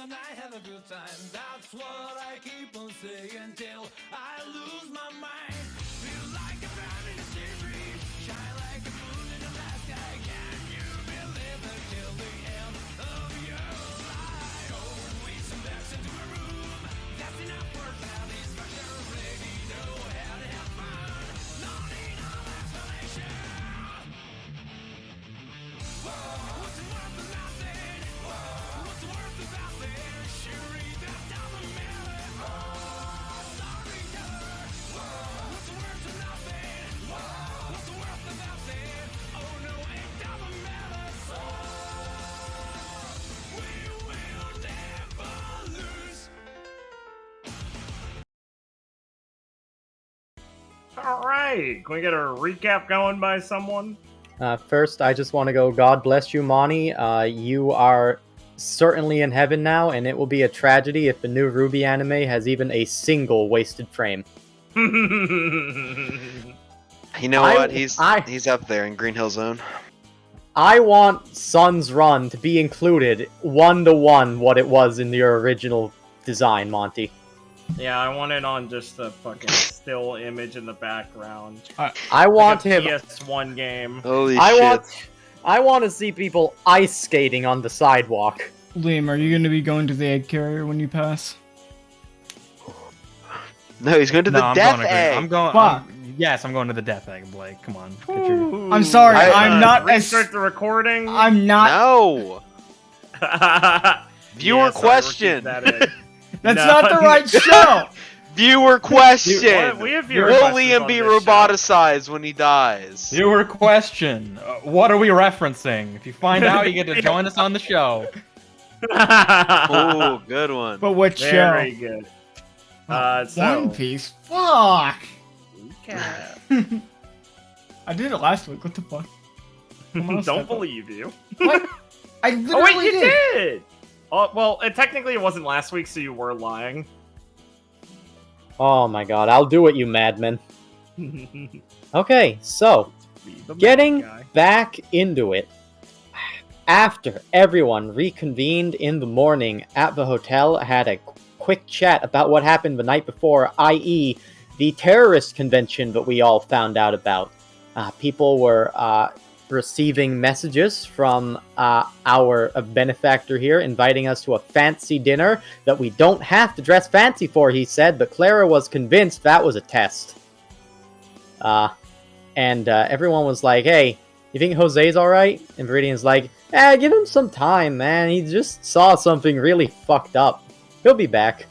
and I have a good time. That's what I keep on saying till I lose my mind. Feel like a man in a street, shine like a moon in the night sky. Can you believe it till the end of your life? Oh, we some backs into a room. That's enough for satisfaction. Ready to go ahead and have fun. No need of explanation. What's it worth of nothing? What's it worth of nothing? Sure, that doesn't matter. Sorry, what's it worth of nothing? What's it worth of nothing? Oh no, it doesn't matter. So we will never lose. Alright, can we get a recap going by someone? First, I just want to go, God bless you, Monty. You are certainly in heaven now, and it will be a tragedy if the new RWBY anime has even a single wasted frame. You know what? He's up there in Green Hill Zone. I want Sun's Run to be included 1-to-1 what it was in your original design, Monty. Yeah, I want it on just the fucking still image in the background. I want like a him. PS1 game. Holy shit. I want to see people ice skating on the sidewalk. Liam, are you going to be going to the egg carrier when you pass? No, he's going to the death egg. I'm going. Yes, I'm going to the death egg, Blake. Come on. Get your... I'm sorry, I'm not as... Restart the recording. I'm not... No! Viewer question! That's not the right show! Viewer question! We have viewer Will questions Liam on be this roboticized when he dies? Viewer question. What are we referencing? If you find out, you get to join us on the show. Ooh, good one. But what show? Very good. One Piece? Fuck! Recap. I did it last week, what the fuck? Don't believe you. What? I literally Oh wait, you did! Oh, well, technically it wasn't last week, so you were lying. Oh my god, I'll do it, you madmen. Okay, so, getting back into it. After everyone reconvened in the morning at the hotel, had a quick chat about what happened the night before, i.e. the terrorist convention that we all found out about. People were receiving messages from our benefactor here, inviting us to a fancy dinner that we don't have to dress fancy for, he said, but Clara was convinced that was a test. And everyone was like, hey, you think Jose's alright? And Viridian's like, give him some time, man. He just saw something really fucked up. He'll be back.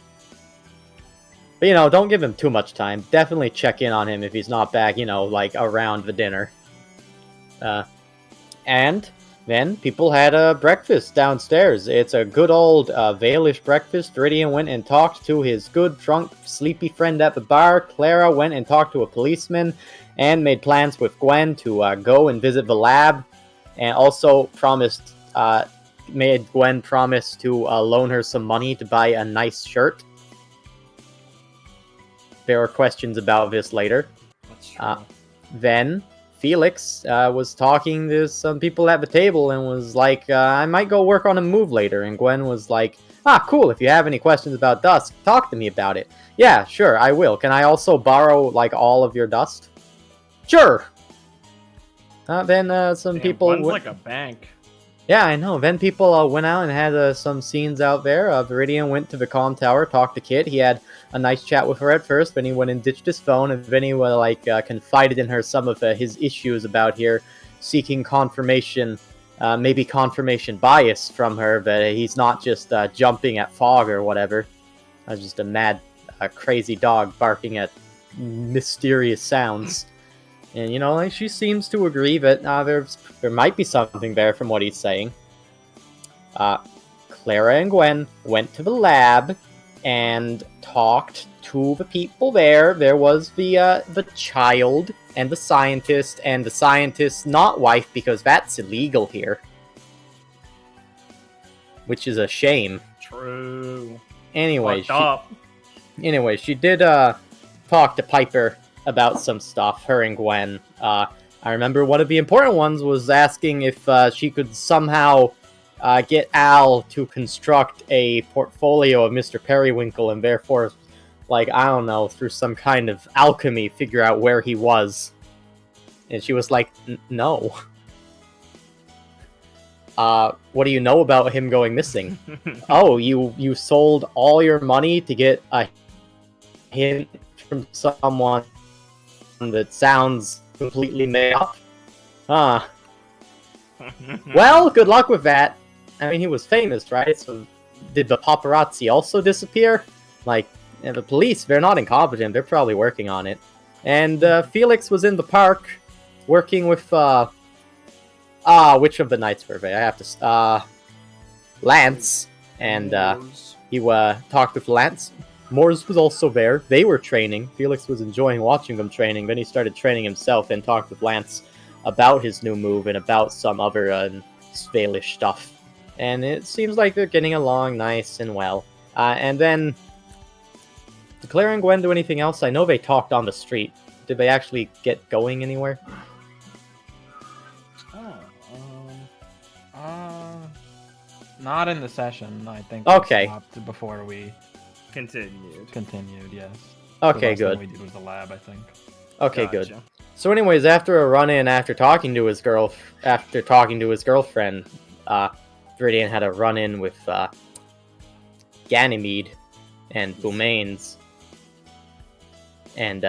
But, you know, don't give him too much time. Definitely check in on him if he's not back, you know, like, around the dinner. And then people had a breakfast downstairs. It's a good old Valish breakfast. Viridian went and talked to his good, drunk, sleepy friend at the bar. Clara went and talked to a policeman and made plans with Gwen to go and visit the lab. And also made Gwen promise to loan her some money to buy a nice shirt. There were questions about this later. Then Felix was talking to some people at the table and was like, I might go work on a move later. And Gwen was like, cool, if you have any questions about dust, talk to me about it. Yeah, sure, I will. Can I also borrow, like, all of your dust? Sure! Then some people... Gwen's like a bank. Yeah, I know. Then people went out and had some scenes out there. Viridian went to the comm tower, talked to Kit. He had a nice chat with her at first, then he went and ditched his phone, and then he confided in her some of his issues about here, seeking confirmation, maybe confirmation bias from her, but he's not just jumping at fog or whatever. Just a mad, crazy dog barking at mysterious sounds. And, you know, like, she seems to agree that there might be something there from what he's saying. Clara and Gwen went to the lab and talked to the people there. There was the child and the scientist's not wife, because that's illegal here. Which is a shame. True. Anyway, she did talk to Piper about some stuff, her and Gwen. I remember one of the important ones was asking if she could somehow get Al to construct a portfolio of Mr. Periwinkle and therefore, like, I don't know, through some kind of alchemy, figure out where he was. And she was like, no. What do you know about him going missing? Oh, you sold all your money to get a hint from someone that sounds completely made up? Huh. Well, good luck with that. I mean, he was famous, right? So, did the paparazzi also disappear? Like, the police, they're not incompetent. They're probably working on it. And Felix was in the park working with, which of the knights were they? I have to, Lance. And he talked with Lance. Mors was also there. They were training. Felix was enjoying watching them training. Then he started training himself and talked with Lance about his new move and about some other Svalish stuff. And it seems like they're getting along nice and well. And then, did Clara and Gwen do anything else? I know they talked on the street. Did they actually get going anywhere? Not in the session, I think. Okay. Before we continued, yes. Okay, the last good. thing we did was the lab, I think. Okay, Gotcha. good. So, anyways, after a run-in, after talking to his girlfriend, Viridian had a run-in with Ganymede and Boumains. And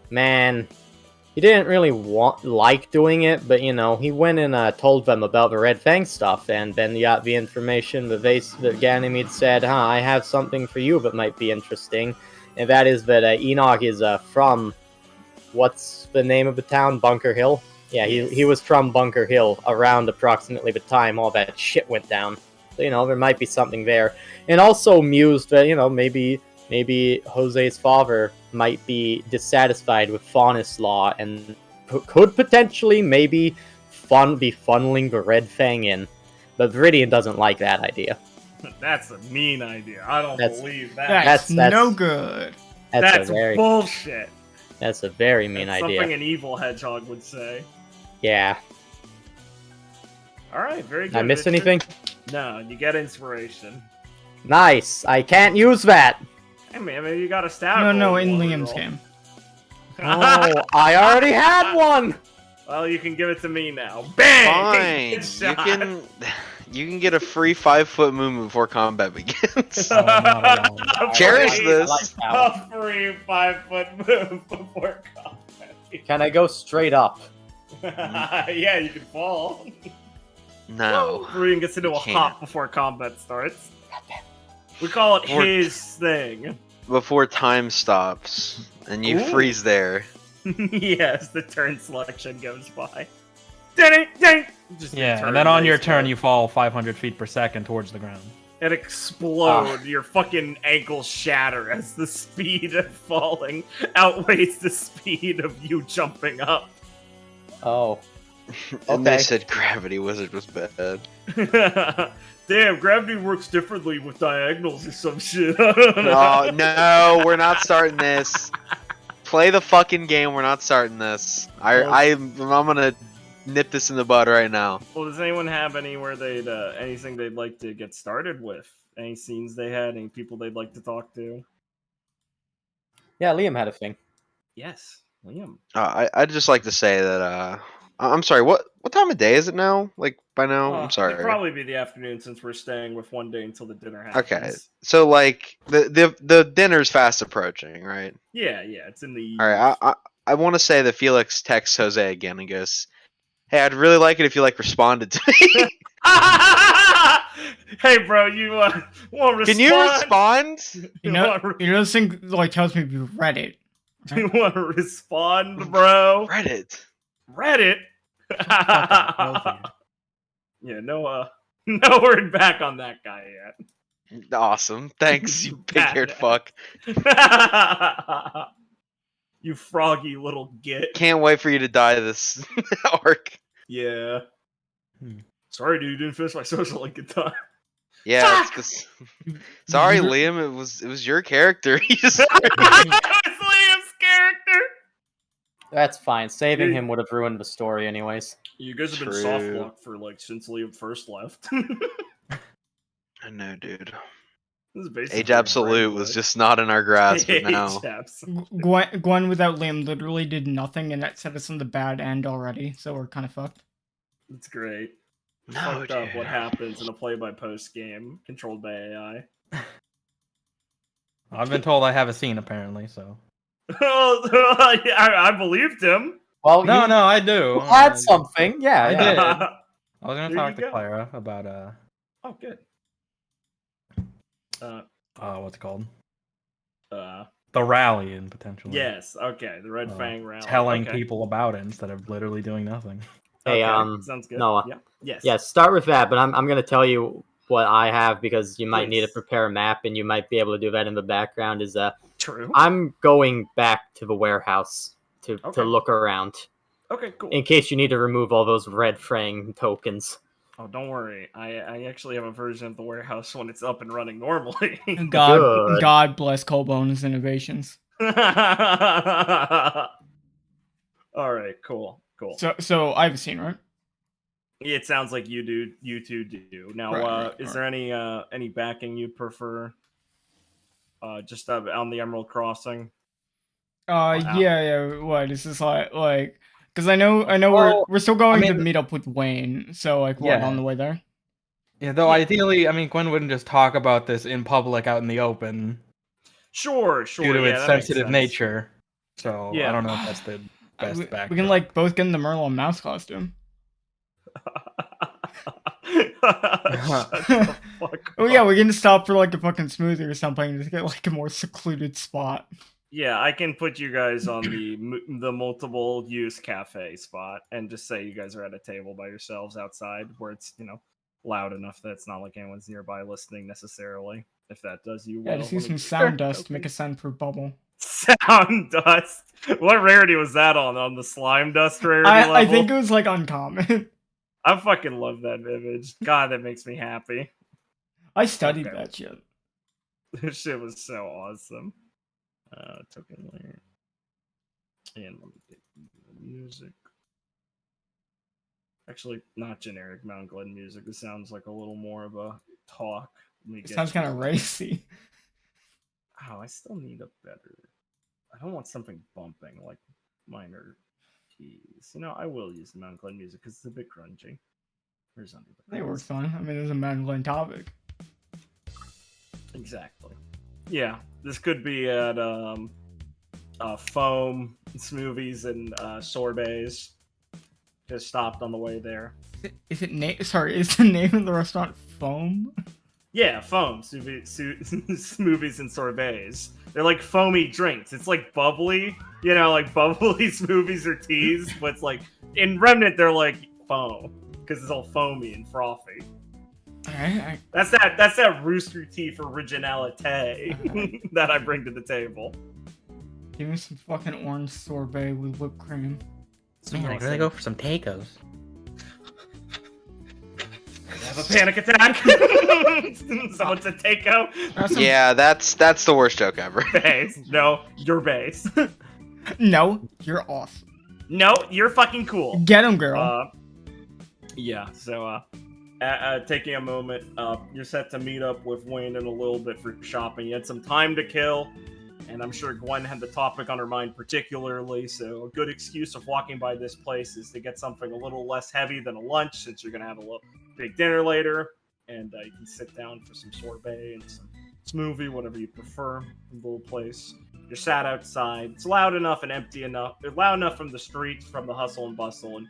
man, he didn't really like doing it, but you know, he went and told them about the Red Fang stuff, and then he got the information that Ganymede said, I have something for you that might be interesting, and that is that Enoch is from, what's the name of the town? Bunker Hill? Yeah, he was from Bunker Hill around approximately the time all that shit went down. So, you know, there might be something there. And also mused that, you know, maybe Jose's father might be dissatisfied with Faunus Law and could potentially maybe be funneling the Red Fang in. But Viridian doesn't like that idea. That's a mean idea. I don't believe that. That's no good. That's bullshit. That's a very mean idea. Something an evil hedgehog would say. Yeah. Alright, very good. I missed anything? No, you get inspiration. Nice. I can't use that. Hey man, maybe you got a stab. No, in Liam's game. Oh, I already had one. Well, you can give it to me now. Bang! Fine. You can get a free 5-foot moon before combat begins. Cherish this. A free 5-foot move before combat. Can I go straight up? Yeah, you can fall. No. Viridian gets into a hop before combat starts. We call it his thing. Before time stops, and you freeze there. Yes, the turn selection goes by. Just and then on your turn, you fall 500 feet per second towards the ground. And explode. Your fucking ankles shatter as the speed of falling outweighs the speed of you jumping up. Oh. And they said Gravity Wizard was bad. Damn, gravity works differently with diagonals or some shit. Oh, no, we're not starting this. Play the fucking game, we're not starting this. I'm gonna nip this in the bud right now. Well, does anyone have anywhere anything they'd like to get started with? Any scenes they had? Any people they'd like to talk to? Yeah, Liam had a thing. Yes, Liam. I'd just like to say that, I'm sorry, what time of day is it now? Like, by now? I'm sorry. It'd probably be the afternoon since we're staying with one day until the dinner happens. Okay, so, like, the dinner's fast approaching, right? Yeah, it's in the... Alright, I want to say that Felix texts Jose again and goes, hey, I'd really like it if you, like, responded to me. Hey, bro, you want to respond? Can you respond? You know, this thing, like, tells me you read it. You want to respond, bro? Reddit. Yeah, no word back on that guy yet. Awesome. Thanks, you big-haired fuck. You froggy little git. Can't wait for you to die this arc. Yeah. Sorry, dude, you didn't finish my social link in time. Yeah, it's 'cause... Sorry, Liam, it was your character. It was Liam's character. That's fine. Saving You- him would have ruined the story, anyways. You guys have been True. soft locked for like since Liam first left. I know, dude. This is basically Age Absolute was just not in our grasp, but now. Age Abs- Gwen without Liam literally did nothing, and that set us on the bad end already. So we're kind of fucked. It's great. No, Fucked up dude. what happens in a play-by-post game controlled by AI. I've been told I have a scene apparently, so. I believed him. Well, No, you no, I do. had something. Yeah, I yeah. did. I was gonna There talk you to go. Clara about Oh, good. what's it called? Uh, The rally and potentially. yes. Okay. The Red uh, Fang rally. Telling Okay. people about it instead of literally doing nothing. Hey, Okay, sounds good. Noah. Yeah. Yes. Yeah, start with that, but I'm gonna tell you what I have because you might need to Please. prepare a map and you might be able to do that in the background. Is True. I'm going back to the warehouse to Okay. look around Okay. Cool. in case you need to remove all those red Fang tokens. Oh, don't worry. I actually have a version of the warehouse when it's up and running normally. Good. God bless Colbone's innovations. All right. Cool. Cool. So I have a scene, right? It sounds like you do. You two do. Now, Right, is there any backing you prefer? Just on the Emerald Crossing. Wow. Yeah. What is this like? Because I know Well, we're still going to mean- meet up with Wayne. So like, what Yeah. on the way there? Yeah, though ideally, I mean, Gwen wouldn't just talk about this in public out in the open Sure. due to yeah, its that makes sensitive sense. nature. So Yeah. I don't know if that's the best We backdrop. can like both get in the Merlin mouse costume. Shut the fuck Oh yeah, up. we can stop for like a fucking smoothie or something to get like a more secluded spot. Yeah, I can put you guys on the multiple use cafe spot and just say you guys are at a table by yourselves outside where it's loud enough that it's not like anyone's nearby listening necessarily. If that does you Yeah, well. just Let use me some get sound there. dust to make a soundproof bubble. Sound dust. What rarity was that on? On the slime dust rarity level? I think it was like uncommon. I fucking love that image. God, that makes me happy. I studied Okay. that shit. This shit was so awesome. Token layer. And let me get the music. Actually, not generic Mount Glen music. It sounds like a little more of a talk. Let me It get sounds you- kind of racy. Oh, I still need a better. I don't want something bumping like minor keys. I will use the Mount Glen music because it's a bit grungy. Where's under the They were covers? fun. I mean, it was a Madeline topic. Exactly. Yeah, this could be at Foam Smoothies and Sorbets. Just stopped on the way there. Is the name of the restaurant Foam? Yeah, Foam Smoothies and Sorbets. They're like foamy drinks. It's like bubbly, like bubbly smoothies or teas, but it's like in Remnant they're like foam because it's all foamy and frothy. Alright, That's that Rooster Teeth originality that I bring to the table. give me some fucking orange sorbet with whipped cream. Man, I'd really go for some tacos. Have a panic attack. Someone said Takeo. Yeah, that's the worst joke ever. Base. No, you're base. No, you're awesome. No, you're fucking cool. Get him, girl. Yeah, so taking a moment, you're set to meet up with Wayne in a little bit for shopping. You had some time to kill, and I'm sure Gwen had the topic on her mind particularly, so a good excuse of walking by this place is to get something a little less heavy than a lunch, since you're going to have a big dinner later, and you can sit down for some sorbet and some smoothie, whatever you prefer, in the little place. You're sat outside. It's loud enough and empty enough. Loud enough from the streets, from the hustle and bustle, and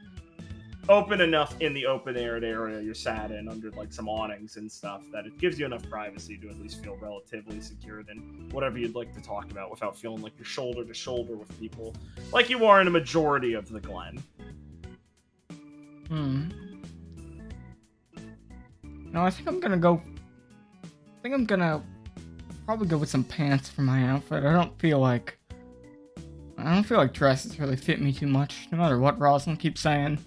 open enough in the open aired area you're sat in under like some awnings and stuff that it gives you enough privacy to at least feel relatively secure than whatever you'd like to talk about without feeling like you're shoulder to shoulder with people like you are in a majority of the Glen. No, I think I'm gonna probably go with some pants for my outfit. I don't feel like dresses really fit me too much, no matter what Rosalind keeps saying.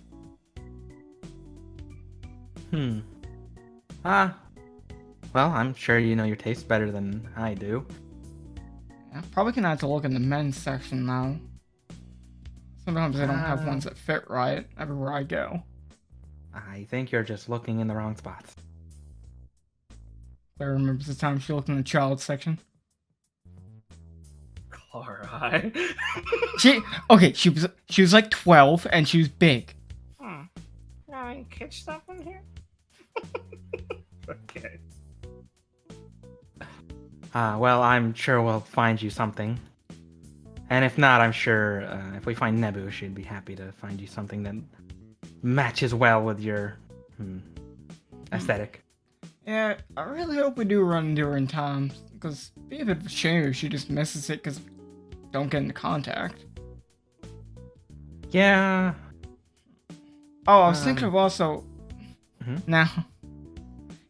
Well, I'm sure you know your taste better than I do. Yeah, probably gonna have to look in the men's section now. Sometimes I don't have ones that fit right everywhere I go. I think you're just looking in the wrong spots. Claire remembers the time she looked in the child section. Clara. She was like 12 and she was big. Kid stuff in here? Okay. Well, I'm sure we'll find you something. And if not, I'm sure if we find Nebu, she'd be happy to find you something that matches well with your aesthetic. Yeah, I really hope we do run into her in time, because it'd be a bit of a shame if she just misses it because don't get into contact. Yeah. Oh, I was thinking of also... Mhm. Now,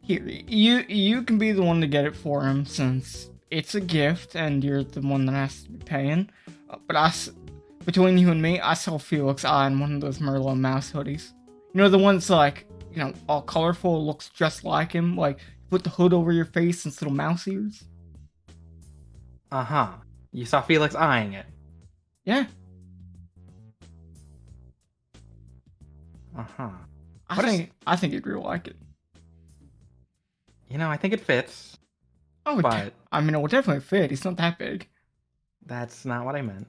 here, you can be the one to get it for him, since it's a gift, and you're the one that has to be paying. But between you and me, I saw Felix eyeing one of those Merlot mouse hoodies. You know, the ones like, you know, all colorful, looks just like him, like, you put the hood over your face and it's little mouse ears. Uh-huh. You saw Felix eyeing it. Yeah. Uh-huh. I think you'd really like it. You know, I think it fits. Oh, But- I mean, it will definitely fit. He's not that big. That's not what I meant.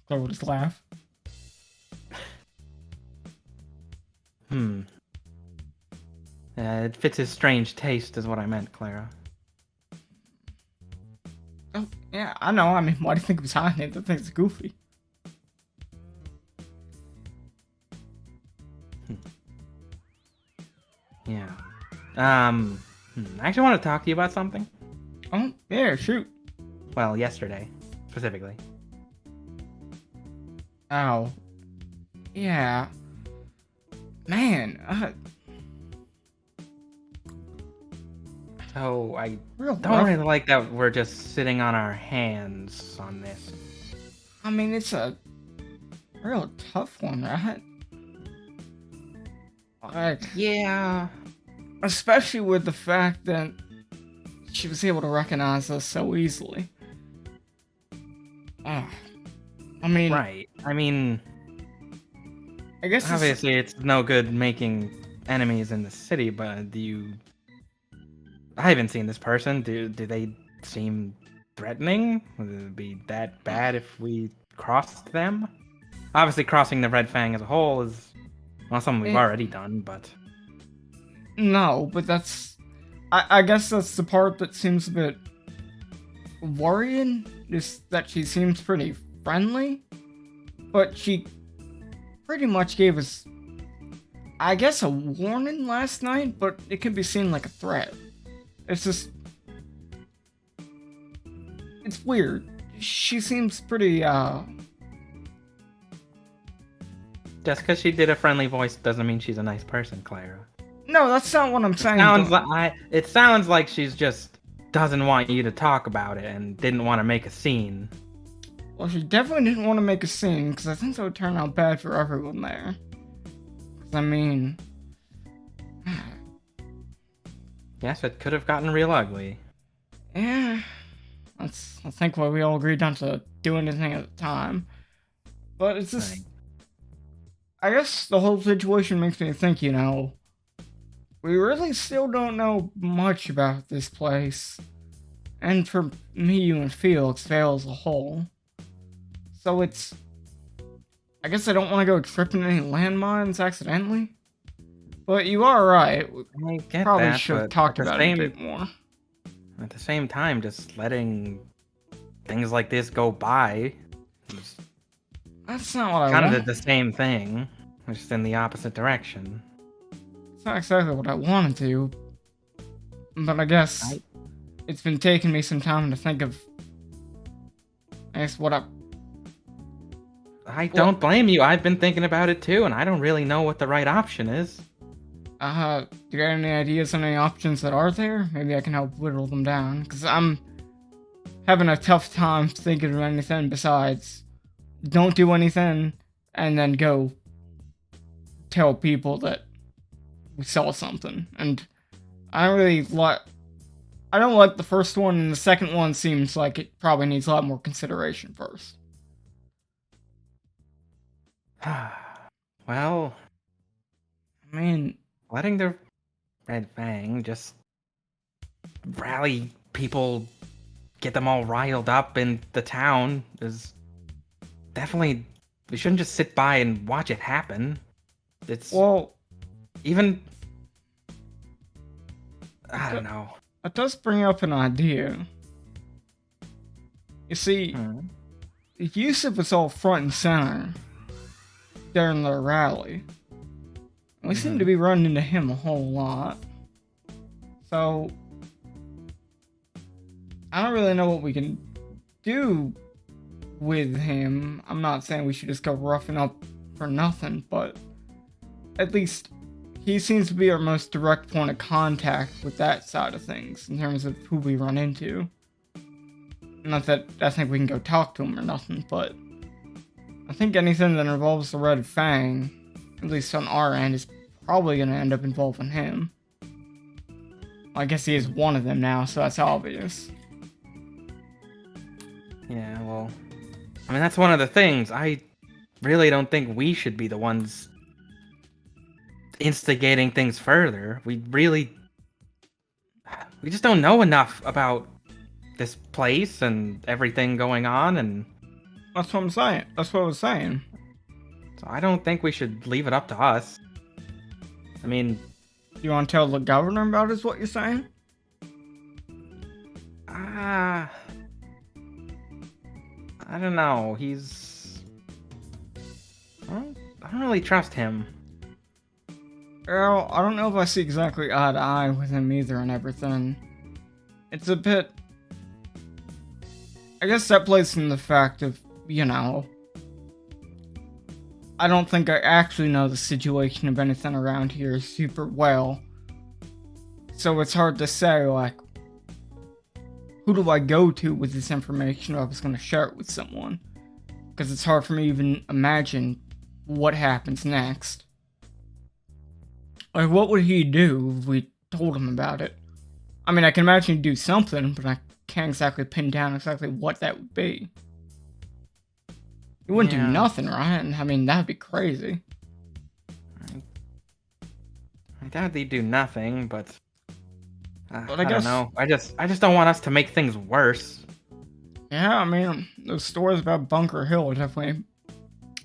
Claire will just laugh. It fits his strange taste is what I meant, Clara. Oh, yeah, I know. I mean, why do you think it was hiding it? That thing's goofy. Yeah. I actually want to talk to you about something. Oh, yeah, shoot. Well, yesterday, specifically. Oh. Yeah. Man, So, I real don't rough. really like that we're just sitting on our hands on this. I mean, it's a real tough one, right? Like, Yeah. especially with the fact that she was able to recognize us so easily. I mean, Right. I mean, I guess it's, obviously it's no good making enemies in the city, but I haven't seen this person. Do they seem threatening? Would it be that bad if we crossed them? Obviously, crossing the Red Fang as a whole is, well, something we've already done, but... no, but that's, I guess that's the part that seems a bit worrying, is that she seems pretty friendly, but she pretty much gave us, I guess, a warning last night, but it could be seen like a threat. It's just, it's weird. She seems pretty, Just because she did a friendly voice doesn't mean she's a nice person, Clara. no, that's not what I'm saying. It sounds like she's just doesn't want you to talk about it and didn't want to make a scene. Well, she definitely didn't want to make a scene, because I think that would turn out bad for everyone there. 'Cause, I mean... Yes, it could have gotten real ugly. yeah... I think why we all agreed not to do anything at the time. But it's just... Right. I guess the whole situation makes me think, you know... we really still don't know much about this place. And for me, you, and Felix, Vale as a whole. So it's... I guess I don't want to go tripping any landmines accidentally. But you are right. We I get probably that, should have but talked at the about it a same- bit more. At the same time, just letting things like this go by is That's not what I kind want. of the same thing, just in the opposite direction. It's not exactly what I wanted to. But I guess it's been taking me some time to think of... I guess what I don't blame you. I've been thinking about it too, and I don't really know what the right option is. do you got any ideas on any options that are there? Maybe I can help whittle them down. Because I'm having a tough time thinking of anything besides don't do anything and then go tell people that we saw something. And I don't like the first one, and the second one seems like it probably needs a lot more consideration first. Well, I mean, letting the Red Fang just rally people, get them all riled up in the town is definitely. We shouldn't just sit by and watch it happen. It's well, even. I don't know. it does bring up an idea. You see, Yusuf was all front and center during the rally. We seem to be running into him a whole lot. So, I don't really know what we can do with him. I'm not saying we should just go roughing up for nothing, but at least he seems to be our most direct point of contact with that side of things in terms of who we run into. Not that I think we can go talk to him or nothing, but I think anything that involves the Red Fang, at least on our end, is probably going to end up involving him. I guess he is one of them now, so that's obvious. Yeah, well, I mean, that's one of the things. I really don't think we should be the ones instigating things further. We just don't know enough about this place and everything going on, and That's what I'm saying. That's what I was saying. so I don't think we should leave it up to us. I mean, You want to tell the governor about it, is what you're saying? I don't know. I don't really trust him. Well, I don't know if I see exactly eye to eye with him either and everything. It's a bit... I guess that plays from the fact of, you know... I don't think I actually know the situation of anything around here super well. So it's hard to say, like... Who do I go to with this information if I was going to share it with someone? Because it's hard for me to even imagine what happens next. Like, what would he do if we told him about it? I mean, I can imagine he'd do something, but I can't exactly pin down exactly what that would be. He wouldn't do nothing, right? I mean, that'd be crazy. I doubt they'd do nothing, but But I don't know. I just don't want us to make things worse. Yeah, I mean, those stories about Bunker Hill definitely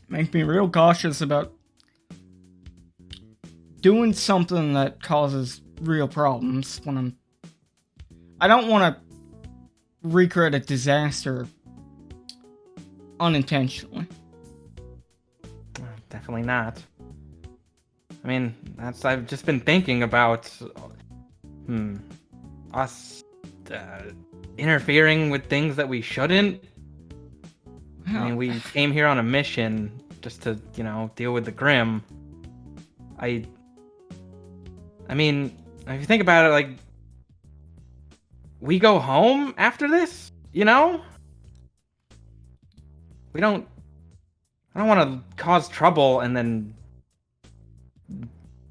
make me real cautious about doing something that causes real problems when I don't want to recreate a disaster unintentionally. Definitely not. I mean, I've just been thinking about us interfering with things that we shouldn't. I mean, we came here on a mission just to, deal with the Grim. I mean, if you think about it, like, we go home after this, I don't want to cause trouble and then,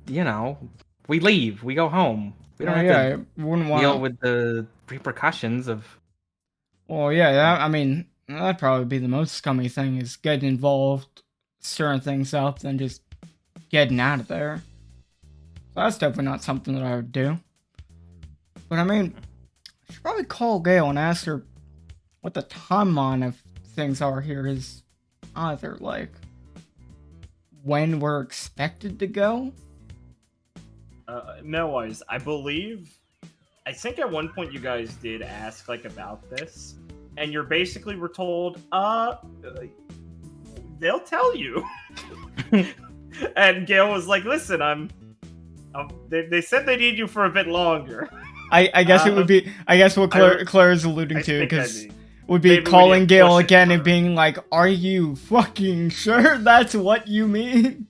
we leave, we go home. We don't have to wouldn't deal want with the repercussions of... Well, yeah, I mean, that'd probably be the most scummy thing, is getting involved, stirring things up, then just getting out of there. So that's definitely not something that I would do. But I mean, I should probably call Gail and ask her what the timeline of things are here, is either, like, when we're expected to go? No worries. I think at one point you guys did ask, like, about this, and you're basically were told, they'll tell you. And Gail was like, listen, they said they need you for a bit longer. I guess it would be, I guess what Claire's alluding to, because would be maybe calling Gail push it again and further. being like, are you fucking sure that's what you mean?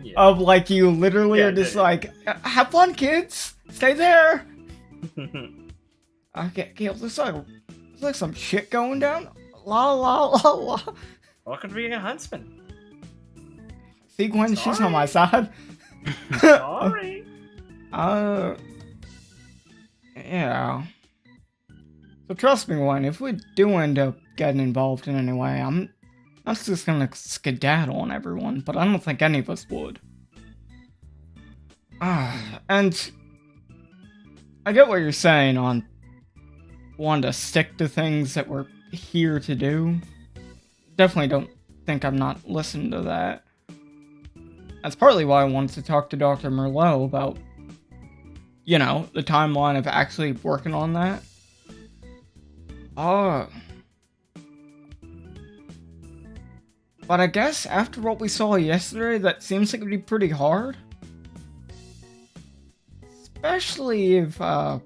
Yeah. Of, like, you literally Yeah, are just yeah. like, have fun, kids! Stay there! Okay, Gail, there's like some shit going down. La la la la. Welcome to being a huntsman. See, Gwen, she's Sorry. on my side. Sorry. Yeah. So trust me, Gwen, if we do end up getting involved in any way, I'm That's just gonna skedaddle on everyone, but I don't think any of us would. And I get what you're saying on wanting to stick to things that we're here to do. Definitely don't think I'm not listening to that. That's partly why I wanted to talk to Dr. Merlot about, you know, the timeline of actually working on that. But I guess after what we saw yesterday, that seems like it'd be pretty hard. Especially if, well,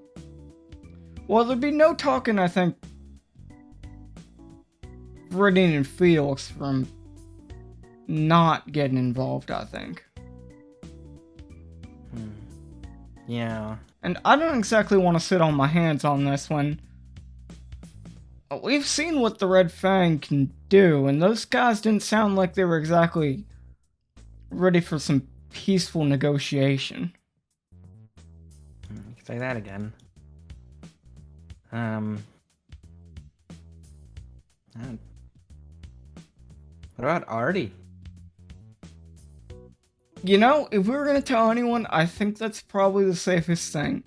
there'd be no talking, I think, Viridian and Felix from not getting involved, I think. Yeah. And I don't exactly want to sit on my hands on this one. We've seen what the Red Fang can do, and those guys didn't sound like they were exactly ready for some peaceful negotiation. You can say that again. What about Artie? You know, if we were going to tell anyone, I think that's probably the safest thing.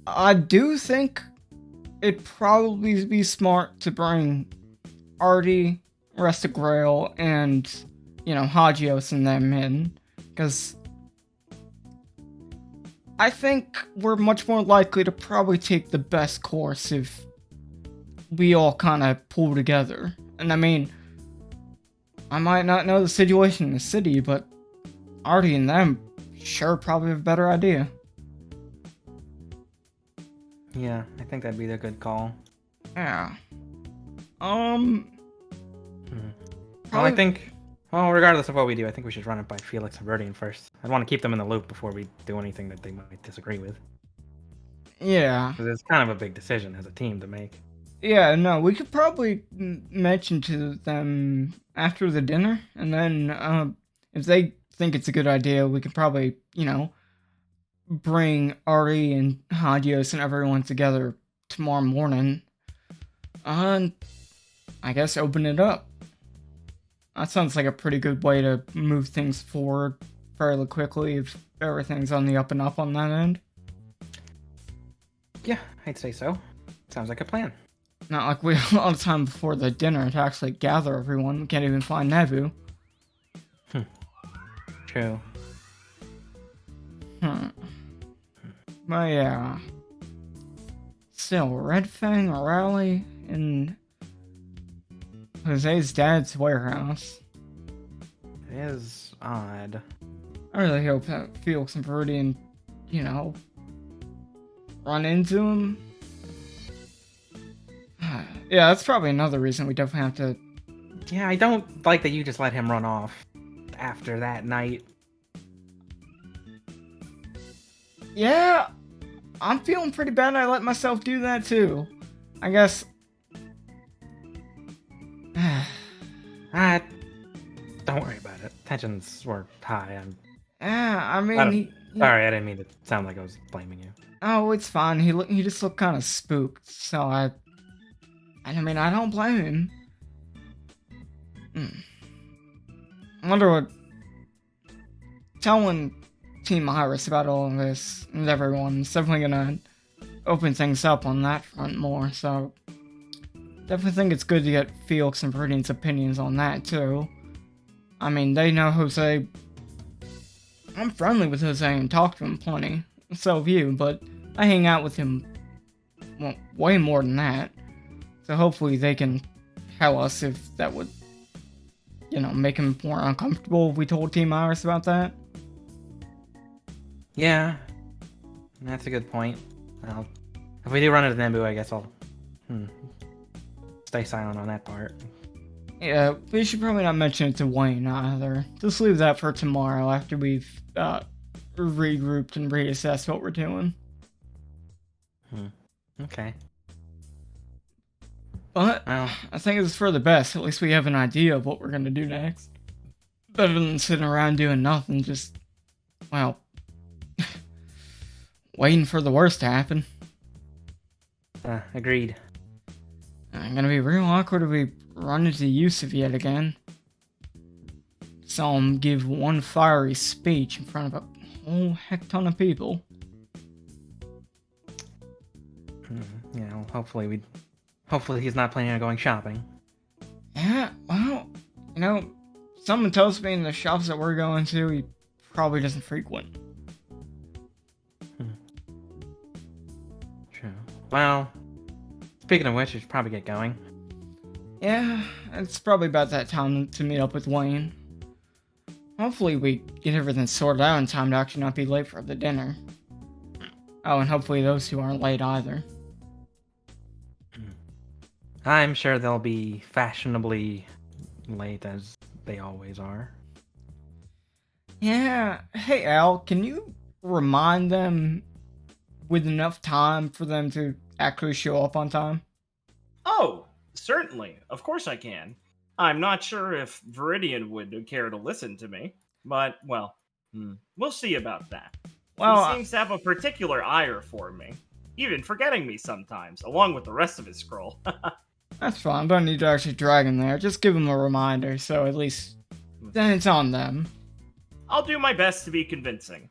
I do think it'd probably be smart to bring Artie, Rest of Grail, and, you know, Hagios and them in. Because I think we're much more likely to probably take the best course if we all kind of pull together. And I mean, I might not know the situation in the city, but Artie and them sure probably have a better idea. Yeah, I think that'd be the good call. Yeah. Well, I think, well, regardless of what we do, I think we should run it by Felix and Viridian first. I'd want to keep them in the loop before we do anything that they might disagree with. Yeah. Because it's kind of a big decision as a team to make. Yeah, no, we could probably mention to them after the dinner, and then if they think it's a good idea, we could probably, you know, bring Ari and Hagios and everyone together tomorrow morning, and I guess open it up. That sounds like a pretty good way to move things forward fairly quickly if everything's on the up and up on that end. Yeah, I'd say so. Sounds like a plan. Not like we have a lot of time before the dinner to actually gather everyone. We can't even find Nebu. True. But yeah. Still, Red Fang rally in Jose's dad's warehouse. It is odd. I really hope that Felix and Viridian, you know, run into him. Yeah, that's probably another reason we definitely have to... Yeah, I don't like that you just let him run off after that night. Yeah, I'm feeling pretty bad I let myself do that too. I guess... Don't worry about it. Tensions were high. Yeah, I mean... Sorry, I didn't mean to sound like I was blaming you. Oh, it's fine. He just looked kind of spooked, so I mean, I don't blame him. I wonder what... Telling Team Iris about all of this and everyone's definitely gonna open things up on that front more, so... Definitely think it's good to get Felix and Viridian's opinions on that, too. I mean, they know Jose... I'm friendly with Jose and talk to him plenty. So have you, but I hang out with him, well, way more than that. So hopefully they can tell us if that would, you know, make him more uncomfortable if we told Team Iris about that. Yeah, that's a good point. Well, if we do run into Nembu, I guess I'll stay silent on that part. Yeah, we should probably not mention it to Wayne either. Just leave that for tomorrow after we've regrouped and reassessed what we're doing. Okay. But Well, I think it's for the best. At least we have an idea of what we're gonna do next. Better than sitting around doing nothing, just, well, waiting for the worst to happen. agreed. It's gonna be real awkward if we run into Yusuf yet again. saw him give one fiery speech in front of a whole heck ton of people. You know, hopefully he's not planning on going shopping. Yeah, well, you know, someone tells me in the shops that we're going to, he probably doesn't frequent. True. Well, speaking of which, we should probably get going. Yeah, it's probably about that time to meet up with Wayne. Hopefully we get everything sorted out in time to actually not be late for the dinner. Oh, and hopefully those two aren't late either. I'm sure they'll be fashionably late as they always are. Yeah, hey Al, can you remind them with enough time for them to actually show up on time? Oh, certainly. Of course I can. I'm not sure if Viridian would care to listen to me, but, well, we'll see about that. Well, he seems to have a particular ire for me, even forgetting me sometimes, along with the rest of his scroll. that's fine, don't need to actually drag him there. Just give him a reminder, so at least then it's on them. I'll do my best to be convincing.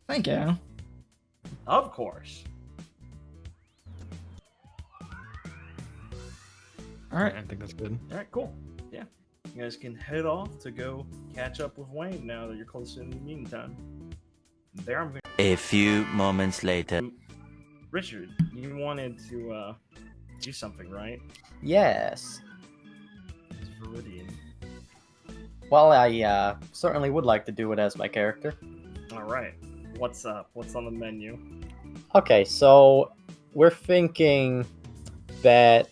Thank you. Of course. Alright. I think that's good. Alright, cool. Yeah. You guys can head off to go catch up with Wayne now that you're close in the meantime. There I'm going. A few moments later. Richard, you wanted to do something, right? Yes. It's Viridian. Well, I certainly would like to do it as my character. Alright. What's up? What's on the menu? Okay, so we're thinking that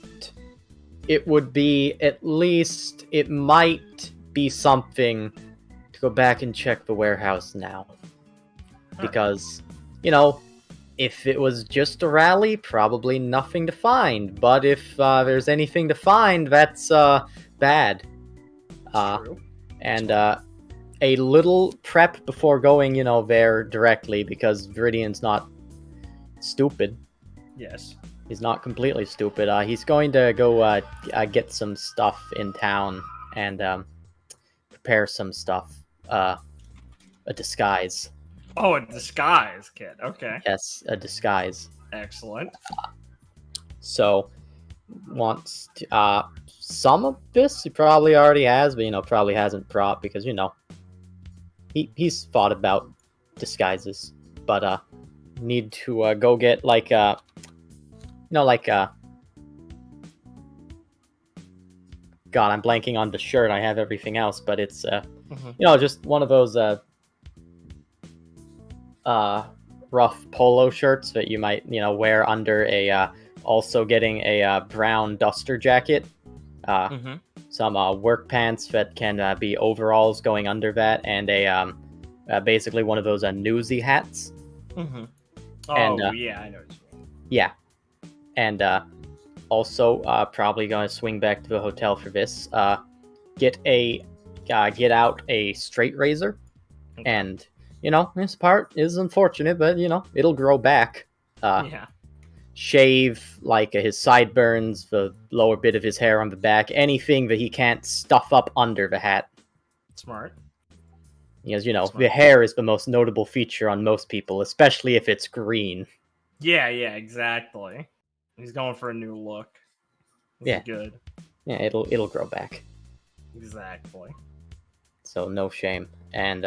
it would be at least, it might be something to go back and check the warehouse now. Because, you know, if it was just a rally, probably nothing to find. But if there's anything to find, that's bad. True. And a little prep before going, you know, there directly, because Viridian's not stupid. Yes. He's not completely stupid. He's going to go get some stuff in town and prepare some stuff. A disguise. Oh, a disguise, kid. Okay. Yes, a disguise. Excellent. So, wants to, some of this he probably already has, but, you know, probably hasn't brought because, you know, he's thought about disguises. But, need to go get, like, you know, like, God, I'm blanking on the shirt. I have everything else, but it's, you know, just one of those, rough polo shirts that you might, you know, wear under a, also getting a, brown duster jacket. Some, work pants that can, be overalls going under that, and a, basically one of those, newsy hats. Oh, And, yeah, I know what you mean. Yeah. And also probably gonna swing back to the hotel for this. Get out a straight razor, Okay. and you know this part is unfortunate, but you know it'll grow back. Yeah. Shave like his sideburns, the lower bit of his hair on the back, anything that he can't stuff up under the hat. Smart. Because you know Smart. the hair is the most notable feature on most people, especially if it's green. Yeah, exactly. He's going for a new look. This Yeah. is good. Yeah, it'll grow back. Exactly. So no shame. And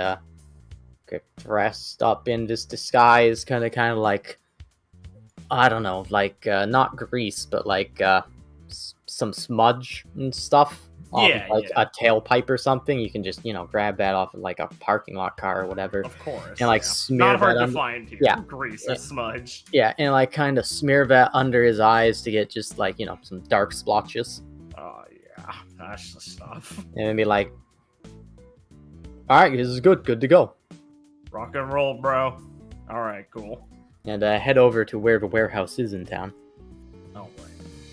get dressed up in this disguise, kind of like, I don't know, like not grease, but like some smudge and stuff. Yeah, like yeah. a tailpipe or something. You can just, you know, grab that off of like a parking lot car or whatever. Of course. And like yeah. smear Not hard that to under. find here. Yeah. Grease or smudge. Yeah, and like kind of smear that under his eyes to get just like, you know, some dark splotches. Oh, yeah. That's the stuff. And then be like, alright, this is good to go. Rock and roll, bro. Alright, cool. And head over to where the warehouse is in town. Oh, wait.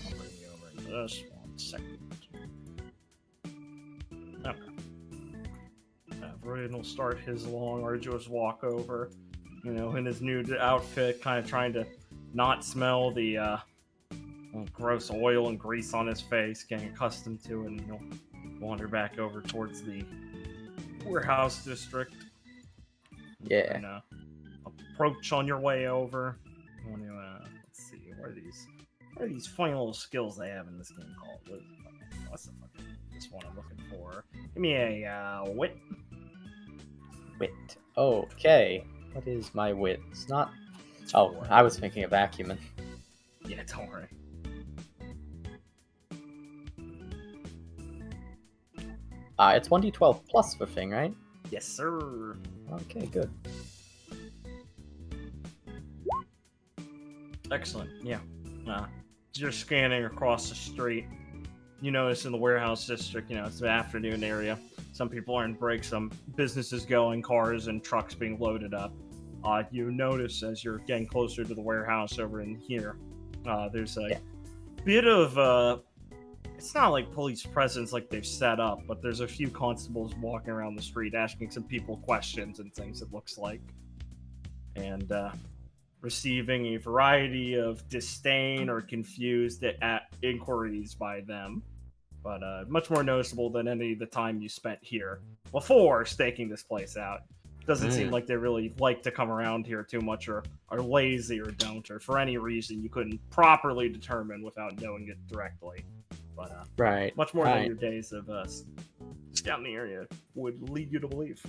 I'll bring you over into this 1 second. Okay. Viridian will start his long, arduous walk over, you know, in his new outfit, kind of trying to not smell the gross oil and grease on his face, getting accustomed to it, and he'll wander back over towards the warehouse district. Yeah. And, approach on your way over. You want to, let's see, what are these funny little skills they have in this game called? What's the fucking this one I'm looking for? Give me a wit. Wit. Okay. What is my wit? It's not. Oh, I was thinking of acumen. Yeah, don't worry. It's 1d12 plus for Fang, right? Yes, sir. Okay, good. Excellent. Yeah. As you're scanning across the street, you notice in the warehouse district, it's the afternoon area. Some people are in break, some businesses going, cars and trucks being loaded up. You notice as you're getting closer to the warehouse over in here, there's a bit of it's not like police presence like they've set up, but there's a few constables walking around the street asking some people questions and things, it looks like. And receiving a variety of disdain or confused at inquiries by them. But much more noticeable than any of the time you spent here before staking this place out. Doesn't seem like they really like to come around here too much, or are lazy, or don't, or for any reason you couldn't properly determine without knowing it directly. But right. much more than your days of scouting the area would lead you to believe.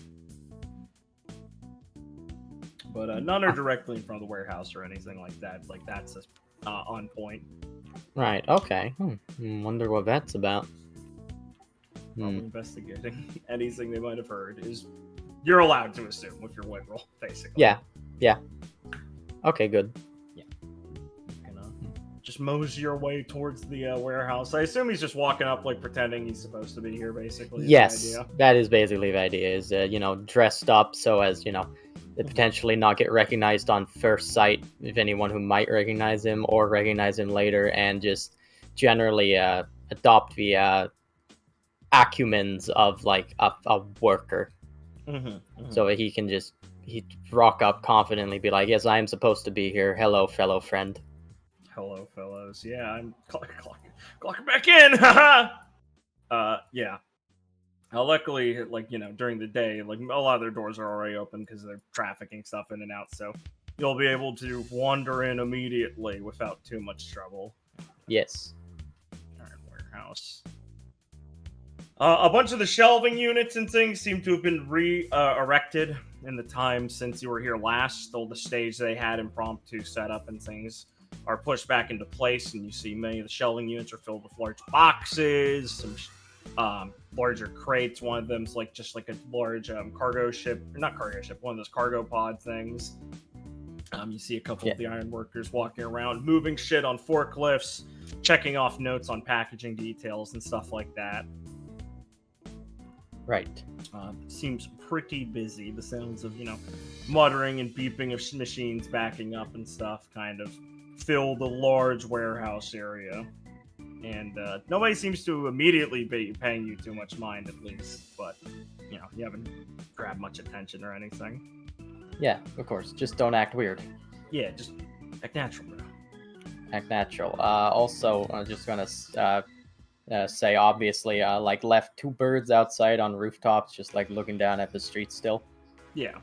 But none are directly in front of the warehouse or anything like that. Like, that's on point. Right, okay. Wonder what that's about. Probably investigating anything they might have heard. You're allowed to assume with your wit roll, basically. Yeah. Okay, good. Yeah. Just mosey your way towards the warehouse. I assume he's just walking up, like, pretending he's supposed to be here, basically. Yes, that is basically the idea, is, dressed up so as, to potentially not get recognized on first sight of anyone who might recognize him or recognize him later, and just generally adopt the acumens of, like, a worker. So that he can he'd rock up confidently, be like, yes, I am supposed to be here. Hello, fellow friend. Hello, fellows. Yeah, I'm clocking back in. Yeah. Luckily, like, during the day, like, a lot of their doors are already open because they're trafficking stuff in and out, so you'll be able to wander in immediately without too much trouble. Yes. Alright, warehouse. A bunch of the shelving units and things seem to have been erected in the time since you were here last. All the stage they had impromptu setup and things are pushed back into place, and you see many of the shelving units are filled with large boxes, some larger crates. One of them's like just like a large cargo ship, or not cargo ship, one of those cargo pod things. You see a couple of the iron workers walking around, moving shit on forklifts, checking off notes on packaging details and stuff like that. Right. Seems pretty busy. The sounds of, muttering and beeping of machines backing up and stuff kind of fill the large warehouse area. And nobody seems to immediately be paying you too much mind, at least. But, you haven't grabbed much attention or anything. Yeah, of course. Just don't act weird. Yeah, just act natural, bro. Act natural. Also, I'm just gonna say, obviously, like, left two birds outside on rooftops, just, like, looking down at the street still. Yeah.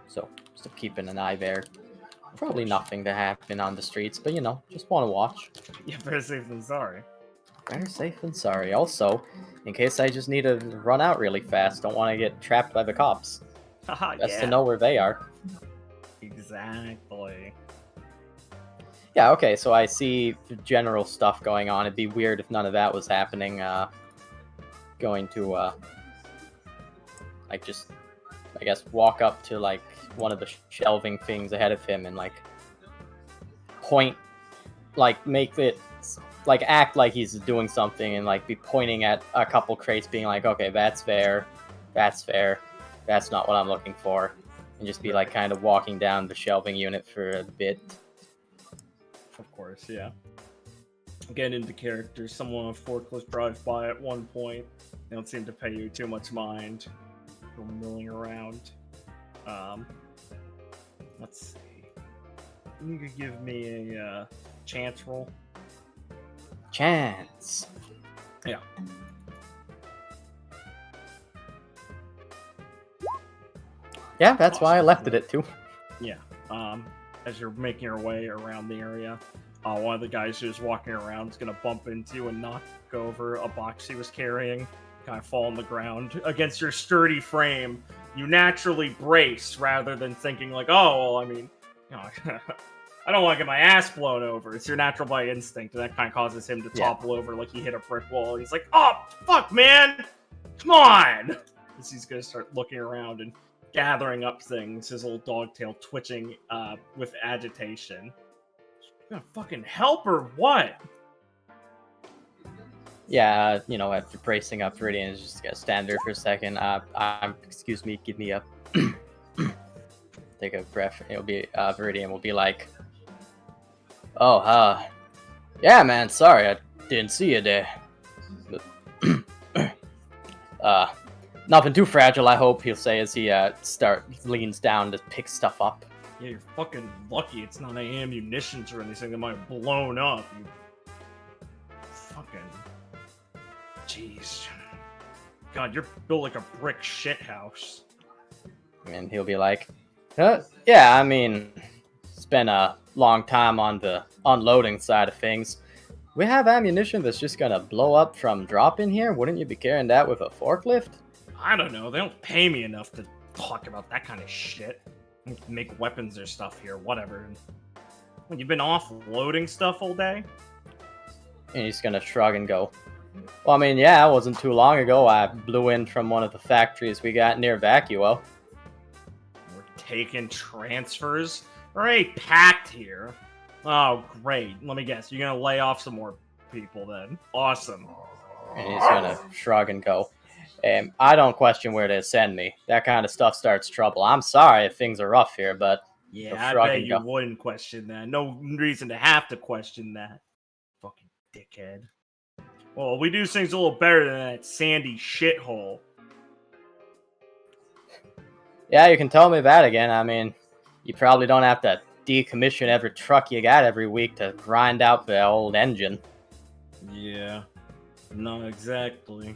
So, still keeping an eye there. Probably nothing to happen on the streets, but, just want to watch. Yeah, better safe than sorry. Better safe than sorry. Also, in case I just need to run out really fast, don't want to get trapped by the cops. Haha, Best to know where they are. Exactly. Yeah, okay, so I see general stuff going on. It'd be weird if none of that was happening. Going to, like, just, I guess, walk up to, like, one of the shelving things ahead of him and, like, point, like, make it, like, act like he's doing something and, like, be pointing at a couple crates being like, okay, that's fair, that's not what I'm looking for. And just be, like, kind of walking down the shelving unit for a bit. Of course, yeah. Getting into character, someone on a forklift drives by at one point. They don't seem to pay you too much mind. Go milling around. Let's see. You could give me a chance roll. Chance. Yeah. Yeah, that's why I left it at 2. Yeah. As you're making your way around the area, one of the guys who's walking around is gonna bump into you and knock over a box he was carrying, kind of fall on the ground against your sturdy frame. You naturally brace rather than thinking like, oh, well, I mean, you know, I don't want to get my ass blown over. It's your natural by instinct, and that kind of causes him to topple over like he hit a brick wall. He's like, oh, fuck, man! Come on! As he's gonna start looking around and gathering up things, his little dog tail twitching with agitation. You gonna fucking help or what? Yeah, after bracing up, Viridian is just gonna stand there for a second. Excuse me, give me a take a breath. It'll be Viridian will be like, "Oh, yeah, man. Sorry, I didn't see you there. Nothing too fragile, I hope." He'll say as he leans down to pick stuff up. Yeah, you're fucking lucky it's not any ammunitions or anything that might have blown up. You fucking. Jeez. God, you're built like a brick shithouse. And he'll be like, yeah, I mean, it's been a long time on the unloading side of things. We have ammunition that's just gonna blow up from dropping here? Wouldn't you be carrying that with a forklift? I don't know. They don't pay me enough to talk about that kind of shit. Make weapons or stuff here, whatever. You've been offloading stuff all day? And he's gonna shrug and go, well, I mean, yeah, it wasn't too long ago. I blew in from one of the factories we got near Vacuo. We're taking transfers? We're already packed here. Oh, great. Let me guess. You're gonna lay off some more people then. Awesome. And he's gonna shrug and go, I don't question where they send me. That kind of stuff starts trouble. I'm sorry if things are rough here, but... Yeah, I bet you wouldn't question that. No reason to have to question that. Fucking dickhead. Well, we do things a little better than that sandy shithole. Yeah, you can tell me that again. I mean, you probably don't have to decommission every truck you got every week to grind out the old engine. Yeah, not exactly.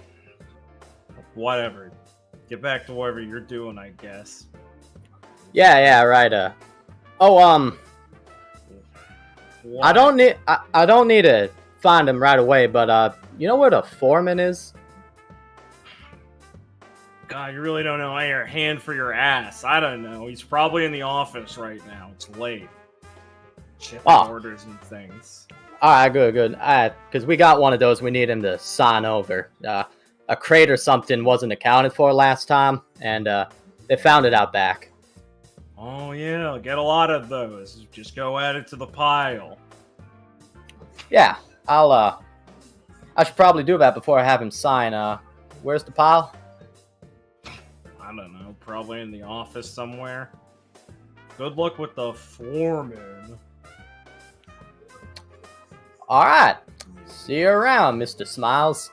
Whatever. Get back to whatever you're doing, I guess. Yeah, right. What? I don't need to find him right away, but you know where the foreman is? God, you really don't know your hand for your ass. I don't know. He's probably in the office right now. It's late. Shipping orders and things. Alright, good. Because we got one of those we need him to sign over. A crate or something wasn't accounted for last time, and they found it out back. Oh yeah, get a lot of those. Just go add it to the pile. Yeah, I should probably do that before I have him sign. Where's the pile? I don't know, probably in the office somewhere. Good luck with the foreman. Alright, see you around, Mr. Smiles.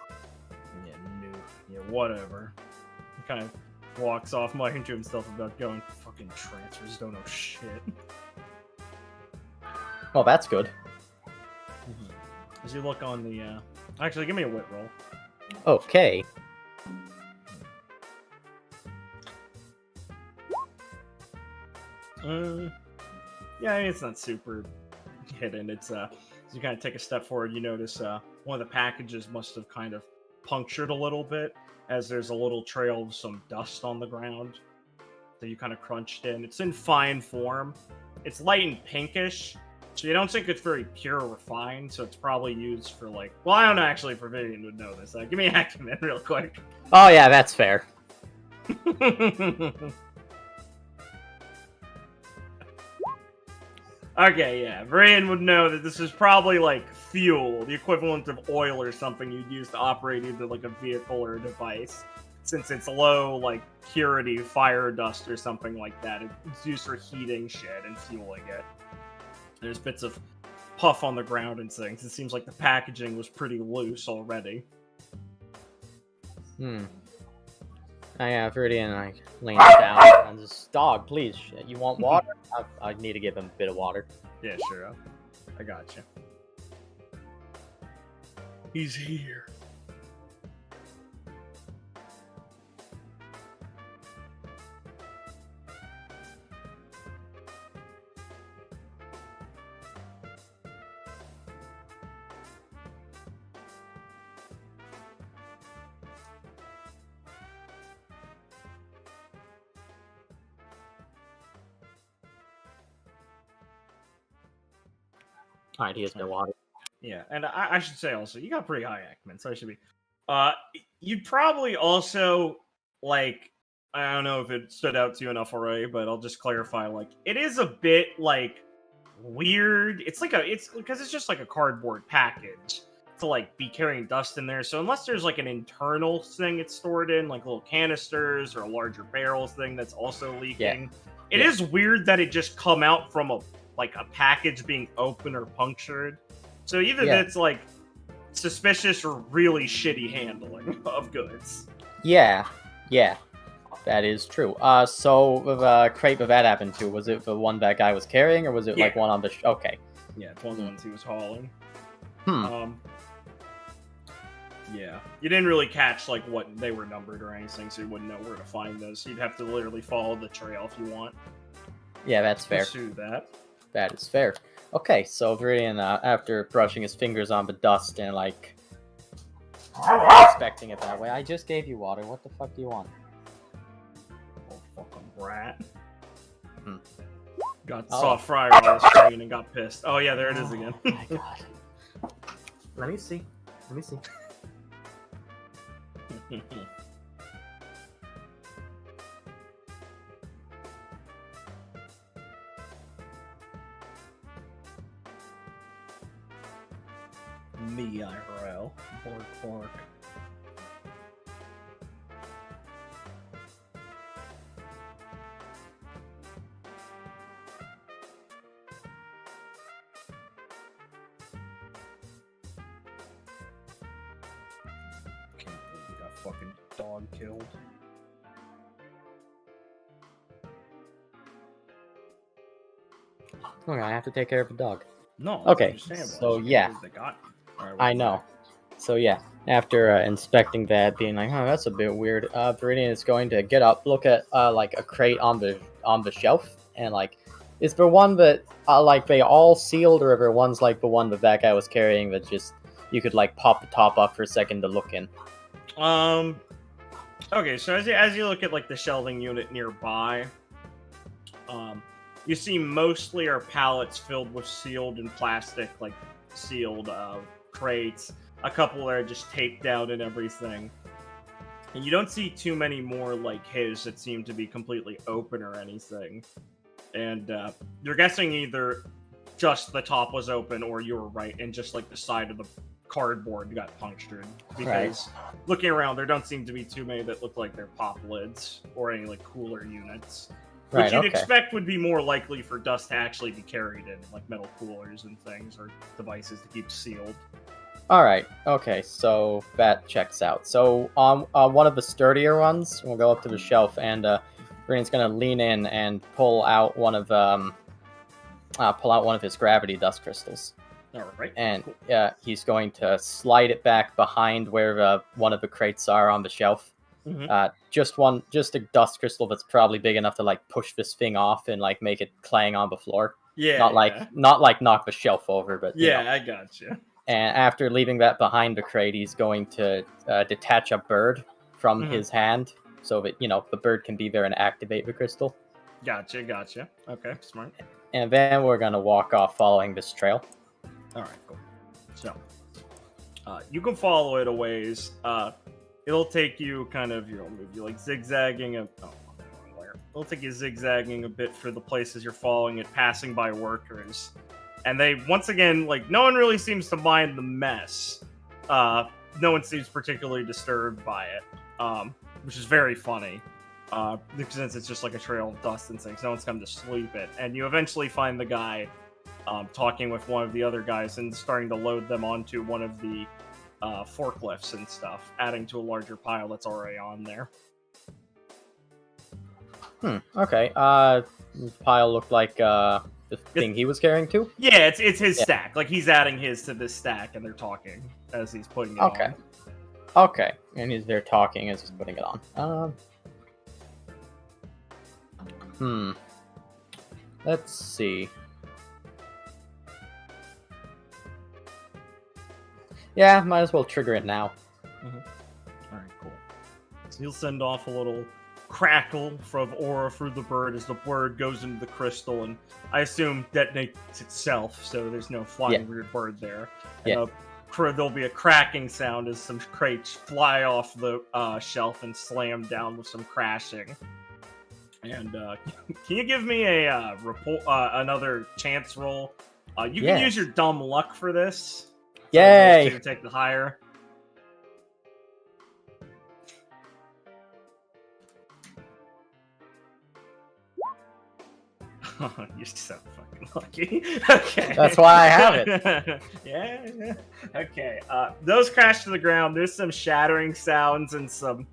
Yeah, whatever. He kind of walks off, muttering to himself about going, fucking transfers don't know shit. Well, that's good. As you look on the, actually, give me a wit roll. Okay. Yeah, it's not super hidden. It's, as you kind of take a step forward, you notice, one of the packages must have kind of punctured a little bit, as there's a little trail of some dust on the ground that you kind of crunched in. It's in fine form. It's light and pinkish, so you don't think it's very pure or refined, so it's probably used for, like... Well, I don't know, actually, if Viridian would know this. Give me an acumen real quick. Oh, yeah, that's fair. Okay, yeah. Viridian would know that this is probably, like, fuel, the equivalent of oil or something you'd use to operate either, like, a vehicle or a device. Since it's low, like, purity fire dust or something like that, it's used for heating shit and fueling it. There's bits of puff on the ground and things. It seems like the packaging was pretty loose already. Oh, yeah, Viridian, I leans down and says, dog, please, you want water? I need to give him a bit of water. Yeah, sure. I got you. He's here. Alright, he has no water. Yeah, and I should say also, you got pretty high acumen, so I should be. You'd probably also like. I don't know if it stood out to you enough already, but I'll just clarify. Like, it is a bit like weird. It's because it's just like a cardboard package to like be carrying dust in there. So unless there's like an internal thing it's stored in, like little canisters or a larger barrels thing that's also leaking, it is weird that it just come out from a package being open or punctured. So either it's like suspicious or really shitty handling of goods. Yeah. That is true. So the crate that happened to, was it the one that guy was carrying, or was it like one on the okay. Yeah, it's one of the ones he was hauling. Yeah. You didn't really catch like what they were numbered or anything, so you wouldn't know where to find those. You'd have to literally follow the trail if you want. Yeah, that's fair. Pursue that. That is fair. Okay, so Viridian, after brushing his fingers on the dust and like inspecting it that way, I just gave you water. What the fuck do you want? Oh, fucking brat. Hmm. Saw Fryer on the screen and got pissed. Oh yeah, there it is again. Oh my god. Let me see. Me IRL. Bork. Can't believe we got fucking dog killed. Okay, I have to take care of the dog. No. Okay, so yeah. I know. So yeah, after inspecting that, being like, oh, that's a bit weird, Viridian is going to get up, look at like a crate on the shelf, and like, is there one that like they all sealed, or are there ones like the one that guy was carrying that just you could like pop the top up for a second to look in? Okay, so as you look at like the shelving unit nearby, you see mostly are pallets filled with sealed and plastic, like sealed crates. A couple are just taped down and everything. And you don't see too many more like his that seem to be completely open or anything. And you're guessing either just the top was open or you were right and just like the side of the cardboard got punctured. Because looking around, there don't seem to be too many that look like they're pop lids or any like cooler units. Which you'd expect would be more likely for dust to actually be carried in, like metal coolers and things, or devices to keep sealed. Alright, okay, so that checks out. So on one of the sturdier ones, we'll go up to the shelf, and Viridian's gonna lean in and pull out one of his gravity dust crystals. Alright. And he's going to slide it back behind where one of the crates are on the shelf. Mm-hmm. Just a dust crystal that's probably big enough to like push this thing off and like make it clang on the floor. Yeah. Not like knock the shelf over, but you know. I gotcha. And after leaving that behind the crate, he's going to detach a bird from his hand, so that the bird can be there and activate the crystal. Gotcha. Okay, smart. And then we're gonna walk off following this trail. All right, cool. So, you can follow it a ways. It'll take you kind of, maybe like zigzagging. It'll take you zigzagging a bit for the places you're following it, passing by workers. And they, once again, like, no one really seems to mind the mess. No one seems particularly disturbed by it, which is very funny. Since it's just like a trail of dust and things, no one's come to sweep it. And you eventually find the guy talking with one of the other guys and starting to load them onto one of the forklifts and stuff, adding to a larger pile that's already on there. Okay. Pile looked like the thing he was carrying too? Yeah, it's his stack. Like, he's adding his to this stack, and they're talking as he's putting it on. Okay. And he's there talking as he's putting it on. Let's see. Yeah, might as well trigger it now. Alright, cool. So he'll send off a little crackle of aura through the bird as the bird goes into the crystal and I assume detonates itself, so there's no flying weird bird there. And there'll be a cracking sound as some crates fly off the shelf and slam down with some crashing. And can you give me a another chance roll? You can use your dumb luck for this. Yay! To take the higher. You're so fucking lucky. Okay. That's why I have it. Yeah. Okay. Those crash to the ground. There's some shattering sounds and some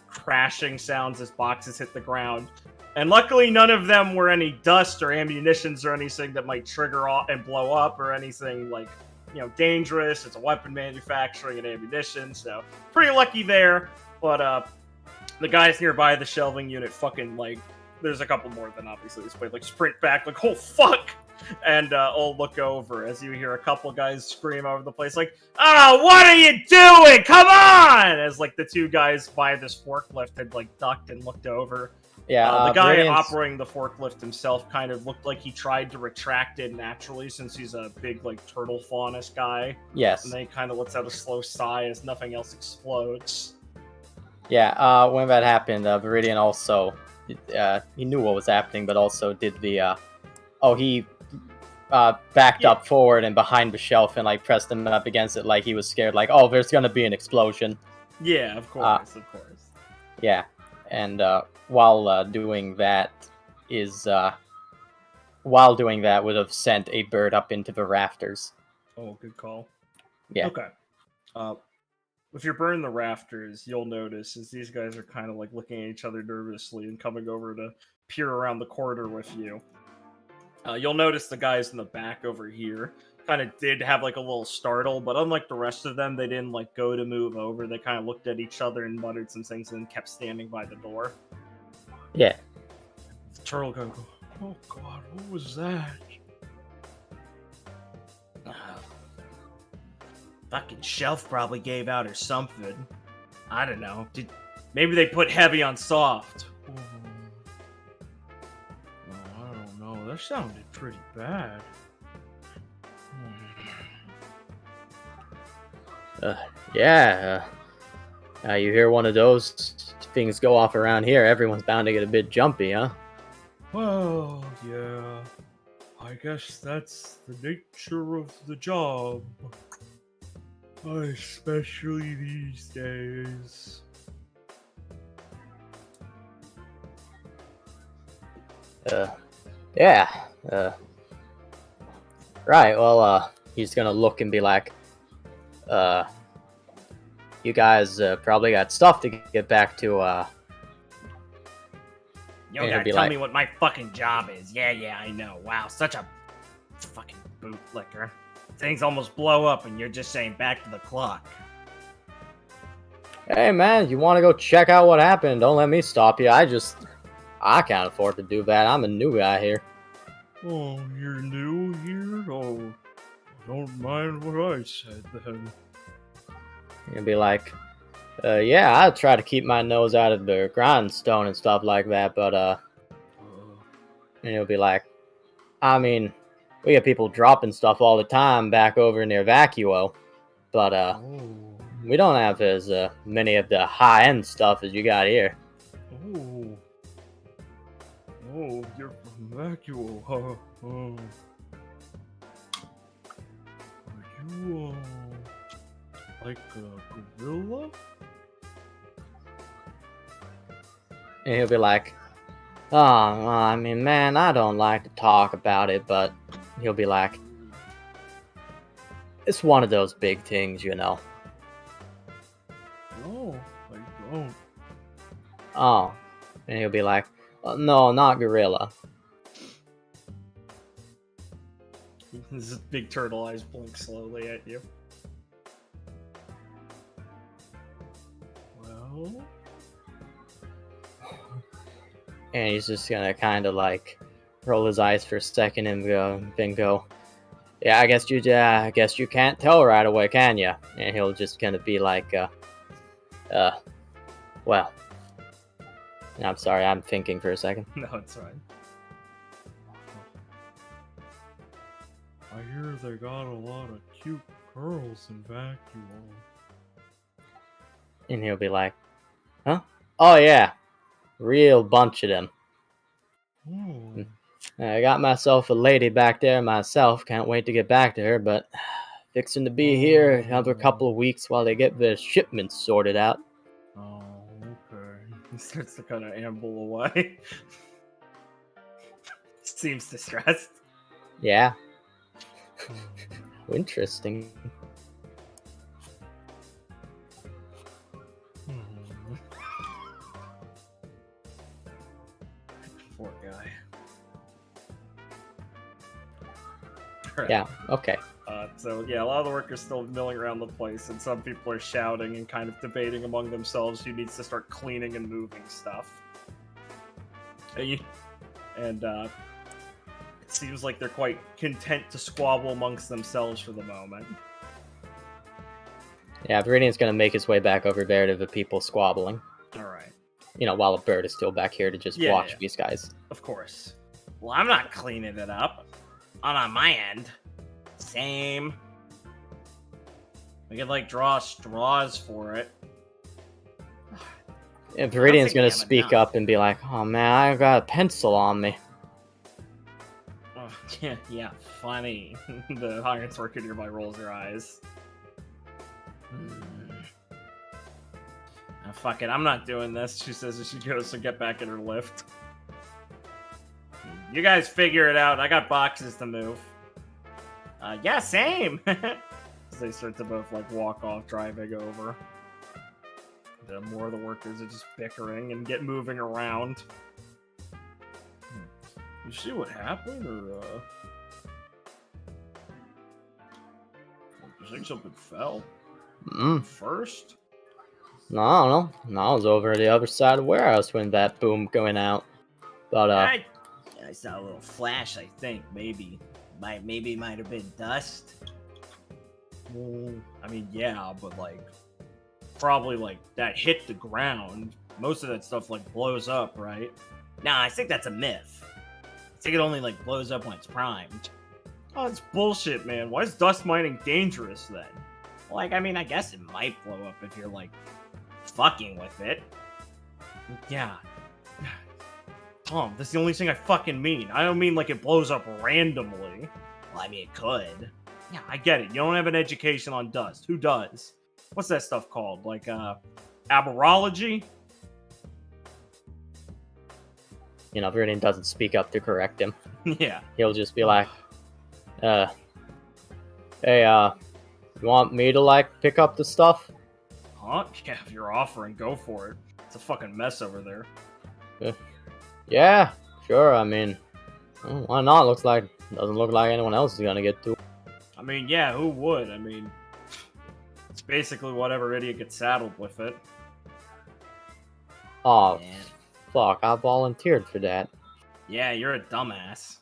crashing sounds as boxes hit the ground. And luckily, none of them were any dust or ammunitions or anything that might trigger off and blow up or anything like, dangerous. It's a weapon manufacturing and ammunition, so pretty lucky there. But the guys nearby the shelving unit fucking there's a couple more than obviously this way, sprint back, oh fuck, and all look over as you hear a couple guys scream over the place, oh, what are you doing? Come on! As the two guys by this forklift had ducked and looked over. Yeah, the guy Viridian's- operating the forklift himself kind of looked like he tried to retract it naturally since he's a big turtle faunus guy. Yes. And then he kind of lets out a slow sigh as nothing else explodes. Yeah, when that happened, Viridian also, he knew what was happening, but also did the, he backed up forward and behind the shelf and pressed him up against it like he was scared, there's gonna be an explosion. Yeah, of course, of course. Yeah, and while doing that would have sent a bird up into the rafters. Oh, good call. Yeah. Okay. If you're burning the rafters, you'll notice as these guys are kind of looking at each other nervously and coming over to peer around the corridor with you. You'll notice the guys in the back over here kind of did have a little startle, but unlike the rest of them, they didn't go to move over. They kind of looked at each other and muttered some things and kept standing by the door. Yeah. The turtle go, oh god, what was that? Fucking shelf probably gave out or something. I don't know. Maybe they put heavy on soft. I don't know. That sounded pretty bad. You hear one of those things go off around here, everyone's bound to get a bit jumpy, huh? Well, yeah. I guess that's the nature of the job. Especially these days. Right, well, he's gonna look and be like, you guys probably got stuff to get back to, You don't gotta be tell like- me what my fucking job is. Yeah, I know. Wow, such a fucking bootlicker. Things almost blow up and you're just saying back to the clock. Hey man, you wanna go check out what happened? Don't let me stop you. I can't afford to do that. I'm a new guy here. Oh, you're new here? Oh, don't mind what I said then. You'll be like, yeah, I try to keep my nose out of the grindstone and stuff like that, but, and you'll be like, I mean, we get people dropping stuff all the time back over near Vacuo, but, we don't have as many of the high-end stuff as you got here. Oh, you're from Vacuo, huh? Oh. Are you, like a gorilla? And he'll be like, oh, I mean, man, I don't like to talk about it, but he'll be like, it's one of those big things, you know. No, I don't. Oh, and he'll be like, no, not gorilla. This big turtle eyes blink slowly at you. Well? And he's just gonna kind of roll his eyes for a second and then go, yeah, I guess you can't tell right away, can you? And he'll just gonna be like, well, I'm sorry, I'm thinking for a second. No, it's fine. I hear they got a lot of cute girls in vacuum. And he'll be like, huh? Oh yeah, real bunch of them. Ooh. I got myself a lady back there myself. Can't wait to get back to her, but fixing to be here another couple of weeks while they get the shipments sorted out. Oh, okay. He starts to kind of amble away. Seems distressed. Yeah. Interesting. Poor guy. Alright. Yeah, okay. So yeah, a lot of the workers still milling around the place, and some people are shouting and kind of debating among themselves who needs to start cleaning and moving stuff. And it seems like they're quite content to squabble amongst themselves for the moment. Yeah, Viridian's gonna make his way back over there to the people squabbling. Alright. You know, while a bird is still back here to just watch these guys. Of course. Well, I'm not cleaning it up. Not on my end. Same. We could, like, draw straws for it. And Viridian's gonna have speak enough. up and be like, oh man, I got a pencil on me. Oh, yeah, funny. The hired worker nearby rolls her eyes. Oh, fuck it, I'm not doing this, she says as she goes to get back in her lift. You guys figure it out, I got boxes to move. Yeah, same! As they start to both, like, walk off, driving over. The more of the workers are just bickering and get moving around. You see what happened, or, you think something fell? First? No, I don't know. No, I was over the other side of the warehouse when that boom going out. But, I saw a little flash, I think, maybe. Maybe it might have been dust. I mean, yeah, but, like, probably, like, that hit the ground. Most of that stuff, like, blows up, right? Nah, I think that's a myth. I think it only, like, blows up when it's primed. Oh, it's bullshit, man. Why is dust mining dangerous, then? Like, I mean, I guess it might blow up if you're, like, fucking with it. Yeah. Tom, that's the only thing I fucking mean. I don't mean, like, it blows up randomly. Well, I mean, it could. Yeah, I get it. You don't have an education on dust. Who does? What's that stuff called? Like, aberology? you know, Viridian doesn't speak up to correct him. Yeah. He'll just be like, hey, you want me to, like, pick up the stuff? Huh? Yeah, if you're offering, go for it. It's a fucking mess over there. Yeah, sure, I mean, why not? Doesn't look like anyone else is gonna get to it. I mean, yeah, who would? I mean, it's basically whatever idiot gets saddled with it. Oh, Man. fuck, I volunteered for that. Yeah, you're a dumbass.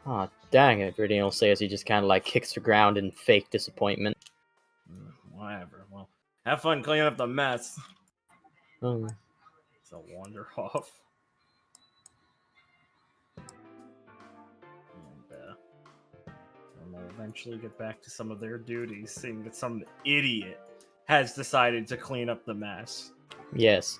Oh, dang it, Viridian will say as he just kind of, like, kicks the ground in fake disappointment. Whatever. Well, have fun cleaning up the mess. Hmm. So wander off. And they'll eventually get back to some of their duties, seeing that some idiot has decided to clean up the mess. Yes.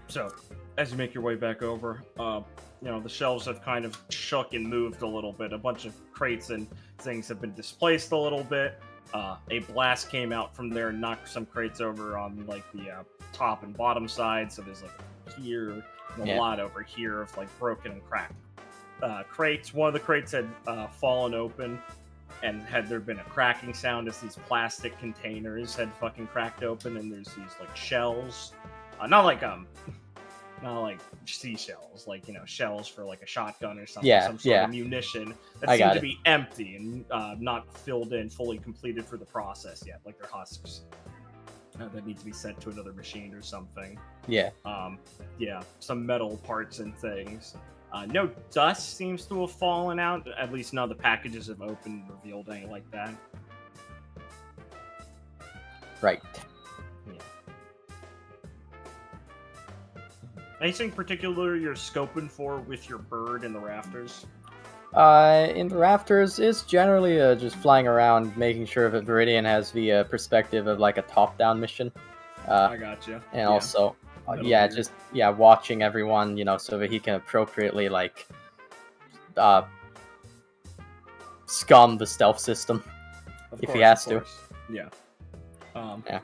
So, as you make your way back over, you know, the shelves have kind of shook and moved a little bit. A bunch of crates and things have been displaced a little bit. A blast came out from there and knocked some crates over on, like, the top and bottom side. So there's, like, here and a lot over here of, like, broken and cracked crates. One of the crates had fallen open, and had there been a cracking sound as these plastic containers had fucking cracked open, and there's these, like, shells. Not like seashells, like, you know, shells for, like, a shotgun or something, some sort of munition that seem to be empty and not filled in, fully completed for the process yet, like they're husks that need to be sent to another machine or something. Yeah. Yeah, some metal parts and things. No dust seems to have fallen out, at least none of the packages have opened and revealed anything like that. Right. Anything particular you're scoping for with your bird in the rafters? In the rafters, it's generally just flying around, making sure that Viridian has the perspective of like a top-down mission. I gotcha. And also, That'll yeah, be just watching everyone, so that he can appropriately like scum the stealth system if he has to. Yeah. Yeah.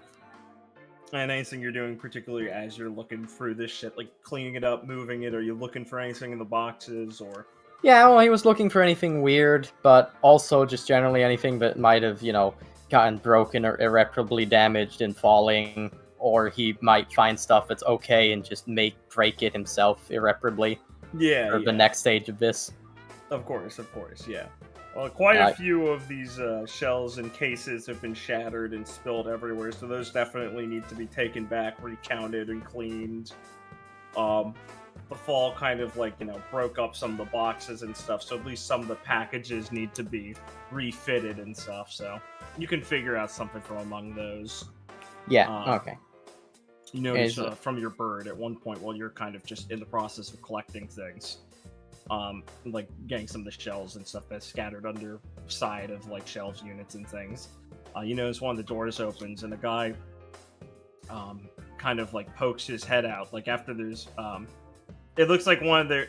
And anything you're doing particularly as you're looking through this shit, like cleaning it up, moving it, are you looking for anything in the boxes or? Yeah, well, he was looking for anything weird, but also just generally anything that might have, gotten broken or irreparably damaged in falling, or he might find stuff that's okay and just break it himself irreparably. Yeah. For the next stage of this. Of course, yeah. Well, quite a few of these shells and cases have been shattered and spilled everywhere, so those definitely need to be taken back, recounted, and cleaned. The fall kind of broke up some of the boxes and stuff, so at least some of the packages need to be refitted and stuff, so you can figure out something from among those. Yeah, okay. You notice from your bird at one point while you're kind of just in the process of collecting things, getting some of the shells and stuff that's scattered under side of shelves units and things. You notice one of the doors opens and a guy kind of pokes his head out after there's it looks like one of their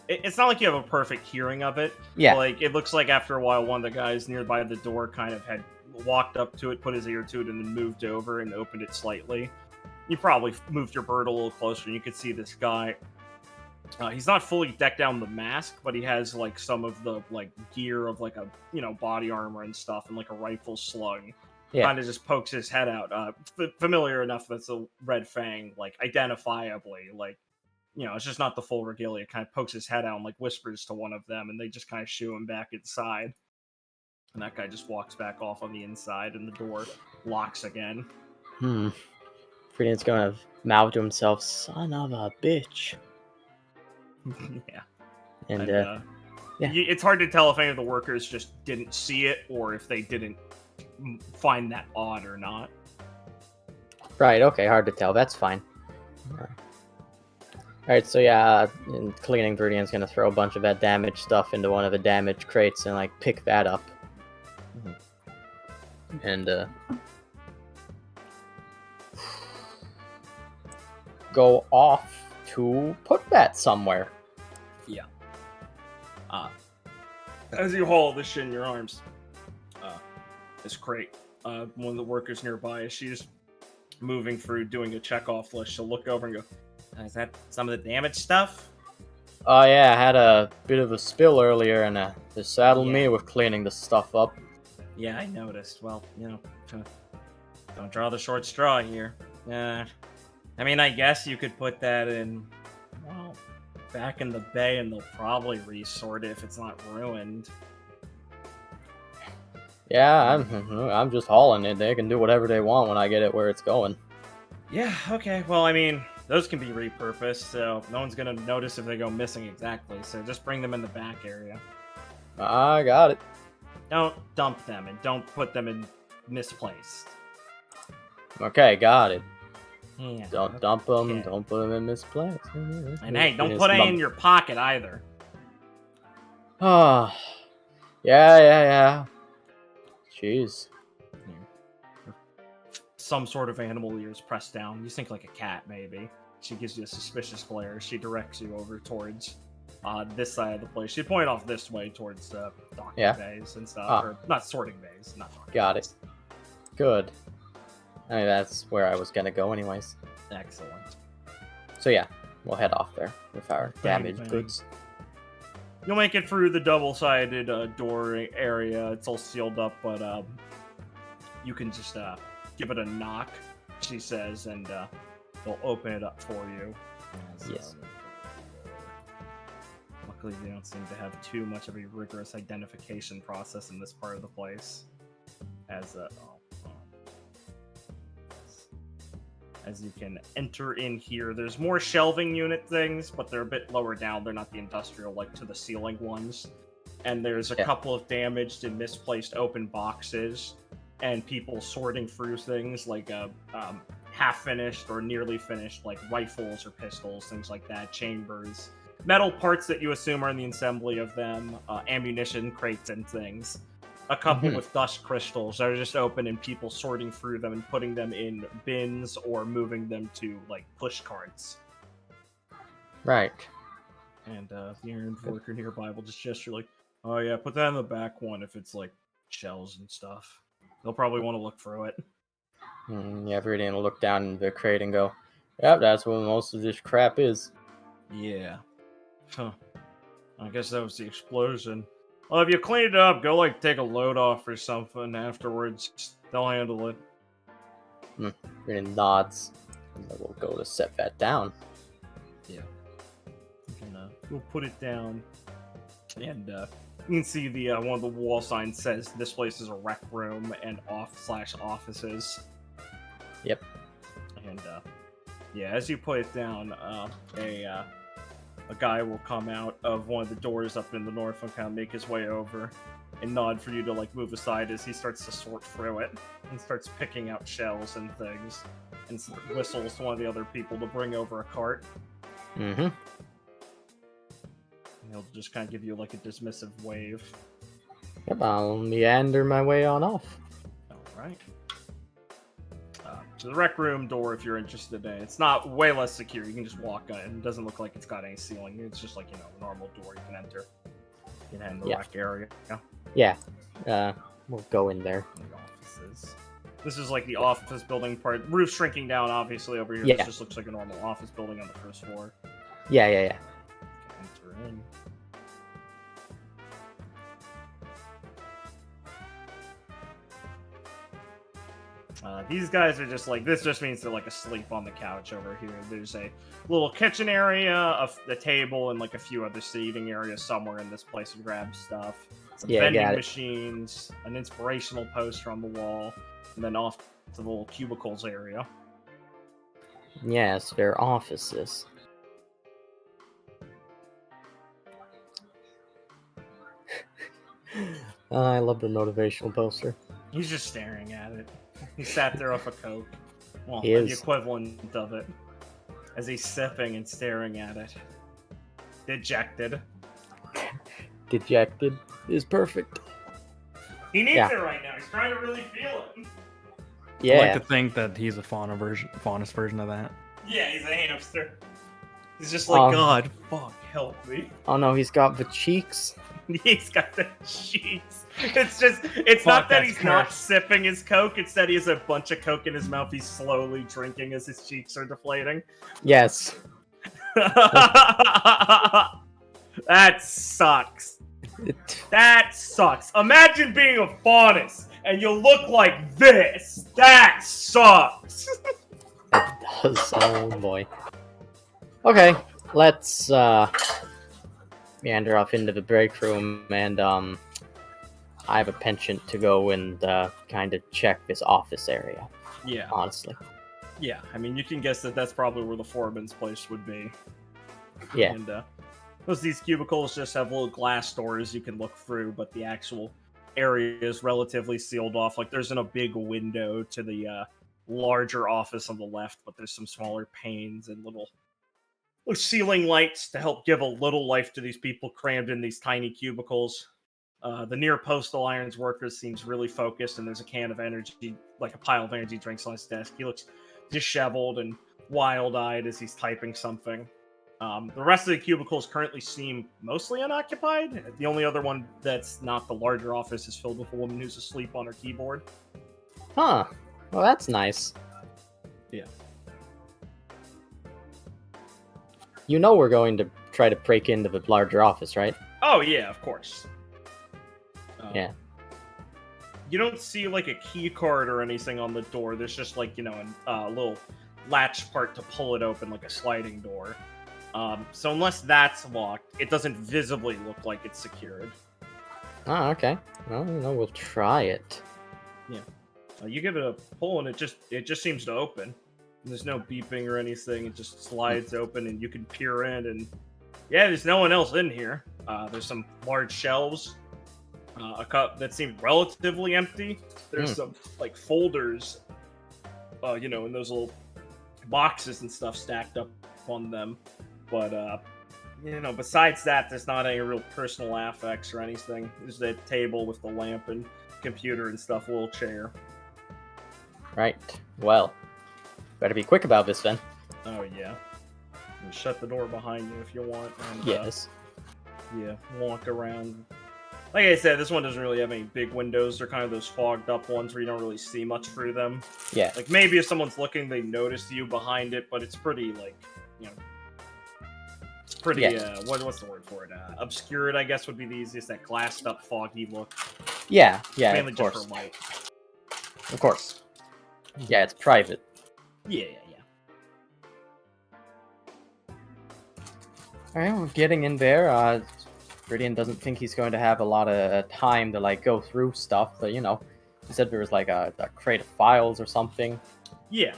it's not like you have a perfect hearing of it. Yeah. It looks like after a while one of the guys nearby the door kind of had walked up to it, put his ear to it, and then moved over and opened it slightly. You probably moved your bird a little closer and you could see this guy. He's not fully decked out in the mask, but he has some of the gear of a body armor and stuff and a rifle slug. Yeah. Kind of just pokes his head out. Familiar enough that's a red Fang, identifiably. It's just not the full regalia. Kind of pokes his head out and whispers to one of them, and they just kind of shoo him back inside. And that guy just walks back off on the inside, and the door locks again. Viridian's gonna mouth to himself, "Son of a bitch." Yeah. And yeah. It's hard to tell if any of the workers just didn't see it or if they didn't find that odd or not. Right, okay, hard to tell. That's fine. Alright, so yeah, in cleaning, Viridian's gonna throw a bunch of that damaged stuff into one of the damaged crates and pick that up. And go off to put that somewhere. Yeah. As you haul this shit in your arms, this crate, one of the workers nearby, as she's moving through doing a check-off list, she'll look over and go, "Is that some of the damaged stuff?" Oh yeah, I had a bit of a spill earlier and they saddled me with cleaning the stuff up. Yeah, I noticed. Well, don't draw the short straw here. I mean, I guess you could put that in, back in the bay, and they'll probably resort it if it's not ruined. Yeah, I'm just hauling it. They can do whatever they want when I get it where it's going. Yeah, okay. Well, I mean, those can be repurposed, so no one's gonna notice if they go missing exactly. So just bring them in the back area. I got it. Don't dump them, and don't put them in misplaced. Okay, got it. Yeah, Don't dump them. Don't put them in misplaced. And hey, don't put any in your pocket either. Ah, yeah. Jeez. Some sort of animal ears pressed down. You think like a cat, maybe. She gives you a suspicious glare. She directs you over towards this side of the place. She pointed off this way towards docking bays and stuff. Or not sorting bays. Not docking Got bays. it. Good. I mean, that's where I was gonna go anyways. Excellent. So yeah, we'll head off there with our Bang, damaged bang. goods. You'll make it through the double-sided door area. It's all sealed up, but you can just give it a knock, she says, and they'll open it up for you. Yes. Luckily, they don't seem to have too much of a rigorous identification process in this part of the place. As you can enter in here, there's more shelving unit things, but they're a bit lower down. They're not the industrial, to the ceiling ones. And there's a couple of damaged and misplaced open boxes, and people sorting through things like a half-finished or nearly finished, like rifles or pistols, things like that, chambers, metal parts that you assume are in the assembly of them, ammunition crates and things. A couple with dust crystals that are just open and people sorting through them and putting them in bins or moving them to, like, push carts. Right. And the errand worker nearby will just gesture like, oh yeah, put that in the back one if it's, like, shells and stuff. They'll probably want to look through it. Yeah, Viridian will look down in the crate and go, yep, that's what most of this crap is. Yeah. Huh. I guess that was the explosion. Well, if you cleaned it up, go, like, take a load off or something afterwards. They'll handle it. Viridian nods. And then we'll go to set that down. Yeah. We'll put it down. And, you can see the one of the wall signs says this place is a rec room and off/offices. Yep. And, yeah, as you put it down, a guy will come out of one of the doors up in the north and kind of make his way over and nod for you to, like, move aside as he starts to sort through it and starts picking out shells and things and whistles to one of the other people to bring over a cart. Mm-hmm. And he'll just kind of give you, like, a dismissive wave. Yep, I'll meander my way on off. Alright. To the rec room door, if you're interested in it. It's not way less secure. You can just walk on it. It doesn't look like it's got any ceiling. It's just like, a normal door you can enter. You can head in the rec area. Yeah. We'll go in there. The offices. This is like the office building part. Roof shrinking down, obviously, over here. Yeah. This just looks like a normal office building on the first floor. Yeah. Enter in. These guys are just like, this just means they're like asleep on the couch over here. There's a little kitchen area, the table, and like a few other seating areas somewhere in this place to grab stuff. Some vending machines, an inspirational poster on the wall, and then off to the little cubicles area. Yes, their offices. I love the motivational poster. He's just staring at it. He sat there off a Coke. Well, He the is. equivalent of it. As he's sipping and staring at it. Dejected. Dejected is perfect. He needs it right now. He's trying to really feel it. Yeah. I like to think that he's a faunus version of that. Yeah, he's a hamster. He's just like, God, fuck, help me. Oh no, he's got the cheeks. He's got the cheeks. It's not that he's not sipping his Coke, it's that he has a bunch of Coke in his mouth he's slowly drinking as his cheeks are deflating. Yes. That sucks. That sucks. Imagine being a faunus and you look like this. That sucks. It does. Oh boy. Okay, let's meander off into the break room, and I have a penchant to go and kind of check this office area. Yeah. Honestly. Yeah, I mean, you can guess that that's probably where the foreman's place would be. Yeah. And most of these cubicles just have little glass doors you can look through, but the actual area is relatively sealed off. Like, there isn't a big window to the larger office on the left, but there's some smaller panes and little ceiling lights to help give a little life to these people crammed in these tiny cubicles. The near postal irons worker seems really focused, and there's a can of energy, like a pile of energy drinks on his desk. He looks disheveled and wild-eyed as he's typing something. The rest of the cubicles currently seem mostly unoccupied. The only other one that's not the larger office is filled with a woman who's asleep on her keyboard. Huh. Well, that's nice. Yeah. You know we're going to try to break into the larger office, right? Oh, yeah, of course. Yeah. You don't see, like, a key card or anything on the door. There's just, like, a little latch part to pull it open, like a sliding door. So unless that's locked, it doesn't visibly look like it's secured. Oh, okay. Well, we'll try it. Yeah. You give it a pull, and it just seems to open. There's no beeping or anything. It just slides open, and you can peer in, and yeah, there's no one else in here. There's some large shelves, a cup that seem relatively empty. There's some, like, folders, in those little boxes and stuff stacked up on them. But, besides that, there's not any real personal affects or anything. There's that table with the lamp and computer and stuff, a little chair. Right. Well, better be quick about this then. Oh, yeah. And shut the door behind you if you want. And, Yes. Walk around. Like I said, this one doesn't really have any big windows. They're kind of those fogged up ones where you don't really see much through them. Yeah. Like, maybe if someone's looking, they notice you behind it, but it's pretty, like, it's pretty, what's the word for it? Obscured, I guess, would be the easiest. That glassed up, foggy look. Yeah, Mainly of just course. for light. Of course. Yeah, it's private. Yeah. Alright, we're getting in there. Viridian doesn't think he's going to have a lot of time to, like, go through stuff, but, he said there was, like, a crate of files or something. Yeah.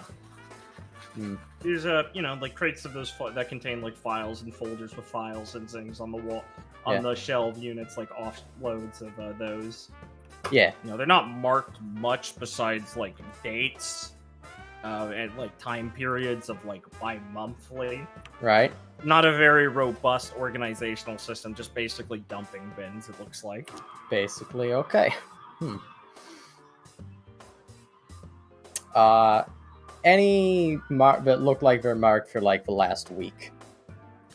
Hmm. There's, like, crates of those that contain, like, files and folders with files and things on the wall, on the shelf units, like, offloads of those. Yeah. They're not marked much besides, like, dates, and, like, time periods of, like, bi-monthly. Right. Not a very robust organizational system, just basically dumping bins, it looks like. Basically, okay. Any that look like they're marked for, like, the last week?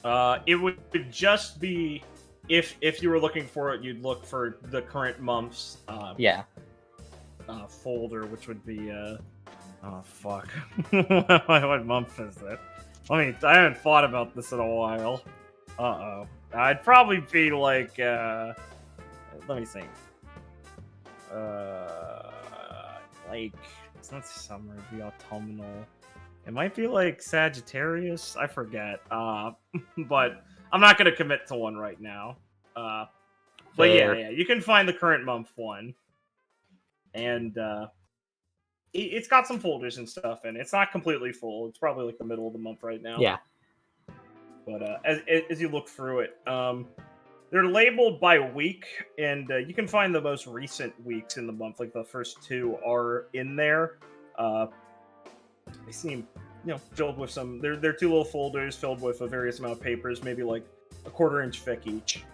It would just be, if you were looking for it, you'd look for the current month's, folder, which would be, oh, fuck. What month is it? I haven't thought about this in a while. Uh-oh. I'd probably be like, let me think. Like, it's not summer, it'd be autumnal. It might be like Sagittarius, I forget. But I'm not gonna commit to one right now. But yeah, you can find the current month one. And, it's got some folders and stuff in it. It's not completely full. It's probably like the middle of the month right now. Yeah. But as you look through it, they're labeled by week, and you can find the most recent weeks in the month. Like the first two are in there. They seem, filled with some. They're two little folders filled with a various amount of papers, maybe like a 1/4 inch thick each.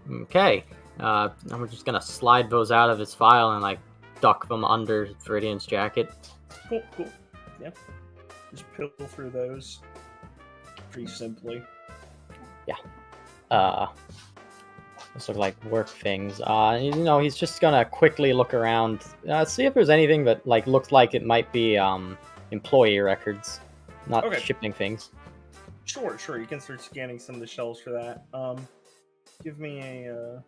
Okay. And we're just gonna slide those out of his file and, like, duck them under Viridian's jacket. Cool. Yeah. Just peel through those pretty simply. Yeah. Those look like work things. He's just gonna quickly look around, see if there's anything that, like, looks like it might be employee records, not shipping things. Sure. You can start scanning some of the shelves for that. Give me a.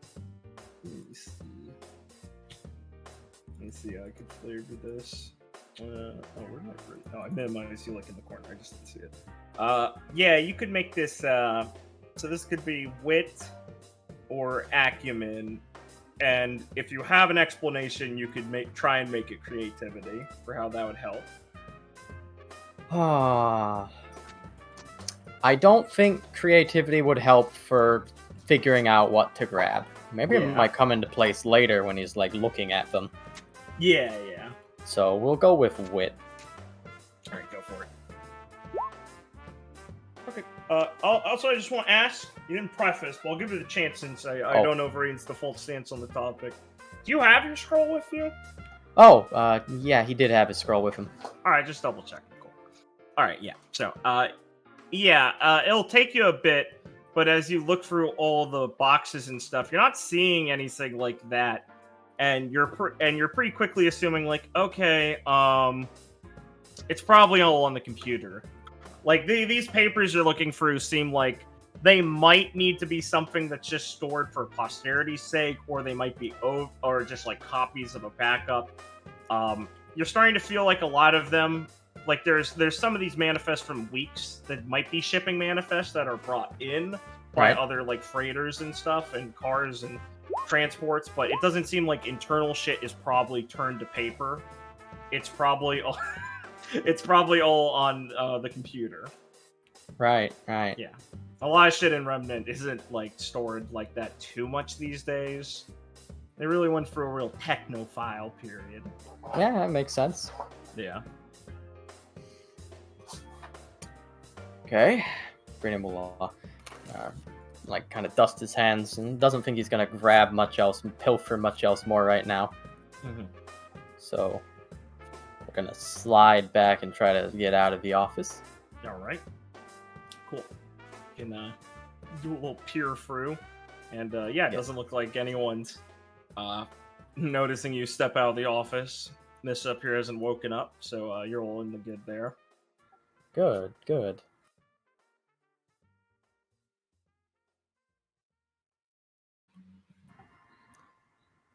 Let me see how I could flavor this. Where'd my fruit? Oh, I minimized you, like, in the corner. I just didn't see it. Yeah, you could make this. So this could be wit or acumen, and if you have an explanation, you could try and make it creativity for how that would help. I don't think creativity would help for figuring out what to grab. Maybe it might come into place later when he's, like, looking at them. Yeah. So we'll go with wit. Alright, go for it. Okay. Also, I just want to ask, you didn't preface, but I'll give it a chance since I don't know Viridian's default stance on the topic. Do you have your scroll with you? Yeah, he did have his scroll with him. Alright, just double check. Cool. Alright, yeah. So, it'll take you a bit, but as you look through all the boxes and stuff, you're not seeing anything like that. And you're pretty quickly assuming, like, okay, it's probably all on the computer. Like, these papers you're looking through seem like they might need to be something that's just stored for posterity's sake, or they might be or just like copies of a backup. You're starting to feel like a lot of them, like there's some of these manifests from weeks that might be shipping manifests that are brought in by other, like, freighters and stuff and cars and transports, but it doesn't seem like internal shit is probably turned to paper. It's probably all on the computer. Right. Yeah. A lot of shit in Remnant isn't, like, stored like that too much these days. They really went through a real technophile period. Yeah, that makes sense. Yeah. Okay. Viridian will like kind of dust his hands and doesn't think he's gonna grab much else and pilfer much else more right now. Mm-hmm. So we're gonna slide back and try to get out of the office. All right. Cool. Can do a little peer through, and yeah, it doesn't look like anyone's noticing you step out of the office. This up here hasn't woken up, so you're all in the good there. Good, good.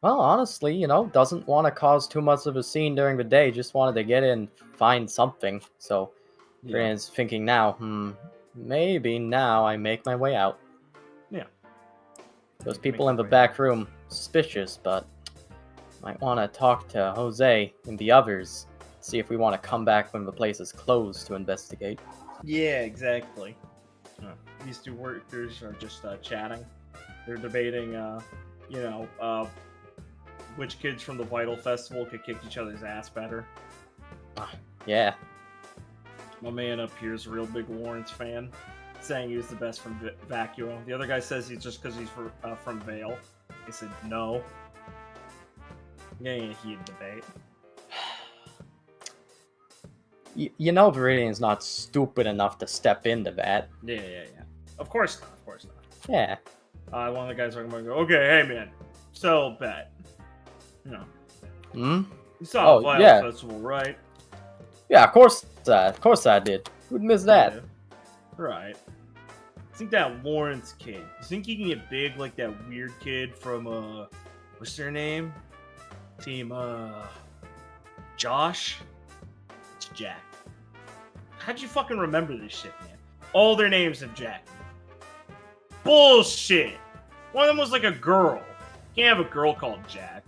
Well, honestly, doesn't want to cause too much of a scene during the day. Just wanted to get in, find something. So, Viridian's thinking now, maybe now I make my way out. Yeah. Those people in the back room, suspicious, but might want to talk to Jose and the others. See if we want to come back when the place is closed to investigate. Yeah, exactly. These two workers are just chatting. They're debating, which kids from the Vital Festival could kick each other's ass better. Yeah. My man up here is a real big Lawrence fan, saying he was the best from Vacuo. The other guy says he's just because he's from Vale. He said no. Yeah, heated debate. Viridian's not stupid enough to step into that. Yeah. Of course not. Yeah. One of the guys are going to go, okay, hey man, so bet. You saw the Vital Festival, right? Yeah, of course I did. Who'd miss that? Yeah. Right. I think that Lawrence kid, you think he can get big like that weird kid from, what's their name? Team, Josh? It's Jack. How'd you fucking remember this shit, man? All their names have Jack. Bullshit! One of them was like a girl. You can't have a girl called Jack.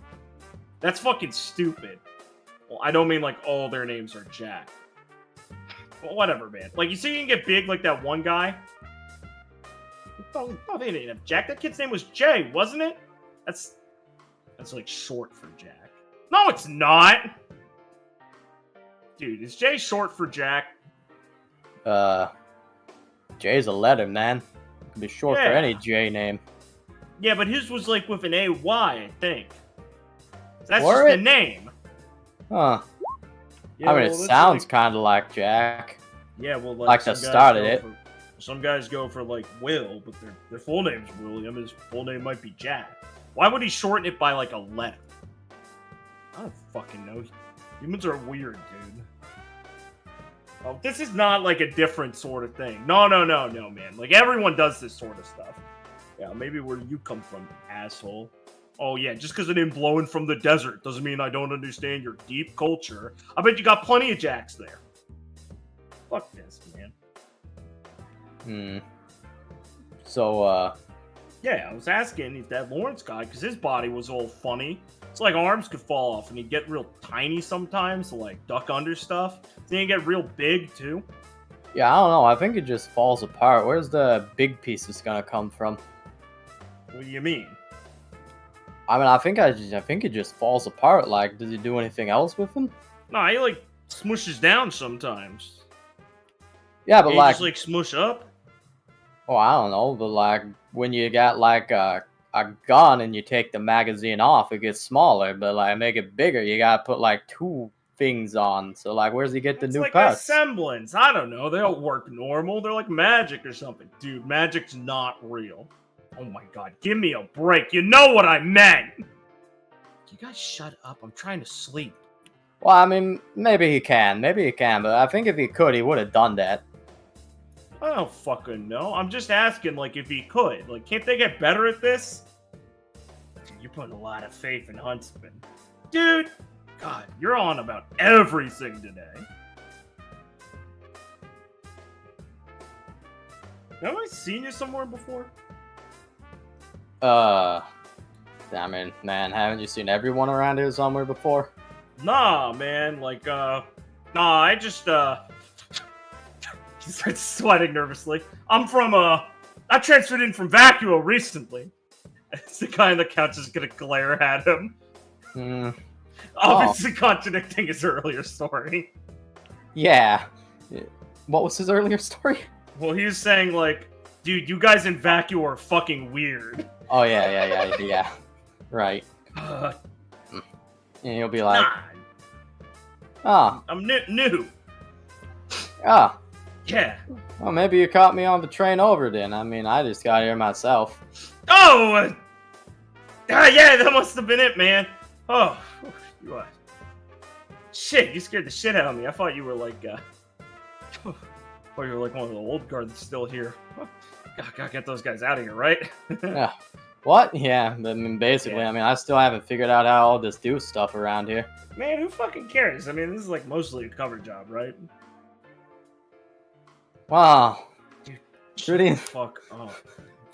That's fucking stupid. Well, I don't mean like all their names are Jack. Well, whatever, man. Like, you see you can get big like that one guy? Oh, they didn't have Jack. That kid's name was Jay, wasn't it? That's like short for Jack. No, it's not! Dude, is Jay short for Jack? Jay's a letter, man. It can be short for any J name. Yeah, but his was like with an AY, I think. That's just the name. Huh. Yeah, I mean, it sounds kind of like Jack. Yeah, well, like the start of it. Some guys go for like Will, but their full name's William. His full name might be Jack. Why would he shorten it by like a letter? I don't fucking know. Humans are weird, dude. Oh, this is not like a different sort of thing. No, man. Like, everyone does this sort of stuff. Yeah, maybe where you come from, asshole. Oh, yeah, just because I didn't blow in from the desert doesn't mean I don't understand your deep culture. I bet you got plenty of Jacks there. Fuck this, man. So, yeah, I was asking if that Lawrence guy, because his body was all funny. It's like arms could fall off, and he'd get real tiny sometimes to, like, duck under stuff. Then he'd get real big, too. Yeah, I don't know. I think it just falls apart. Where's the big pieces gonna come from? What do you mean? I mean, I think it just falls apart. Like, does he do anything else with them? No, he, like, smushes down sometimes. Yeah, but, he like... just, like, smush up? Oh, I don't know. But, like, when you got, like, a gun and you take the magazine off, it gets smaller. But, like, make it bigger, you gotta put, like, 2 things on. So, like, where's he get the new like parts? A semblance. I don't know. They don't work normal. They're like magic or something. Dude, magic's not real. Oh my god, give me a break. You know what I meant! You guys shut up. I'm trying to sleep. Well, I mean, maybe he can. But I think if he could, he would have done that. I don't fucking know. I'm just asking, like, if he could. Like, can't they get better at this? You're putting a lot of faith in Huntsman. Dude! God, you're on about everything today. Have I seen you somewhere before? I mean, man, haven't you seen everyone around here somewhere before? Nah, man, like, I just, he starts sweating nervously. I transferred in from Vacuo recently. It's the guy on the couch is gonna glare at him. Obviously contradicting his earlier story. Yeah. What was his earlier story? Well, he was saying, like, dude, you guys in vacuum are fucking weird. Oh, yeah. Right. Uh, And he'll be like, nah, I'm new. Ah, Yeah. well, maybe you caught me on the train over then. I mean, I just got here myself. Oh! Yeah, that must have been it, man. Oh, you shit, you scared the shit out of me. I thought you were like, or you were like one of the old guard that's still here. Gotta get those guys out of here, right? Yeah. What? Yeah, I mean, basically, Yeah. I mean, I still haven't figured out how all this do stuff around here. Man, who fucking cares? I mean, this is like mostly a cover job, right? Wow. Shut Viridian, the fuck up.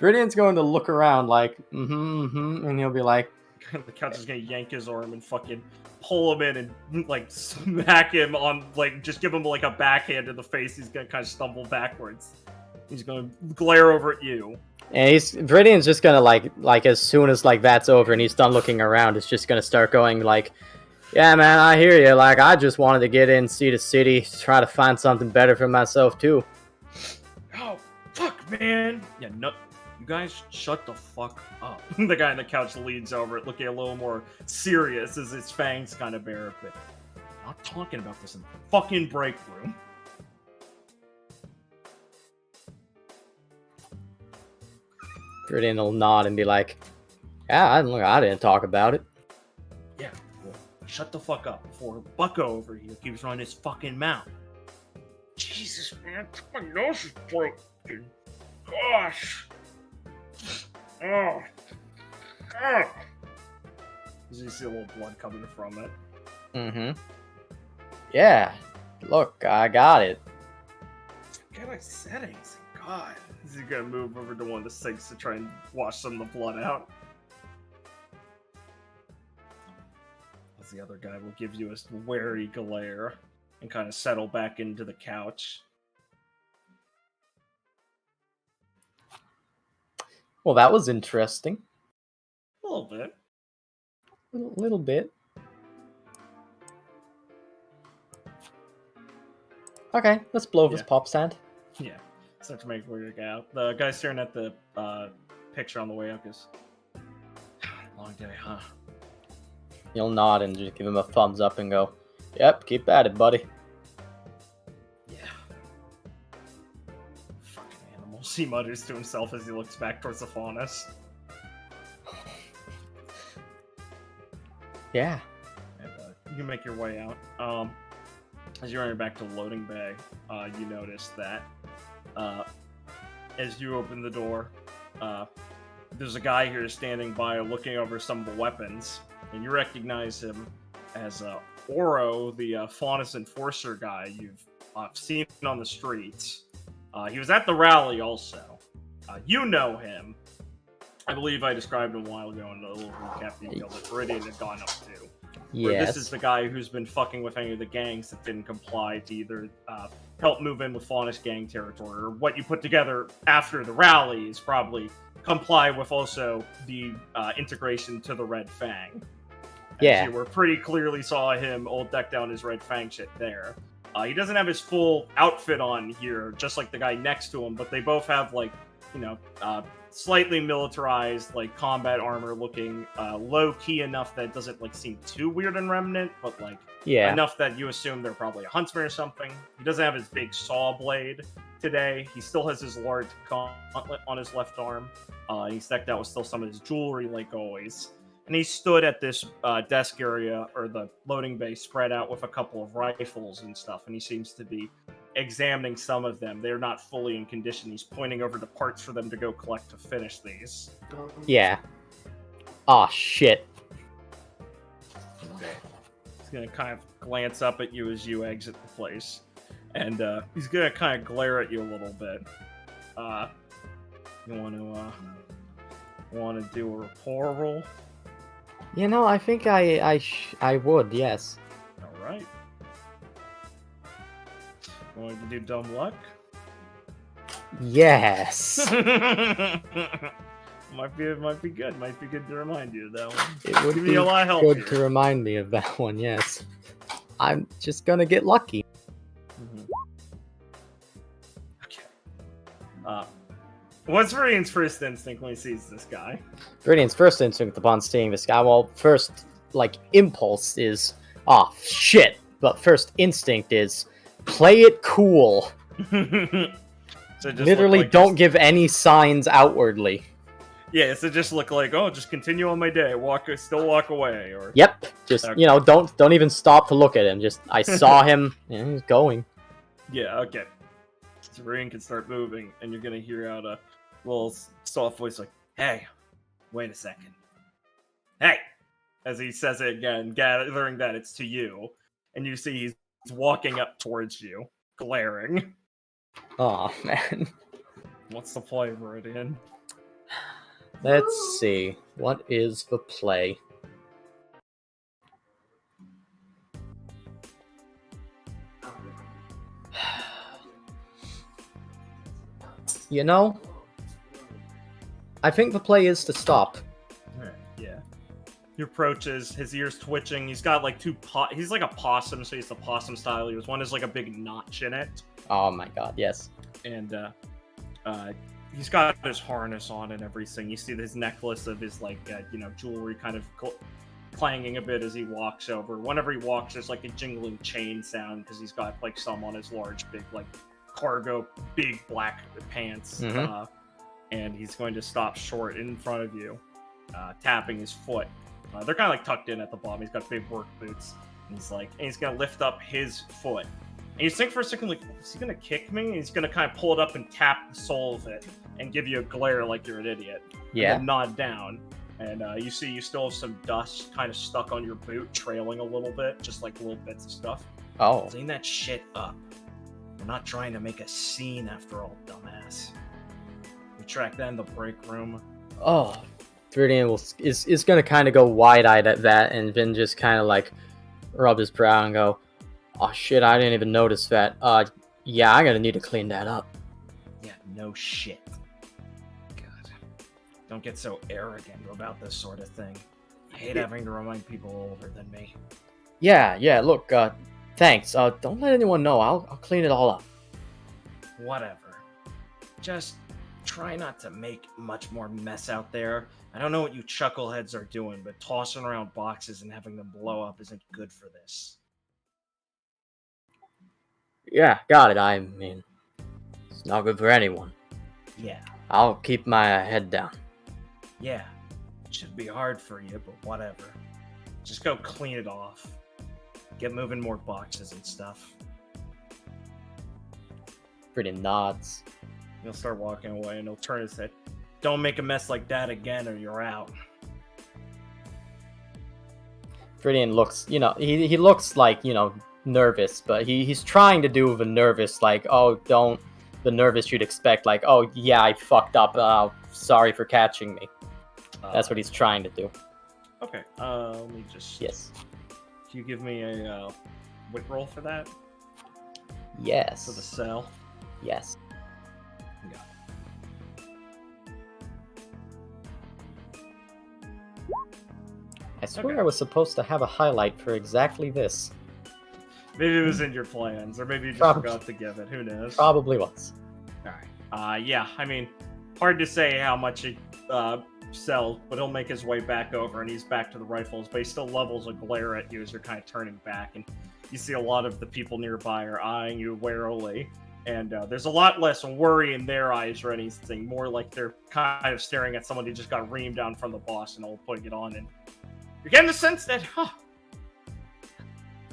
Viridian's going to look around like, and he'll be like, The couch is gonna yank his arm and fucking pull him in and like smack him on, like, just give him like a backhand in the face. He's gonna kind of stumble backwards. He's gonna glare over at you. and Viridian's just gonna like as soon as like that's over and he's done looking around, it's just gonna start going like, yeah, man, I hear you. Like, I just wanted to get in, see the city, try to find something better for myself too. Oh, fuck, man. Yeah, no, you guys shut the fuck up. The guy on the couch leans over it, looking a little more serious as his fangs kind of bare a bit. Not talking about this in the fucking break room. Viridian will nod and be like, yeah, I didn't talk about it. Yeah, well, shut the fuck up before Bucko over here keeps running his fucking mouth. Jesus, man, my nose is broken. Gosh. Oh. Oh. You see a little blood coming from it. Mm-hmm. Yeah. Look, I got it. Get my settings. God. Is he gonna move over to one of the sinks to try and wash some of the blood out? As the other guy will give you a wary glare and kind of settle back into the couch. Well, that was interesting. A little bit. A little bit. Okay, let's blow this Yeah. pop stand. Yeah. Start to make work out. The guy staring at the picture on the way up is long day, huh? You'll nod and just give him a thumbs up and go, yep, keep at it, buddy. Yeah. Fucking animals. He mutters to himself as he looks back towards the faunus. Yeah. And you can make your way out. As you're on your back to the loading bay, you notice that as you open the door, there's a guy here standing by looking over some of the weapons, and you recognize him as Oro, the Faunus Enforcer guy you've seen on the streets. He was at the rally also. You know him. I believe I described him a while ago in a little recap detail that Viridian had gone up to. Where Yes. this is the guy who's been fucking with any of the gangs that didn't comply to either help move in with Faunus gang territory, or what you put together after the rally is probably comply with also the integration to the Red Fang. Yeah. You were pretty clearly saw him all decked out in his Red Fang shit there. He doesn't have his full outfit on here, just like the guy next to him, but they both have, like, you know, slightly militarized, like, combat armor looking, low-key enough that it doesn't, like, seem too weird in Remnant, but, like, Yeah. enough that you assume they're probably a huntsman or something. He doesn't have his big saw blade today. He still has his large gauntlet on his left arm. He's decked out with still some of his jewelry, like always. And he stood at this desk area, or the loading bay, spread out with a couple of rifles and stuff, and he seems to be examining some of them. They're not fully in condition. He's pointing over the parts for them to go collect to finish these. Yeah. Aw, shit. Okay. He's gonna kind of glance up at you as you exit the place, and he's gonna kind of glare at you a little bit. You want to do a rapport roll? You know, I think I would, yes. All right. Want to do dumb luck? Yes. might be good. Might be good to remind you of that one. It would Give be me a lot of help good here. to remind me of that one, yes. I'm just gonna get lucky. Mhm. Okay. What's Viridian's first instinct when he sees this guy? Viridian's first instinct upon seeing this guy, well, first, like, impulse is, oh, shit. But first instinct is, play it cool. So just Literally look like don't give any signs outwardly. Yeah, so just look like, oh, just continue on my day, still walk away, or... Yep, just, Okay. you know, don't even stop to look at him. Just, I saw him, and he's going. Yeah, okay. So Viridian can start moving, and you're gonna hear out a little soft voice like, hey, wait a second. Hey! As he says it again, gathering that it's to you, and you see he's walking up towards you, glaring. Oh man. What's the play, Viridian? Let's see. What is the play? You know, I think the play is to stop. Alright, yeah. He approaches, his ears twitching. He's got like he's like a possum, so he's the possum style ears. One has like a big notch in it. Oh my god, yes. And he's got his harness on and everything. You see his necklace of his like jewelry kind of clanging a bit as he walks over. Whenever he walks, there's like a jingling chain sound because he's got like some on his large, big like cargo, big black pants. Mhm. And he's going to stop short in front of you, tapping his foot. They're kind of like tucked in at the bottom. He's got big work boots. And he's gonna lift up his foot. And you think for a second, like, is he gonna kick me? And he's gonna kind of pull it up and tap the sole of it and give you a glare like you're an idiot. Yeah. And then nod down. And you see you still have some dust kind of stuck on your boot, trailing a little bit, just like little bits of stuff. Oh. Clean that shit up. We're not trying to make a scene after all, dumbass. We track that in the break room. Oh. Viridian is gonna kind of go wide-eyed at that and then just kind of like rub his brow and go, oh shit, I didn't even notice that. Yeah, I'm gonna need to clean that up. Yeah, no shit. God. Don't get so arrogant about this sort of thing. I hate having to remind people older than me. Yeah, look, thanks. Don't let anyone know. I'll clean it all up. Whatever. Just try not to make much more mess out there. I don't know what you chuckleheads are doing, but tossing around boxes and having them blow up isn't good for this. Yeah, got it. I mean, it's not good for anyone. Yeah, I'll keep my head down. yeah. It should be hard for you, but whatever. Just go clean it off. Get moving more boxes and stuff. Viridian nods. He'll start walking away and he'll turn his head. Don't make a mess like that again or you're out. Viridian looks, he looks like, nervous, but he's trying to do the nervous, like, oh, don't, the nervous you'd expect, like, oh, yeah, I fucked up, sorry for catching me. That's what he's trying to do. Okay, let me just... Yes. Can you give me a wit roll for that? Yes. For the cell? Yes. Yeah. I swear Okay. I was supposed to have a highlight for exactly this. Maybe it was in your plans, or maybe you just Probably. forgot to give it. Who knows? Probably was. Alright. Yeah, I mean, hard to say how much he sells, but he'll make his way back over, and he's back to the rifles, but he still levels a glare at you as you're kind of turning back, and you see a lot of the people nearby are eyeing you warily, and there's a lot less worry in their eyes or anything, more like they're kind of staring at someone who just got reamed down from the boss and all putting it on, and you're getting the sense that,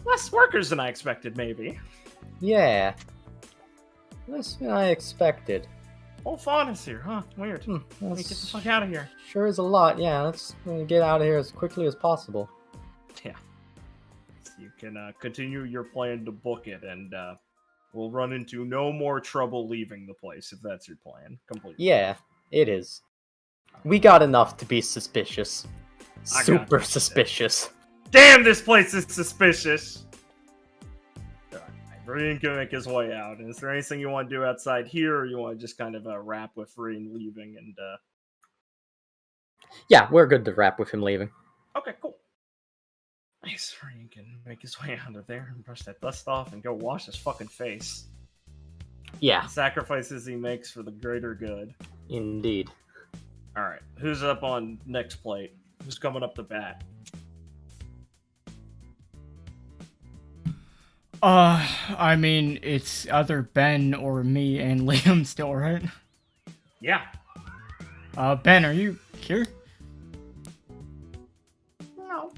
less workers than I expected, maybe. Yeah. Less than I expected. Whole fawn is here, huh? Weird. Let me get the fuck out of here. Sure is a lot, yeah. Let's get out of here as quickly as possible. Yeah. So you can continue your plan to book it, and we'll run into no more trouble leaving the place, if that's your plan. Completely. Yeah, it is. We got enough to be suspicious. I got Super this. suspicious. Damn, this place is suspicious! Viridian can make his way out. And is there anything you want to do outside here, or you want to just kind of wrap with Viridian leaving and... Yeah, we're good to wrap with him leaving. Okay, cool. Nice. Viridian can make his way out of there and brush that dust off and go wash his fucking face. Yeah, Sacrifices he makes for the greater good. indeed. All right, who's up on next plate? Who's coming up to bat? I mean, it's either Ben or me and Liam still, right? Yeah. Ben, are you here? No.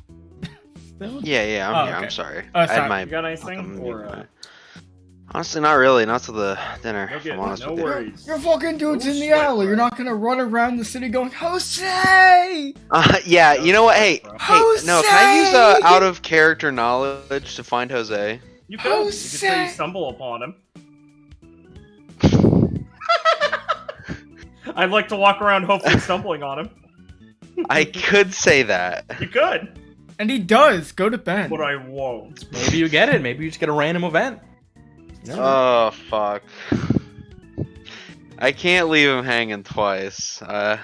Still? Yeah, I'm Oh, here. okay. I'm sorry. Oh, I sorry. had my You got anything? fucking Or, mute. Honestly, not really. Not to the dinner. No If good. I'm honest No with you. worries. You're fucking dudes No in the sweat, alley. You're bro. not gonna run around the city going, Jose! Yeah, No you know what? sweat, Hey, bro. no. Can I use Jose! out of character knowledge to find Jose? You could. You could say you Jose! stumble upon him. I'd like to walk around hopefully stumbling on him. I could say that. You could, And he does. Go to Ben. but I won't. Maybe you get it. Maybe you just get a random event. Oh fuck. I can't leave him hanging twice. I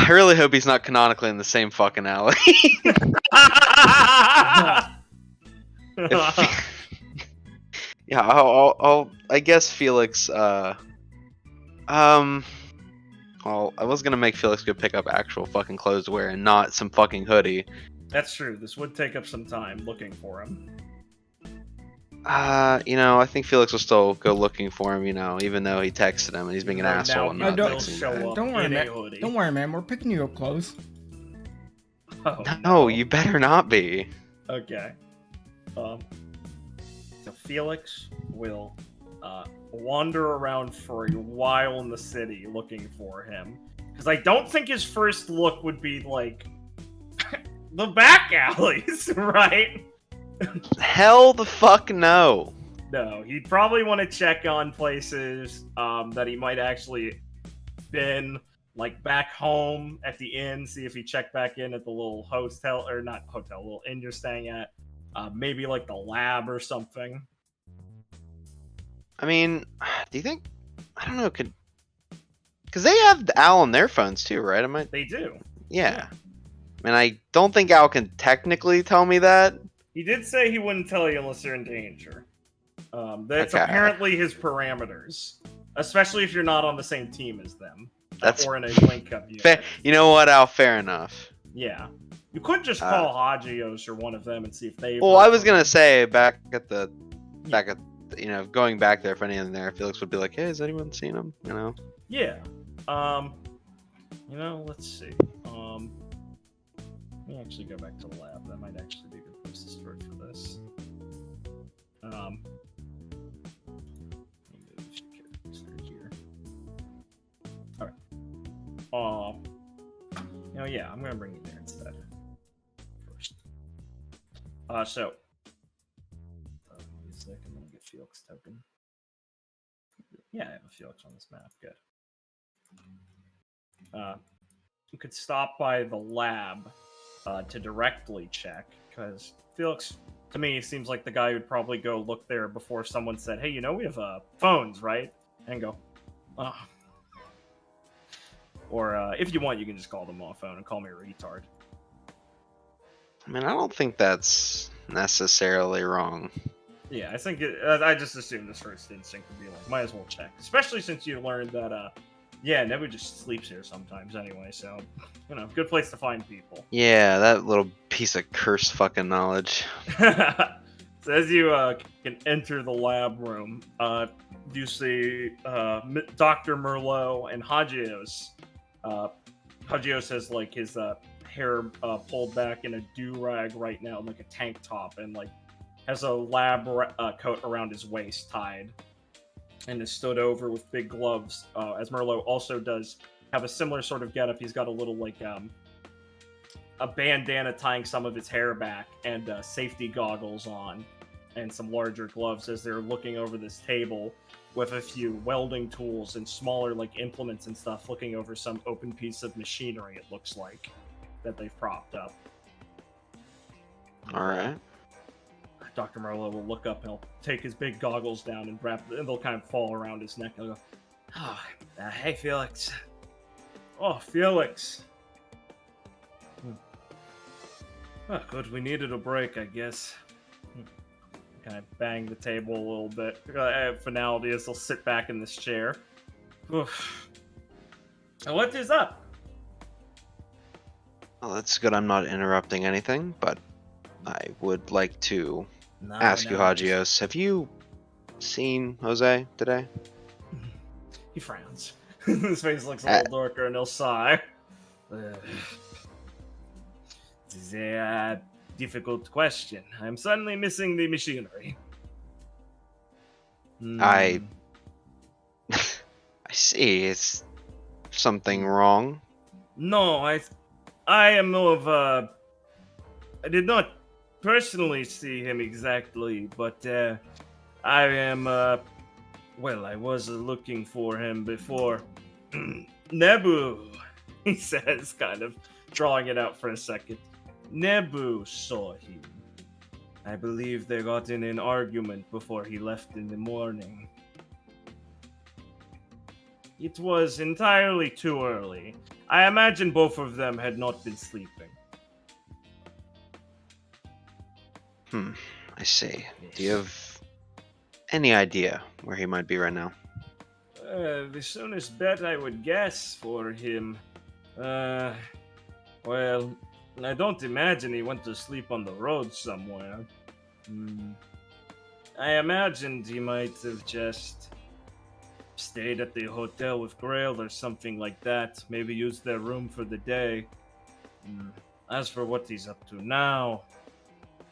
really hope he's not canonically in the same fucking alley. Yeah, I guess Felix. Well, I was gonna make Felix go pick up actual fucking clothes to wear and not some fucking hoodie. That's true. This would take up some time looking for him. I think Felix will still go looking for him. Even though he texted him and he's being an Right asshole and now, not he will texting show him. up Don't worry, in a man. hoodie. Don't worry, man. We're picking you up clothes. Oh, No, you better not be. Okay. So Felix will wander around for a while in the city looking for him. Because I don't think his first look would be like the back alleys, right? Hell the fuck no. No, he'd probably want to check on places that he might actually been, like back home at the inn, see if he checked back in at the little hotel, or not hotel, little inn you're staying at. Maybe like the lab or something. I mean, do you think? I don't know. Because they have Al on their phones too, right? They do. Yeah. I mean, I don't think Al can technically tell me that. He did say he wouldn't tell you unless you're in danger. That's Okay. apparently his parameters, especially if you're not on the same team as them. That's or in a link-up unit. fair. You know what, Al? Fair enough. Yeah. You could just call Hagios or one of them and see if they... Well, I was gonna say going back there, if anyone there, Felix would be like, "Hey, has anyone seen him?" Yeah. Let's see. Let me actually go back to the lab. That might actually be a good place to start for this. Let me move a few characters through here. Alright. Yeah, I'm gonna bring you there instead. First. So. Wait a second, I'm gonna get Felix token. Yeah, I have a Felix on this map. Good. You could stop by the lab to directly check, because Felix, to me, seems like the guy who'd probably go look there before someone said, "Hey, we have phones, right?" And go, "Oh." Or if you want, you can just call them on phone and call me a retard. I mean, I don't think that's necessarily wrong. Yeah, I think I just assumed this first instinct would be like, might as well check. Especially since you learned that, Nebu just sleeps here sometimes anyway, so, good place to find people. Yeah, that little piece of cursed fucking knowledge. So as you can enter the lab room, you see Dr. Merlot and Hagios. Hagios has like his hair pulled back in a do-rag right now, like a tank top, and like has a lab coat around his waist tied, and is stood over with big gloves. As Merlot also does have a similar sort of getup. He's got a little like a bandana tying some of his hair back, and safety goggles on, and some larger gloves as they're looking over this table with a few welding tools and smaller like implements and stuff, looking over some open piece of machinery, it looks like, that they've propped up. Alright. Dr. Merlot will look up and he'll take his big goggles down and and they'll kind of fall around his neck. He'll go, "Hey, Felix." "Oh, Felix." "Oh, good, we needed a break, I guess." kind of bang the table a little bit. Finality is he'll sit back in this chair. Oof. What is up? Well, that's good. I'm not interrupting anything, but I would like to ask you, Hagios, have you seen Jose today? He frowns. His face looks a little darker, and he'll sigh. This is a difficult question. I'm suddenly missing the machinery. I see. Is something wrong? No, I am more of a... I did not personally see him exactly, but I am, well, I was looking for him before. Nebu, he says, kind of drawing it out for a second. Nebu saw him. I believe they got in an argument before he left in the morning. It was entirely too early. I imagine both of them had not been sleeping. I see. Do you have any idea where he might be right now? The soonest bet I would guess for him. Well, I don't imagine he went to sleep on the road somewhere. I imagined he might have just stayed at the hotel with Grail or something like that. Maybe used their room for the day. As for what he's up to now,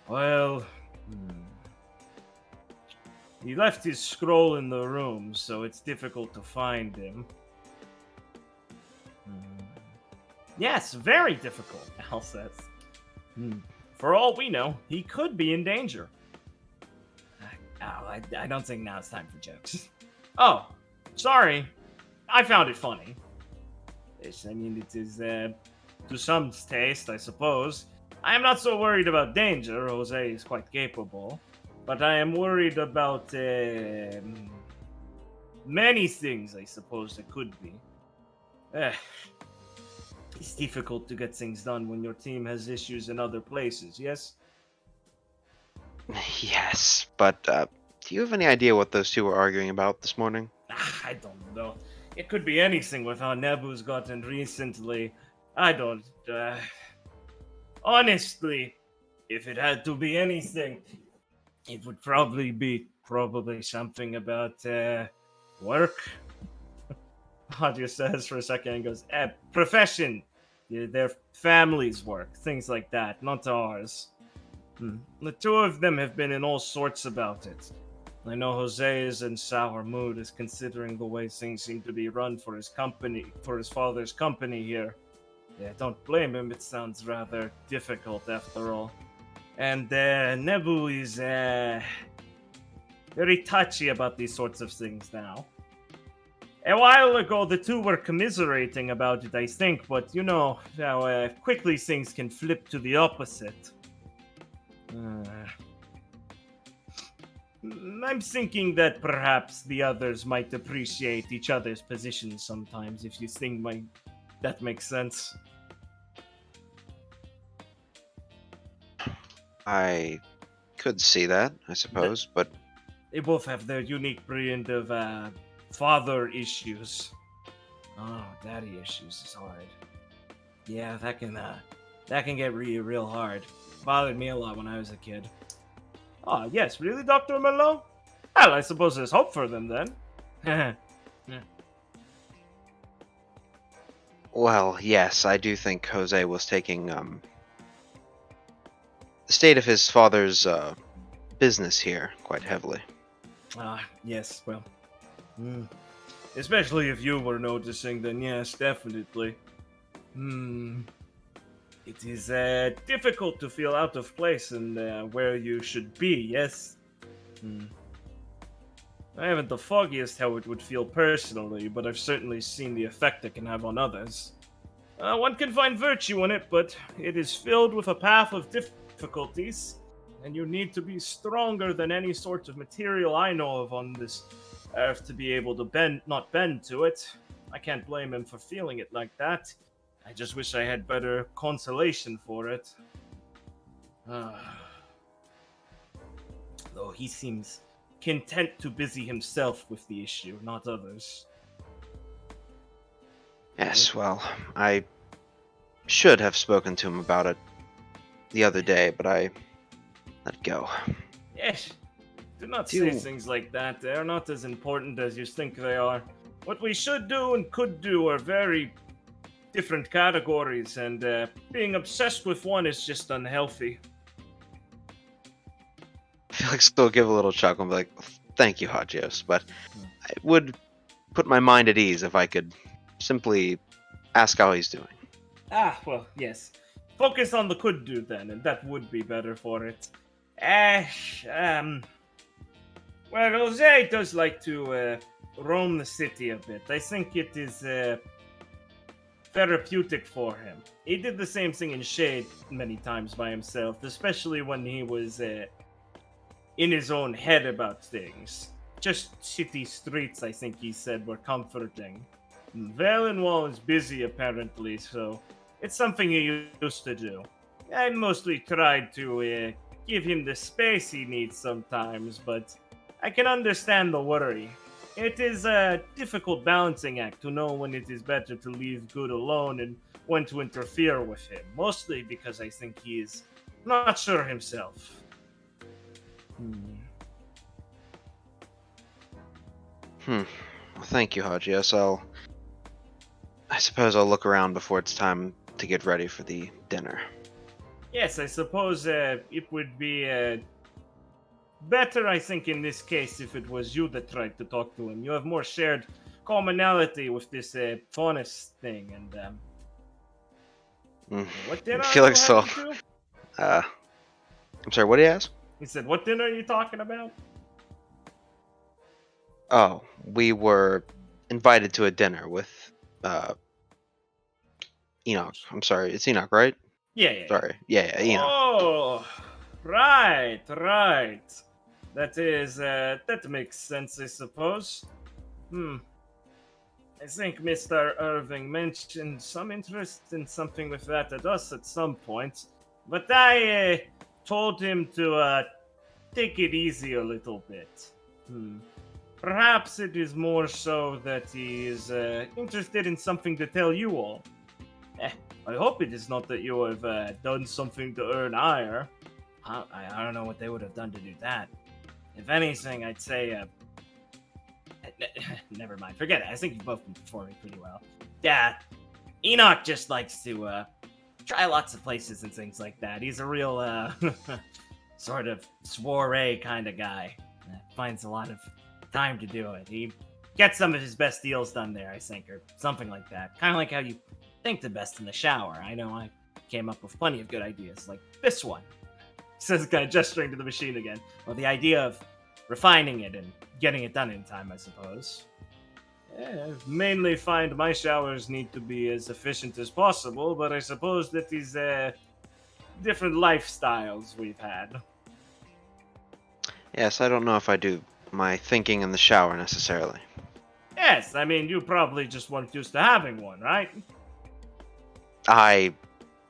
well, he left his scroll in the room, so it's difficult to find him. Yes, very difficult, Al says. For all we know, he could be in danger. I don't think now it's time for jokes. Oh, sorry. I found it funny. I mean, it is, to some taste, I suppose. I am not so worried about danger. Jose is quite capable. But I am worried about, many things, I suppose, that could be. It's difficult to get things done when your team has issues in other places, yes? Yes, but do you have any idea what those two were arguing about this morning? I don't know. It could be anything with how Nebu's gotten recently. I don't, honestly, if it had to be anything, it would probably be something about, work. Hadia says for a second and goes, profession. Their families' work, things like that, not ours. The two of them have been in all sorts about it. I know Jose is in sour mood, is considering the way things seem to be run for his company, for his father's company here. Yeah, don't blame him, it sounds rather difficult after all. And Nebu is very touchy about these sorts of things now. A while ago, the two were commiserating about it, I think, but you know how quickly things can flip to the opposite. I'm thinking that perhaps the others might appreciate each other's positions sometimes, if you think that makes sense. I could see that, I suppose, but... They both have their unique brand of, father issues. Oh, daddy issues is hard. Yeah, that can get real hard. Bothered me a lot when I was a kid. Oh, yes, really, Dr. Malone? Well, I suppose there's hope for them then. Well, yes, I do think Jose was taking, the state of his father's, business here quite heavily. Yes, well. Especially if you were noticing, then yes, definitely. It is difficult to feel out of place and where you should be, yes? I haven't the foggiest how it would feel personally, but I've certainly seen the effect it can have on others. One can find virtue in it, but it is filled with a path of difficulties, and you need to be stronger than any sort of material I know of on this Earth to be able to not bend to it. I can't blame him for feeling it like that. I just wish I had better consolation for it. though he seems content to busy himself with the issue, not others. Yes, well, I should have spoken to him about it the other day, but I let go. Yes, do not Do- say things like that. They are not as important as you think they are. What we should do and could do are very different categories, and being obsessed with one is just unhealthy. Felix will give a little chuckle and be like, "Thank you, Hagios, but it would put my mind at ease if I could simply ask how he's doing." Ah, well, yes. Focus on the could do then, and that would be better for it. Well, Jose does like to roam the city a bit. I think it is therapeutic for him. He did the same thing in Shade many times by himself, especially when he was in his own head about things. Just city streets, I think he said, were comforting. Valenwall is busy apparently, so it's something he used to do. I mostly tried to give him the space he needs sometimes, but I can understand the worry. It is a difficult balancing act to know when it is better to leave Good alone and when to interfere with him, mostly because I think he is not sure himself. Well, thank you, Hagios. I suppose I'll look around before it's time to get ready for the dinner. Yes, I suppose it would be better, I think, in this case, if it was you that tried to talk to him. You have more shared commonality with this Faunus thing, and what dinner Felix are you will. having too? I'm sorry. What did he ask? He said, "What dinner are you talking about?" Oh, we were invited to a dinner with Enoch. I'm sorry, it's Enoch, right? Yeah. Sorry. Yeah, Enoch. Oh, right. That is, that makes sense, I suppose. I think Mr. Irving mentioned some interest in something with that at us at some point, but I told him to take it easy a little bit. Perhaps it is more so that he is interested in something to tell you all. I hope it is not that you have done something to earn ire. I don't know what they would have done to do that. If anything, I'd say, never mind, forget it. I think you've both been performing pretty well. Yeah, Enoch just likes to try lots of places and things like that. He's a real sort of soiree kind of guy. Finds a lot of time to do it. He gets some of his best deals done there, I think, or something like that. Kind of like how you think the best in the shower. I know I came up with plenty of good ideas, like this one. Says kind of gesturing to the machine again. Well, the idea of refining it and getting it done in time, I suppose. Yeah, mainly find my showers need to be as efficient as possible, but I suppose that these different lifestyles we've had. Yes, I don't know if I do my thinking in the shower necessarily. Yes, I mean, you probably just weren't used to having one, right? I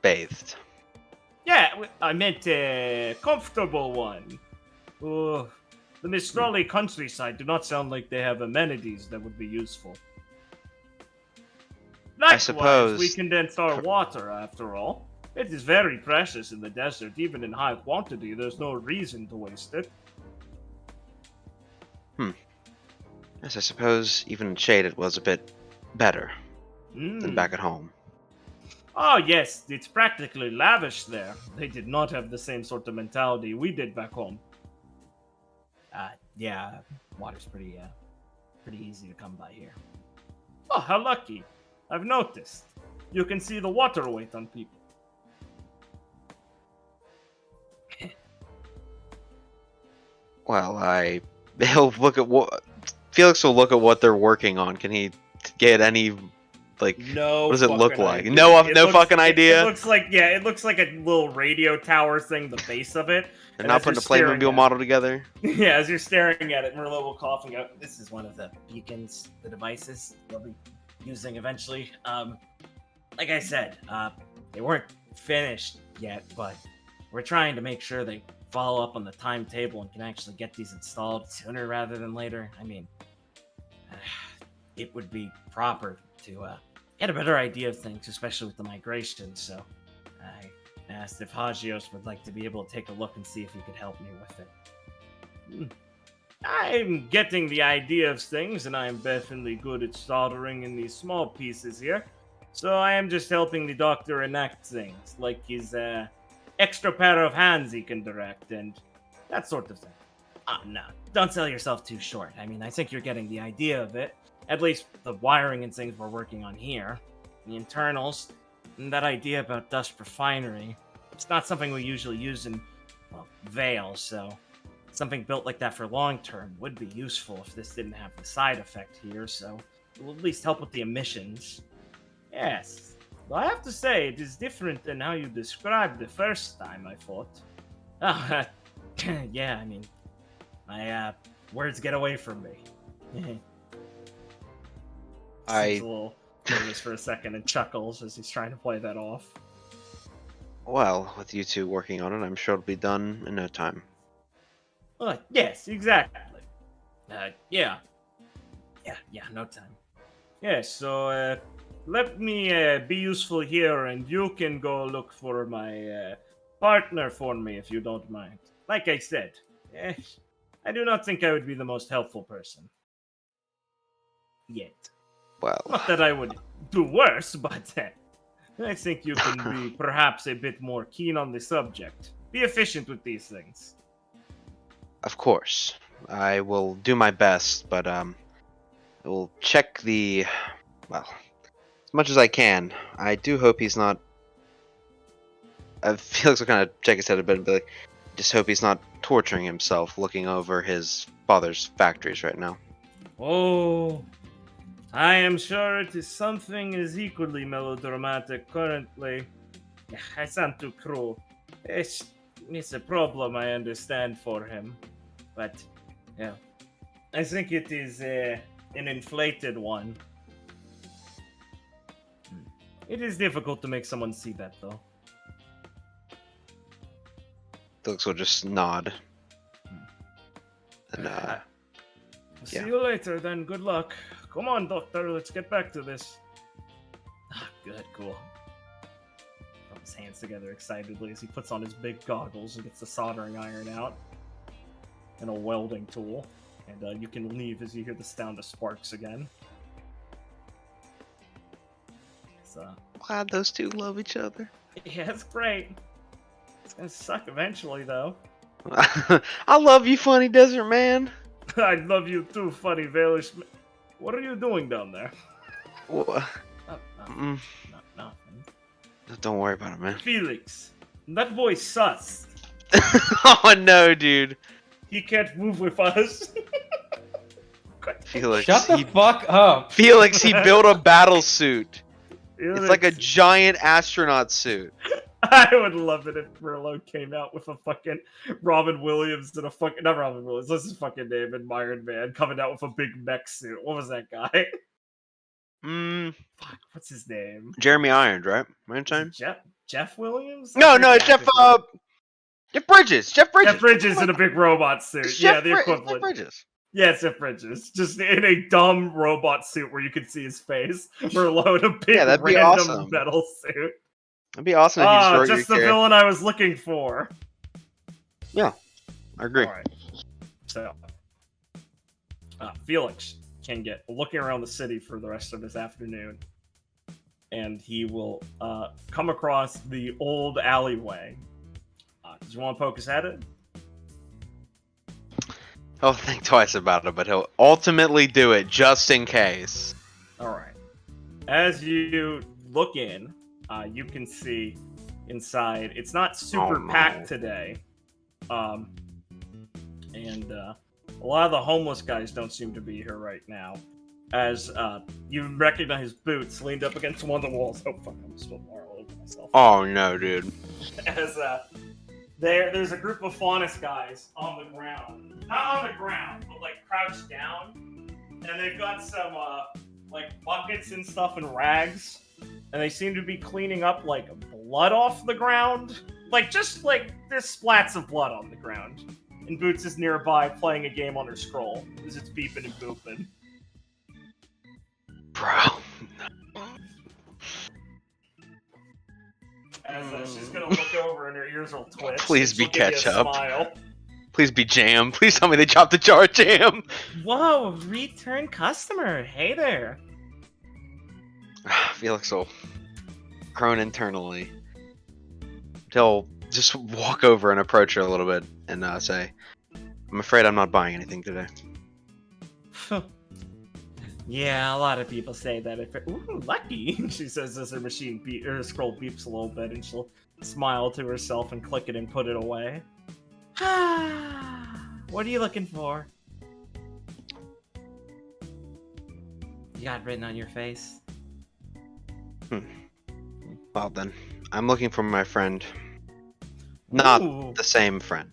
bathed. Yeah, I meant a comfortable one. Oh, the Mistrali countryside do not sound like they have amenities that would be useful. Likewise, suppose- we condense our water, after all. It is very precious in the desert, even in high quantity. There's no reason to waste it. Yes, I suppose even in shade it was a bit better than back at home. Oh, yes, it's practically lavish there. They did not have the same sort of mentality we did back home. Yeah, water's pretty easy to come by here. Oh, how lucky. I've noticed. You can see the water weight on people. Well, he'll look at what Felix will look at what they're working on. Can he get any No. what does it look fucking like? idea. No It looks- fucking idea. It looks like a little radio tower thing, the base of it. They're not as you're putting a staring Playmobil at model together. Yeah, as you're staring at it, Merlot will cough and go, "This is one of the beacons, the devices they'll be using eventually." Like I said, they weren't finished yet, but we're trying to make sure they follow up on the timetable and can actually get these installed sooner rather than later, I mean, it would be proper to get a better idea of things, especially with the migration. So I asked if Hagios would like to be able to take a look and see if he could help me with it. I'm getting the idea of things, and I am definitely good at soldering in these small pieces here. So I am just helping the doctor enact things, like his extra pair of hands he can direct, and that sort of thing. No, don't sell yourself too short. I mean, I think you're getting the idea of it. At least the wiring and things we're working on here. The internals, and that idea about dust refinery. It's not something we usually use in, well, Vale, so something built like that for long term would be useful if this didn't have the side effect here, so it will at least help with the emissions. Yes, though I have to say, it is different than how you described the first time, I thought. Oh, yeah, I mean, my words get away from me. He's a little nervous for a second and chuckles as he's trying to play that off. Well, with you two working on it, I'm sure it'll be done in no time. Yes, exactly. Yeah, no time. Yes, so let me be useful here, and you can go look for my partner for me if you don't mind. Like I said, I do not think I would be the most helpful person. Yet. Well, Not that I would do worse, but I think you can be perhaps a bit more keen on the subject. Be efficient with these things. of course, I will do my best, but I will check the, well, as much as I can. I do hope he's not. Felix will kind of check his head a bit and be like, just hope he's not torturing himself looking over his father's factories right now. Oh, I am sure it is something is equally melodramatic currently. I sound too cruel. It's a problem I understand for him. But, yeah, I think it is an inflated one. It is difficult to make someone see that, though. Felix will just nod. And, See you later, then. Good luck. Come on, Doctor. Let's get back to this. Good, cool. Rub his hands together excitedly as he puts on his big goggles and gets the soldering iron out. And a welding tool. And you can leave as you hear the sound of sparks again. So, glad those two love each other. yeah, it's great. It's gonna suck eventually, though. I love you, funny desert man. I love you too, funny Valish. What are you doing down there? Nothing. Nothing. Don't worry about it, man. Felix, that boy's sus. Oh no, dude. He can't move with us. Felix, Shut the fuck up. Felix, he built a battle suit. Felix. It's like a giant astronaut suit. I would love it if Merlot came out with a fucking Robin Williams and a fucking, not Robin Williams, what's his fucking name in Iron Man, coming out with a big mech suit. What was that guy? Fuck, what's his name? Jeremy Irons, right? Jeff Williams? No, it's Jeff Bridges. Jeff Bridges in a big robot suit. Yeah, the equivalent. Jeff Bridges. Yeah, it's Jeff Bridges. Just in a dumb robot suit where you can see his face. Merlot in a big that'd be random awesome. metal suit. It'd be awesome if you just wrote just the your character. villain I was looking for. Yeah, I agree. Alright. So, Felix can get looking around the city for the rest of this afternoon. And he will come across the old alleyway. Did you want to poke his head in? He'll think twice about it, but he'll ultimately do it just in case. Alright. As you look in, you can see inside. It's not super packed today. And a lot of the homeless guys don't seem to be here right now. As you recognize boots leaned up against one of the walls. Oh fuck, I'm spilling more all over myself. Oh no, dude. As there's a group of Faunus guys on the ground. Not on the ground, but like crouched down. And they've got some like buckets and stuff and rags. And they seem to be cleaning up like blood off the ground. there's splats of blood on the ground. And Boots is nearby playing a game on her scroll as it's beeping and booping. Bro. As she's gonna look over and her ears will twitch. Please and be she'll give you a ketchup. smile. Please be jam. Please tell me they dropped the jar of jam. Whoa, return customer. Hey there. Felix will groan internally. He'll just walk over and approach her a little bit and say, I'm afraid I'm not buying anything today. Yeah, a lot of people say that. Ooh, lucky, she says as her her scroll beeps a little bit, and she'll smile to herself and click it and put it away. What are you looking for? You got it written on your face. Well then, I'm looking for my friend. Not Ooh. the same friend.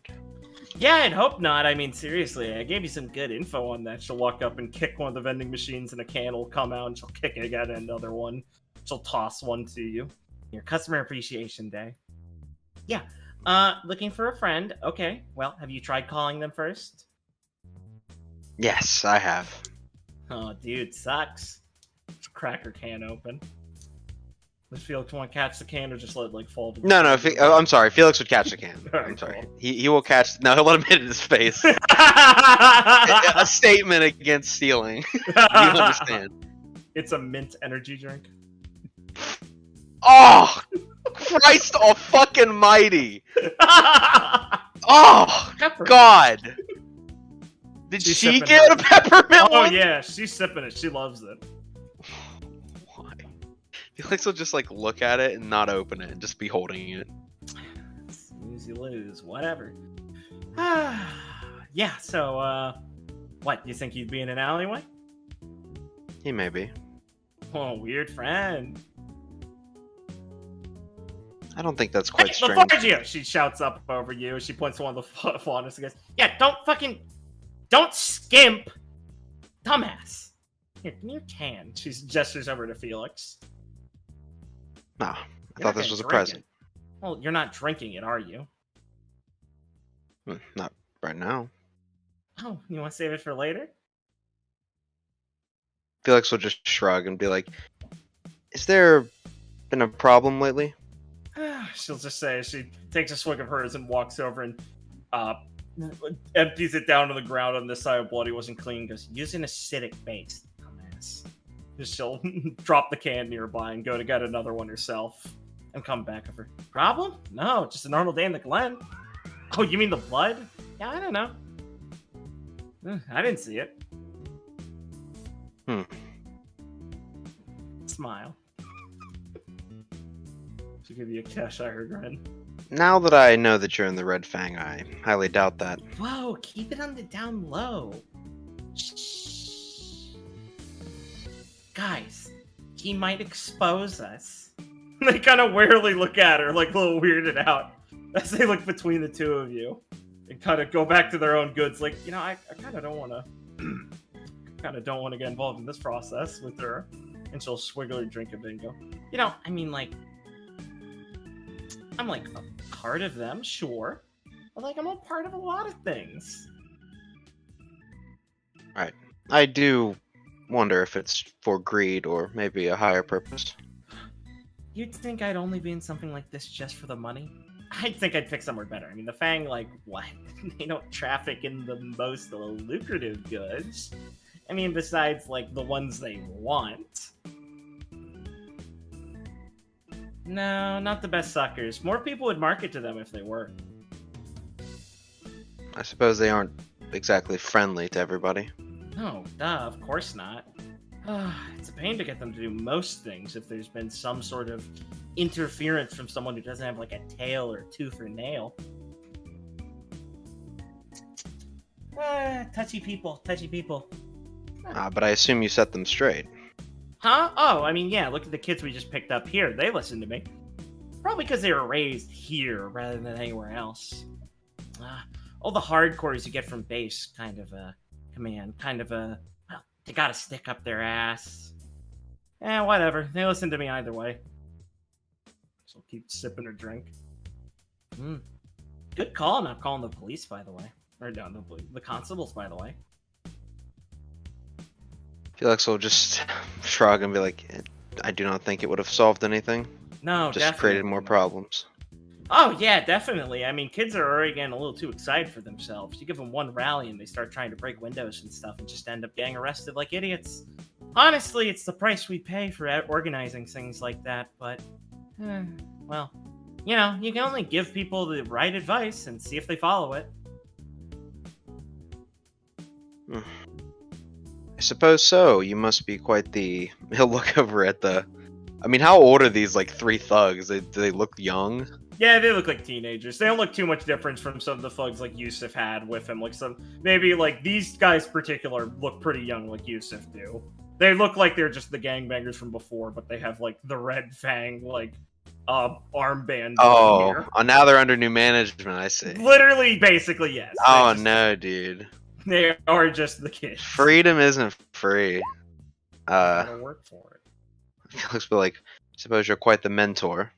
Yeah, I'd hope not. I mean, seriously, I gave you some good info on that. She'll walk up and kick one of the vending machines and a can will come out and she'll kick it at another one. She'll toss one to you. Your customer appreciation day. Yeah. Looking for a friend. Okay. Well, have you tried calling them first? Yes, I have. Oh, dude, sucks. Just crack her can open. Does Felix want to catch the can or just let it fall to the No, floor? I'm sorry. Felix would catch the can. Alright, I'm sorry. cool. He will catch. No, he'll let him hit it in his face. A statement against stealing. You understand? It's a mint energy drink. Oh, Christ all fucking mighty. Oh, Peppermint. God. Did She's she sipping get it. a peppermint Oh one? yeah, she's sipping it. She loves it. Why? Felix will just like look at it and not open it and just be holding it. Lose you lose. Whatever. Yeah. So, what? You think you'd be in an alleyway? He may be. Oh, weird friend. I don't think that's quite Hey, strange. Lafargia! She shouts up over you. She points to one of the flaunus and goes, "Yeah, don't skimp, dumbass. Here, give me your can." She gestures over to Felix. No, I You're thought not this gonna was a drink present. it. Well, you're not drinking it, are you? Not right now. Oh, you want to save it for later? Felix will just shrug and be like, "Is there been a problem lately?" She'll just say, she takes a swig of hers and walks over and empties it down to the ground on this side of blood he wasn't clean. Goes, use an acidic base, dumbass. Just she'll drop the can nearby and go to get another one herself and come back over. Problem? No, just a normal day in the Glen. Oh, you mean the blood? Yeah, I don't know. I didn't see it. Smile. She'll give you a Cheshire grin. Now that I know that you're in the Red Fang, I highly doubt that. Whoa, keep it on the down low. Shh. Guys, he might expose us. They kind of warily look at her, like a little weirded out, as they look between the two of you and kind of go back to their own goods. Like, you know, I kind of don't want to, get involved in this process with her. And she'll swiggle her drink a bit and go, you know, I mean, like, I'm like a part of them, sure. But like, I'm a part of a lot of things. Right. I do wonder if it's for greed or maybe a higher purpose. You'd think I'd only be in something like this just for the money? I'd think I'd pick somewhere better. I mean, the Fang, like, what? They don't traffic in the most lucrative goods. I mean, besides, like, the ones they want. No, not the best suckers. More people would market to them if they were. I suppose they aren't exactly friendly to everybody. No, duh, of course not. It's a pain to get them to do most things if there's been some sort of interference from someone who doesn't have, like, a tail or a tooth or nail. Touchy people. But I assume you set them straight. Huh? Oh, I mean, yeah, look at the kids we just picked up here. They listen to me. Probably because they were raised here rather than anywhere else. All the hardcores you get from base kind of a command. Well, they got a stick up their ass. Whatever. They listen to me either way. She'll keep sipping her drink. Good call not calling the police, by the way. Or no, the constables, by the way. Felix will just shrug and be like, I do not think it would have solved anything. No, Just created more not. problems. Oh, yeah, definitely. I mean, kids are already getting a little too excited for themselves. You give them one rally and they start trying to break windows and stuff and just end up getting arrested like idiots. Honestly, it's the price we pay for organizing things like that, but, well, you know, you can only give people the right advice and see if they follow it. I suppose so. You must be quite the... He'll look over at the... I mean, how old are these, like, 3 thugs? Do they look young? Yeah, they look like teenagers. They don't look too much different from some of the thugs like Yusuf had with him. Like maybe like these guys in particular look pretty young like Yusuf do. They look like they're just the gangbangers from before, but they have like the red Fang like armband. Oh, now they're under new management, I see. Literally, basically, yes. Oh no, dude. They are just the kids. Freedom isn't free. Gotta work for it. Felix will be like, suppose you're quite the mentor.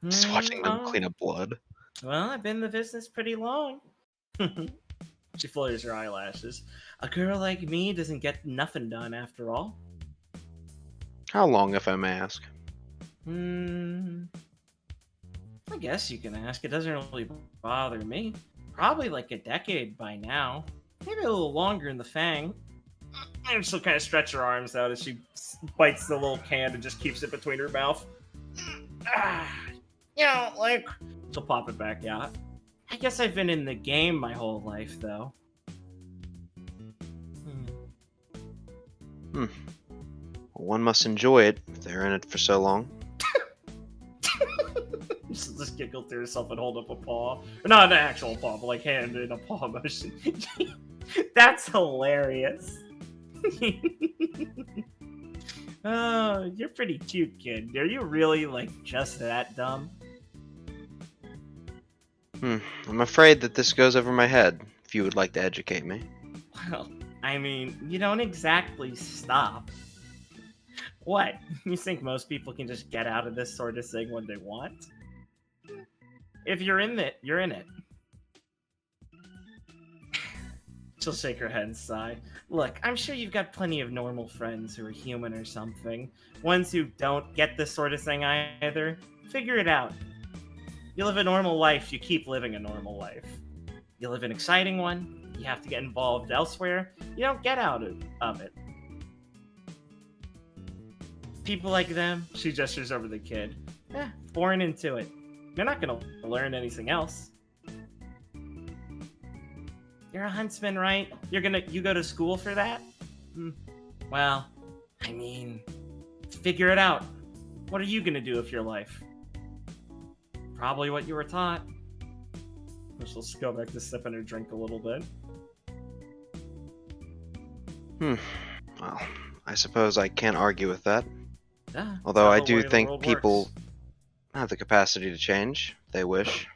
Just watching them clean up blood. Well, I've been in the business pretty long. She flutters her eyelashes. A girl like me doesn't get nothing done after all. How long, if I may ask? I guess you can ask. It doesn't really bother me. Probably like a decade by now. Maybe a little longer in the Fang. And she'll kind of stretch her arms out as she bites the little can and just keeps it between her mouth. You know, like... She'll pop it back out. I guess I've been in the game my whole life, though. Well, one must enjoy it if they're in it for so long. She'll just giggle to herself and hold up a paw. Or not an actual paw, but like hand in a paw motion. That's hilarious. Oh, you're pretty cute, kid. Are you really, like, just that dumb? I'm afraid that this goes over my head, if you would like to educate me. Well, I mean, you don't exactly stop. What? You think most people can just get out of this sort of thing when they want? If you're in it, you're in it. She'll shake her head and sigh. Look, I'm sure you've got plenty of normal friends who are human or something. Ones who don't get this sort of thing either. Figure it out. You live a normal life, you keep living a normal life. You live an exciting one, you have to get involved elsewhere, you don't get out of it. People like them, she gestures over the kid, born into it. You're not gonna learn anything else. You're a huntsman, right? You go to school for that? Well, I mean, figure it out. What are you gonna do with your life? Probably what you were taught. She'll go back to sipping her drink a little bit. Well, I suppose I can't argue with that. Yeah, Although I do think people have the capacity to change, if they wish.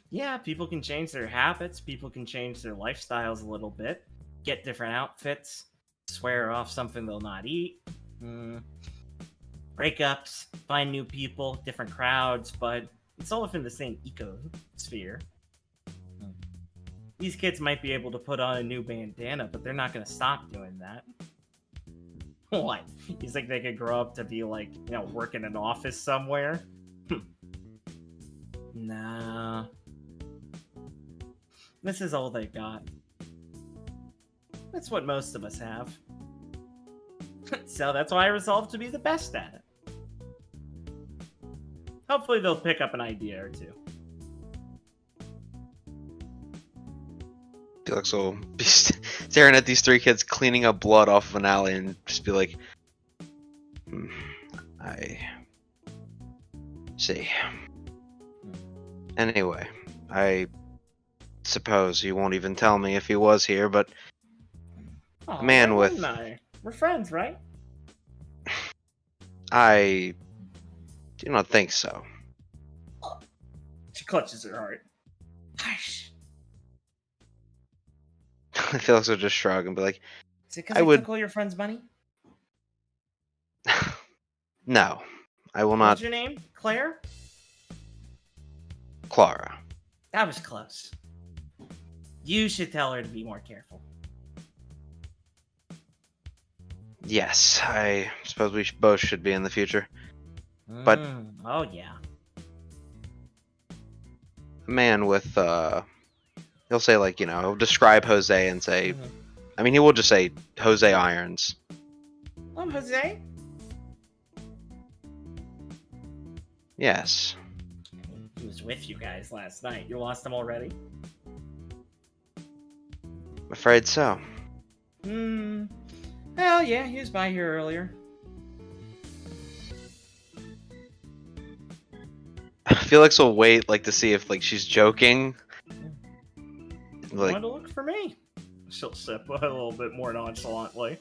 Yeah, people can change their habits, people can change their lifestyles a little bit, get different outfits, swear off something they'll not eat, breakups, find new people, different crowds, but it's all within the same ecosphere. These kids might be able to put on a new bandana, but they're not going to stop doing that. What? You think they could grow up to be like, you know, work in an office somewhere? Nah. This is all they got. That's what most of us have. So that's why I resolved to be the best at it. Hopefully they'll pick up an idea or two. Felix will be staring at these 3 kids cleaning up blood off of an alley and just be like, I see. Anyway, I suppose you won't even tell me if he was here, but Oh, man why with... wouldn't I? We're friends, right? I do not think so. She clutches her heart. Hush. Felix will just shrug and be like, Is it because I took all your friends' money? no, I will What's not. your name? Claire? Clara. That was close. You should tell her to be more careful. Yes, I suppose we both should be in the future. But- Oh, yeah. A man with, he'll say, like, he'll describe Jose and say, I mean, he will just say Jose Irons. Jose? Yes. He was with you guys last night. You lost him already? I'm afraid so. Well, yeah, he was by here earlier. Felix will wait, like, to see if, like, she's joking. Like, Wanted to look for me. She'll sip a little bit more nonchalantly.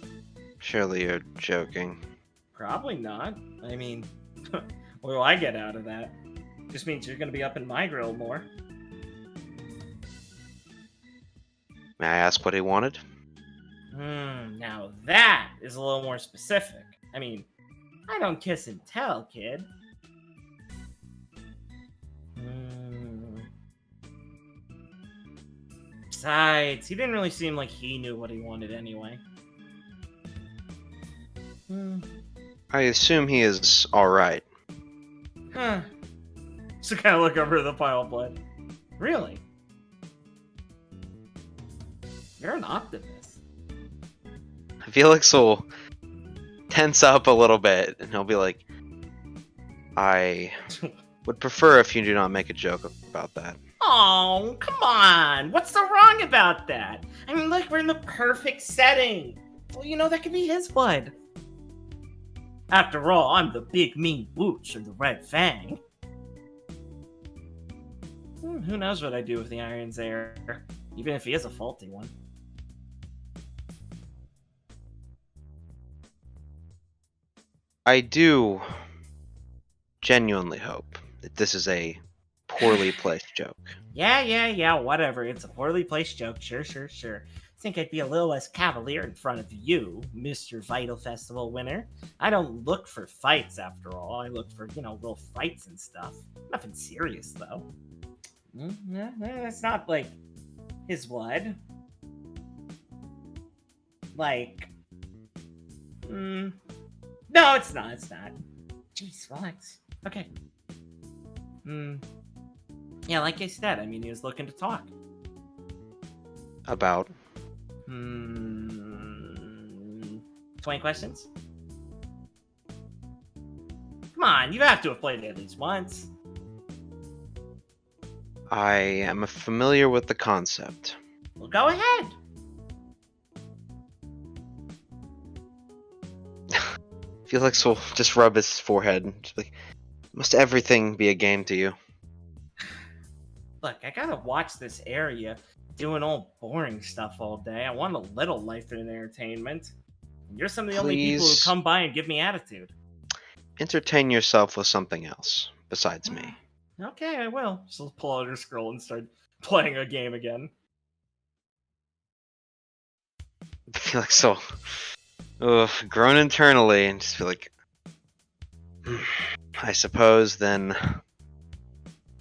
surely you're joking. Probably not. I mean, what do I get out of that? Just means you're gonna be up in my grill more. May I ask what he wanted? Now that is a little more specific. I mean, I don't kiss and tell, kid. Besides, he didn't really seem like he knew what he wanted anyway. I assume he is alright. Huh. So kind of look over the pile of blood. Really? You're an optimist. Felix will tense up a little bit, and he'll be like, I would prefer if you do not make a joke about that. Oh, come on. What's so wrong about that? I mean, look, we're in the perfect setting. Well, that could be his blood. After all, I'm the big mean booch of the Red Fang. Who knows what I'd do with the Iron's there, even if he is a faulty one. I do genuinely hope that this is a poorly placed joke. Yeah, whatever. It's a poorly placed joke. Sure. Think I'd be a little less cavalier in front of you, Mr. Vital Festival winner. I don't look for fights, after all. I look for, little fights and stuff. Nothing serious, though. It's not, like, his blood. Like... No, it's not. Jeez, relax. Okay. Yeah, like I said, I mean, he was looking to talk. About? 20 questions? Come on, you have to have played it at least once. I am familiar with the concept. Well, go ahead. Felix will just rub his forehead and just be like, must everything be a game to you? Look, I gotta watch this area doing all boring stuff all day. I want a little life and entertainment. You're some of the only people who Please. come by and give me attitude. Entertain yourself with something else besides me. Okay, I will. She'll pull out her scroll and start playing a game again. Felix will groan internally and just feel like, I suppose then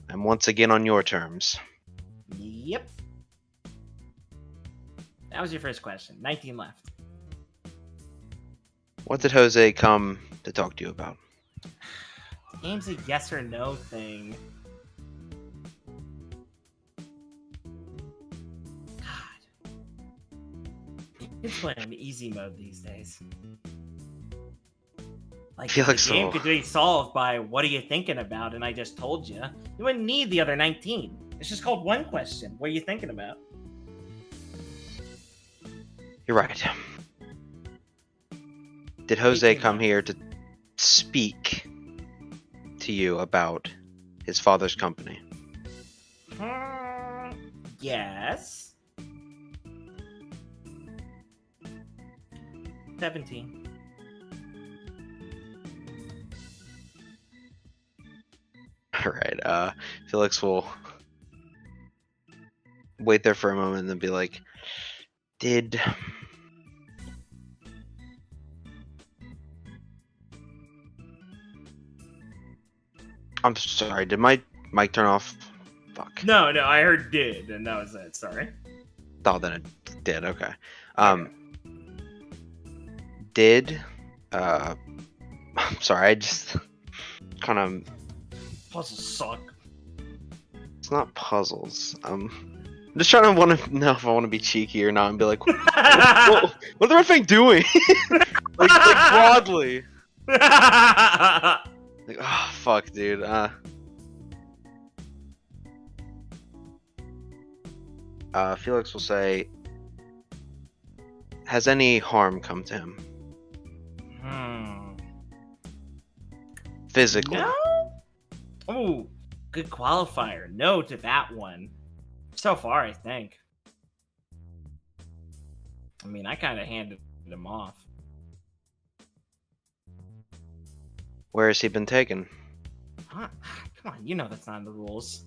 I'm once again on your terms. Yep. That was your first question. 19 left. What did Jose come to talk to you about? The game's a yes or no thing. God. It's playing easy mode these days. Like, if Felix the game will- could be solved by what are you thinking about, and I just told you, you wouldn't need the other 19. It's just called one question. What are you thinking about? You're right. Did Jose come here to speak to you about his father's company? Yes. 17. Alright, Felix will wait there for a moment and then be like, did... I'm sorry, did my mic turn off? Fuck. No, I heard did, and that was it. Sorry. Oh, then it did. Okay. Did. I'm sorry. I just kind of. Puzzles suck. It's not puzzles. I'm just trying to want to know if I want to be cheeky or not, and be like, what the red thing doing? like broadly. Like, oh fuck, dude. Felix will say, has any harm come to him? Physically. No? Oh, good qualifier. No to that one. So far, I think. I mean, I kind of handed him off. Where has he been taken? Huh? Come on, you know that's not in the rules.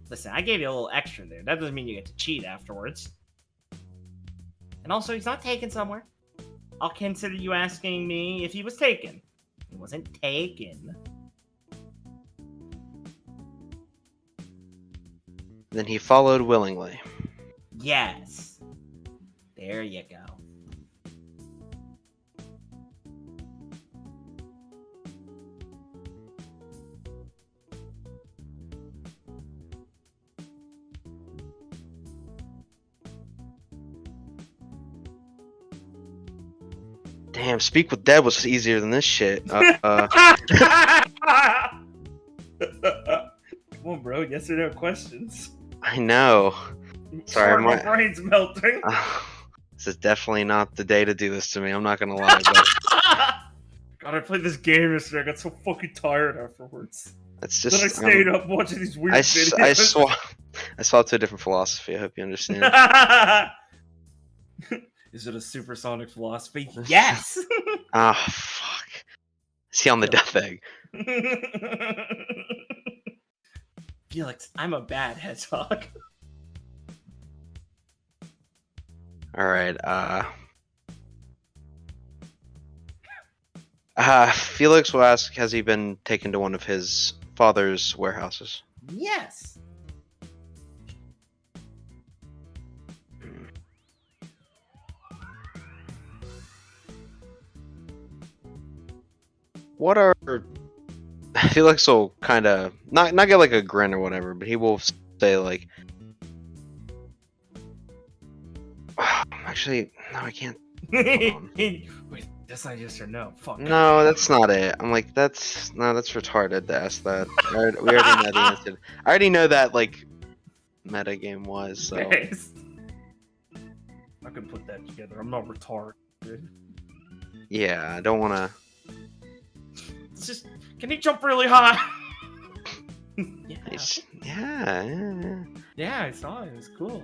Listen, I gave you a little extra there. That doesn't mean you get to cheat afterwards. And also, he's not taken somewhere. I'll consider you asking me if he was taken. He wasn't taken. Then he followed willingly. Yes. There you go. Damn, speak with dead was easier than this shit. Come on, bro. Yes or no questions. I know. Sorry, my brain's melting. This is definitely not the day to do this to me. I'm not gonna lie. But God, I played this game yesterday. I got so fucking tired afterwards. it's just. Then I stayed up watching these weird I videos. I swapped to a different philosophy. I hope you understand. Is it a supersonic philosophy? Yes! Ah, fuck. Is he on the death egg? Felix, I'm a bad hedgehog. Alright, Felix will ask, has he been taken to one of his father's warehouses? Yes! What are... Felix will kind of... Not get like a grin or whatever, but he will say like... Actually, no, I can't. Wait, that's not yes or no. Fuck. No, that's not it. I'm like, that's retarded to ask that. We already know the answer. I already know that like meta game was. So. Nice. I can put that together. I'm not retarded. Yeah, I don't want to. It's just, can he jump really high? Yeah. Yeah, I saw it. It was cool.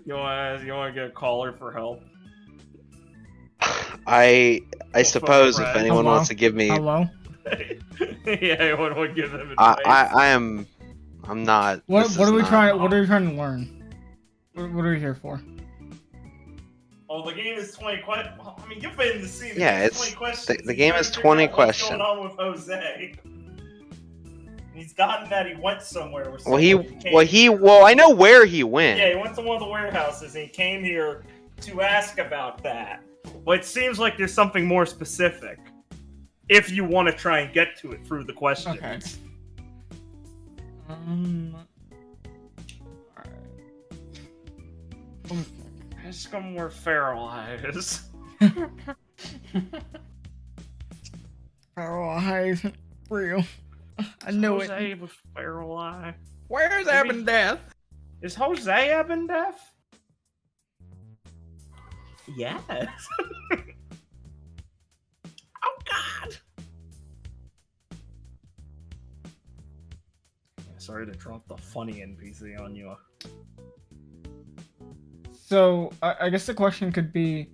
You want to get a caller for help? I suppose if friend. anyone Hello? wants to give me, Hello? Yeah, anyone want to give them advice? I'm not. What this are is we not- trying? What are we trying to learn? What are we here for? Oh, the game is 20 questions. Well, I mean, you've been in the scene. Yeah, It's it's 20 questions. the He's game trying is to figure 20 out questions. What's going on with Jose? He's gotten that he went somewhere. With Well, someone well, I know where he went. Yeah, he went to one of the warehouses and he came here to ask about that. But it seems like there's something more specific. If you want to try and get to it through the questions. Okay. Alright. Ask him where Feral is. Feral Eye isn't real. I know it. Jose with Feral Eye. Where's Maybe- Ebon Death? Is Jose Ebon Deaf? Yes. Oh God. Sorry to drop the funny NPC on you. So, I guess the question could be,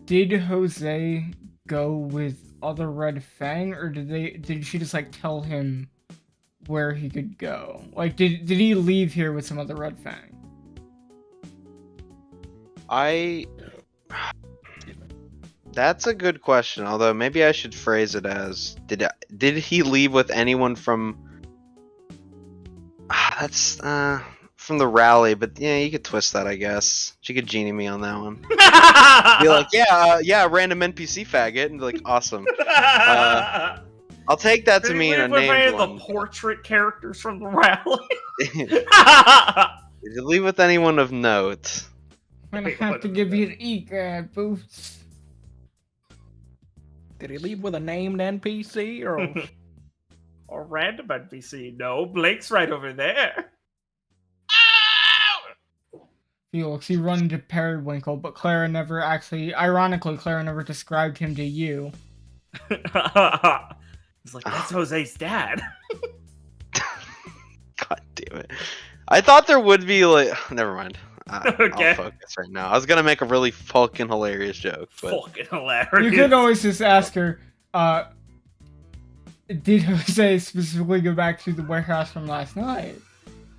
did Jose go with other Red Fang, or did she just like tell him where he could go. Like, did he leave here with some other Red Fang? That's a good question. Although maybe I should phrase it as did he leave with anyone from? That's from the rally, but yeah, you could twist that, I guess. She could genie me on that one. Be like, yeah, random NPC faggot, and be like, awesome. I'll take that to mean a named one. The portrait characters from the rally. Did you leave with anyone of note? I'm gonna have to give you an EGAD boost. Did he leave with a named NPC or? Or random NPC? No, Blake's right over there. Felix, you run into Periwinkle, but Clara never actually. Ironically, Clara never described him to you. He's like, that's Jose's dad. God damn it! I thought there would be like. Never mind. Okay. I'll focus right now. I was gonna make a really fucking hilarious joke, but Fucking hilarious. You could always just ask her, did Jose specifically go back to the warehouse from last night?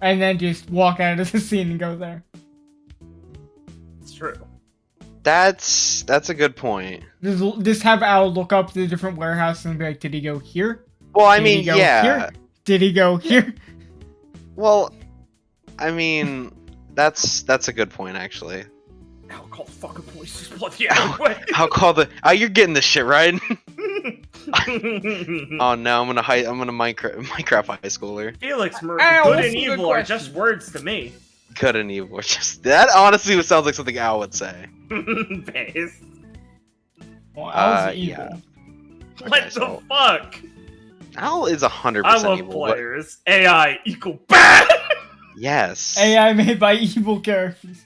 And then just walk out of the scene and go there. It's true. that's a good point. Just have Al look up the different warehouses and be like, did he go here? Well, I Did mean, he go yeah. here? Did he go here? Well, I mean, that's a good point, actually. I'll call the fucking police. Just blood the alleyway. I'll call the. Oh, you're getting this shit right. Oh no, I'm gonna Minecraft high schooler. Felix, good that's and a good evil are question. just words to me. Good and evil. Just that honestly sounds like something Al would say. Based. Well, Al's evil. yeah. What Okay, the so fuck? Al is 100% I love evil. But players. AI equal bad. yes. AI made by evil characters.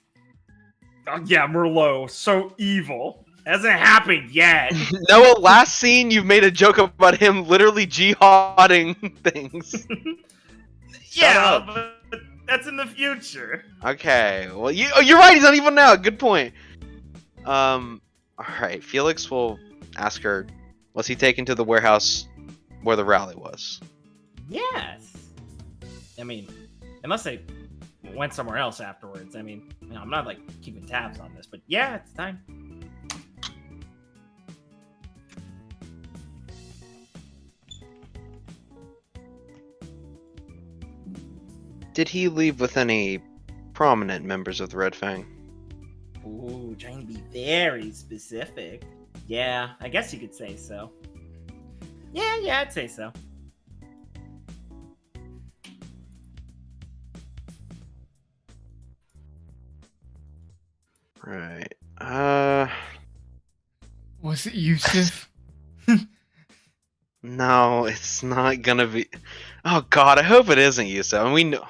Oh, yeah, Merlot, so evil. Hasn't happened yet. Noah, last scene you've made a joke about him literally jihading things. Yeah, up. but that's in the future. Okay. Well, you're right. He's not evil now. Good point. All right. Felix will ask her, was he taken to the warehouse where the rally was? Yes. I mean, unless they went somewhere else afterwards. I mean, I'm not like keeping tabs on this, but yeah, it's time. Did he leave with any prominent members of the Red Fang? Ooh, trying to be very specific. Yeah, I guess you could say so. Yeah, I'd say so. Right. Was it Yusuf? No, it's not gonna be. Oh God, I hope it isn't Yusuf. I mean, we know.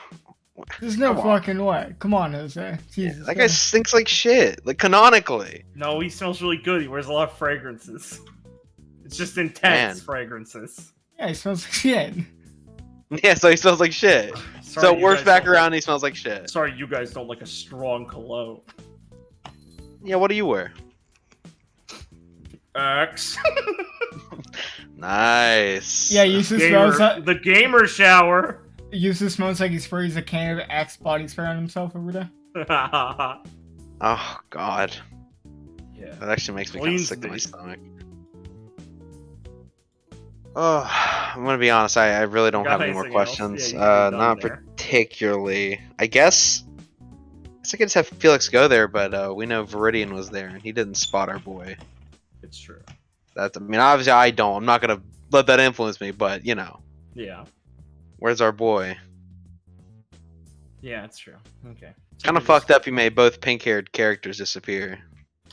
There's no Come on. fucking way. Come on, Jose. Jesus. That guy stinks like shit. Like canonically. No, he smells really good. He wears a lot of fragrances. It's just intense Man. fragrances. Yeah, he smells like shit. Yeah, so he smells like shit. Sorry, So you works guys back don't around, he smells like shit. Sorry, you guys don't like a strong cologne. Yeah, what do you wear? X. Nice. Yeah, Yusuf smells like The gamer shower. Yusuf smells like he sprays a can of Axe body spray on himself every day. Yeah. Oh God, that actually makes me kind of Cleans sick to my me. stomach. Oh, I'm gonna be honest. I really don't have any more anything else? questions. Yeah, you're done Not there. particularly. I guess I could just have Felix go there, but we know Viridian was there and he didn't spot our boy. It's true. I mean, obviously I don't. I'm not gonna let that influence me, but you know, Yeah. where's our boy? Yeah, it's true. Okay. Kind of fucked up. He made both pink-haired characters disappear.